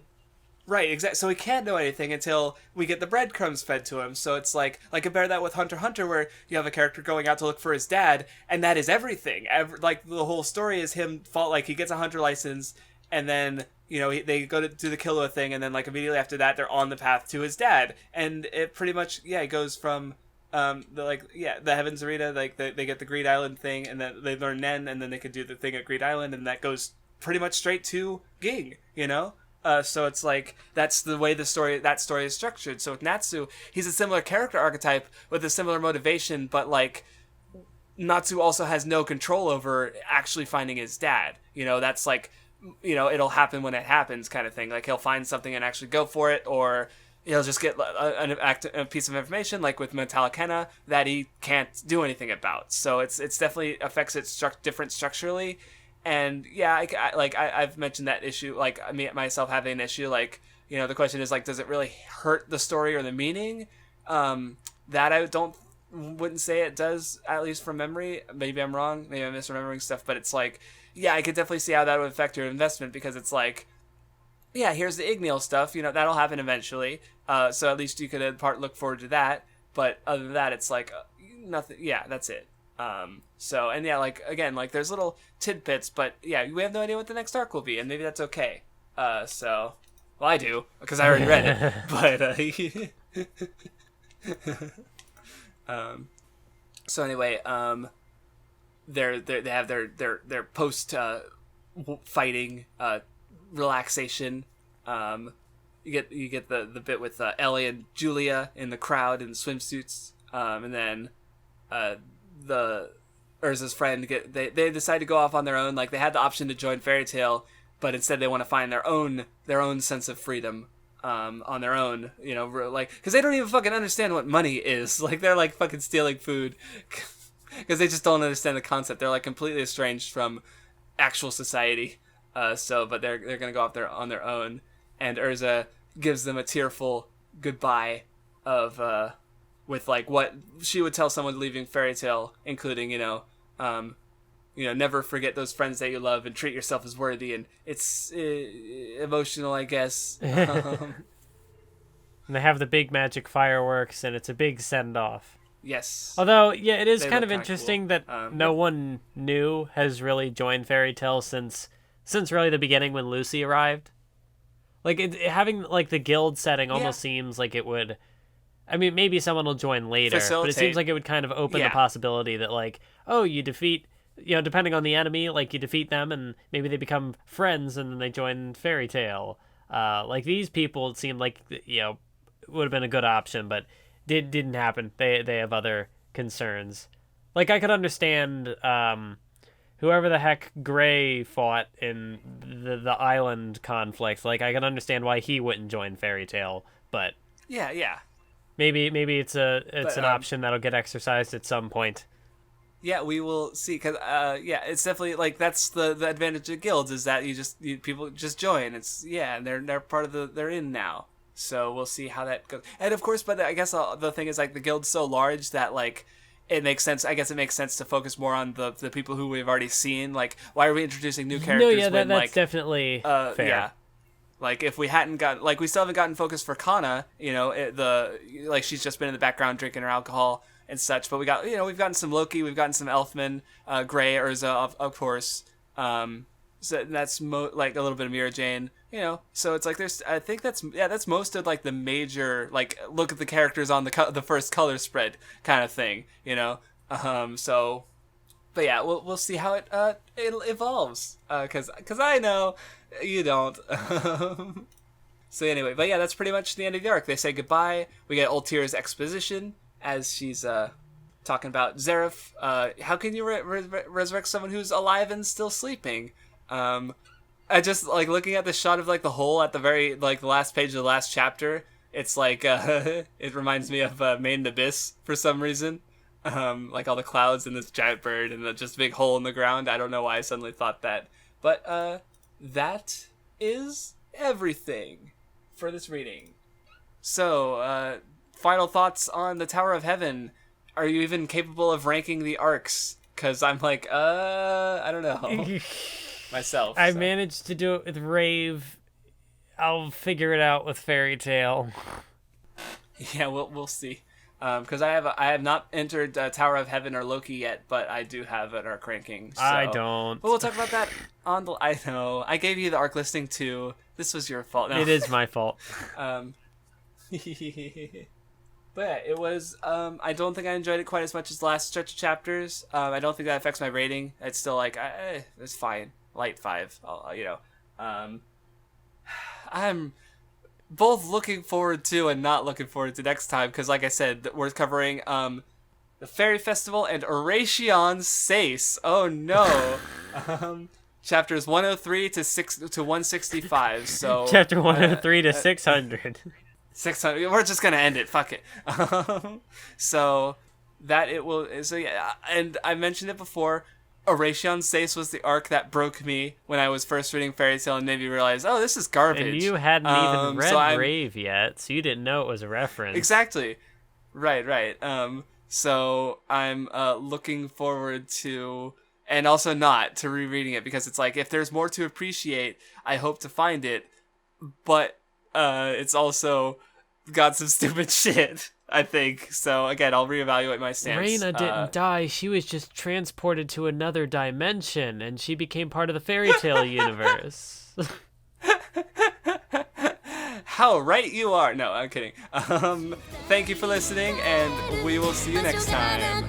Right, exactly. So he can't know anything until we get the breadcrumbs fed to him. So it's like compare that with Hunter x Hunter, where you have a character going out to look for his dad, and that is everything. Like, the whole story is him he gets a hunter license, and then they go to do the Killua thing, and then like immediately after that they're on the path to his dad, and it pretty much it goes from the Heavens Arena, like they get the Greed Island thing, and then they learn Nen, and then they can do the thing at Greed Island, and that goes pretty much straight to Ging. So it's like that's the way that story is structured. So with Natsu, he's a similar character archetype with a similar motivation, but like Natsu also has no control over actually finding his dad. That's like it'll happen when it happens kind of thing. Like, he'll find something and actually go for it, or he'll just get a piece of information, like with Metallic that he can't do anything about. So it's definitely affects it different structurally. And yeah, I've mentioned that issue, like me myself having an issue, like the question is like, does it really hurt the story or the meaning? That I wouldn't say it does, at least from memory. Maybe I'm wrong, maybe I'm misremembering stuff, but it's like, yeah, I could definitely see how that would affect your investment, because it's like, yeah, here's the Igneel stuff, that'll happen eventually. So at least you could in part look forward to that. But other than that, it's like nothing. Yeah, that's it. So, and yeah, like, again, like, there's little tidbits, but yeah, we have no idea what the next arc will be, and maybe that's okay. Well, I do, because I already read it, but, so anyway, they have their post, fighting, relaxation. You get the bit with, Ellie and Julia in the crowd in swimsuits, and then, the Urza's friend they decide to go off on their own. Like, they had the option to join Fairy Tail, but instead they want to find their own sense of freedom on their own, like, because they don't even fucking understand what money is. Like, they're like fucking stealing food because they just don't understand the concept. They're like completely estranged from actual society. But they're gonna go off there on their own, and Urza gives them a tearful goodbye of with like what she would tell someone leaving Fairy Tail, including never forget those friends that you love and treat yourself as worthy. And it's emotional, I guess. And they have the big magic fireworks, and it's a big send-off. Yes. Although, yeah, it is They kind look of kinda interesting cool. that no one new has really joined Fairy Tail since really the beginning when Lucy arrived. Like, having like the guild setting almost seems like it would. I mean, maybe someone will join later, but it seems like it would kind of open the possibility that, like, oh, you defeat, depending on the enemy, like, you defeat them and maybe they become friends and then they join Fairy Tail. Like, these people, it seemed like, would have been a good option, but didn't happen. They have other concerns. Like, I could understand whoever the heck Gray fought in the island conflict. Like, I can understand why he wouldn't join Fairy Tail, but yeah. Maybe it's an option that'll get exercised at some point. Yeah, we will see. Because it's definitely like that's the advantage of guilds is that people just join. And they're part of they're in now. So we'll see how that goes. And of course, but I guess the thing is like the guild's so large that like it makes sense. I guess it makes sense to focus more on the people who we've already seen. Like, why are we introducing new characters? No, yeah, that's like, definitely fair. Yeah. Like, if we hadn't got, like, we still haven't gotten focus for Kana, she's just been in the background drinking her alcohol and such, but we've gotten some Loki, we've gotten some Elfman, Gray, Urza, of course, so that's, a little bit of Mira Jane, so it's like, I think that's most of, like, the major, like, look at the characters on the first color spread kind of thing, but yeah, we'll see how it evolves, because I know you don't. So anyway, but yeah, that's pretty much the end of the arc. They say goodbye. We get Ultira's exposition as she's talking about Zeref. How can you resurrect someone who's alive and still sleeping? I just like looking at the shot of like the hole at the very like the last page of the last chapter. It's like it reminds me of Made in Abyss for some reason. Like all the clouds and this giant bird and just big hole in the ground. I don't know why I suddenly thought that, but that is everything for this reading. So, final thoughts on the Tower of Heaven. Are you even capable of ranking the arcs? Because I'm like, I don't know. Myself. I managed to do it with Rave. I'll figure it out with Fairy Tail. Yeah, we'll see. Because I have not entered Tower of Heaven or Loki yet, but I do have an arc ranking. So. I don't. But we'll talk about that on the. I know. I gave you the arc listing too. This was your fault. No. It is my fault. But yeah, it was. I don't think I enjoyed it quite as much as the last stretch of chapters. I don't think that affects my rating. It's still like it's fine. Light 5. I'm both looking forward to and not looking forward to next time because, like I said, we're covering the Fairy Festival and Oration Seis. Oh no! Chapters 103 to 165. So chapter 103 to 600. 600. We're just gonna end it. Fuck it. So that it will. So yeah, and I mentioned it before. Oration Seis was the arc that broke me when I was first reading Fairy Tail and made me realize, oh, this is garbage. And you hadn't even read Rave yet, so you didn't know it was a reference. Exactly. Right. So I'm looking forward to, and also not, to rereading it, because it's like, if there's more to appreciate, I hope to find it, but it's also got some stupid shit. I think. So, again, I'll reevaluate my stance. Reina didn't die. She was just transported to another dimension, and she became part of the Fairy Tail universe. How right you are. No, I'm kidding. Thank you for listening, and we will see you next time.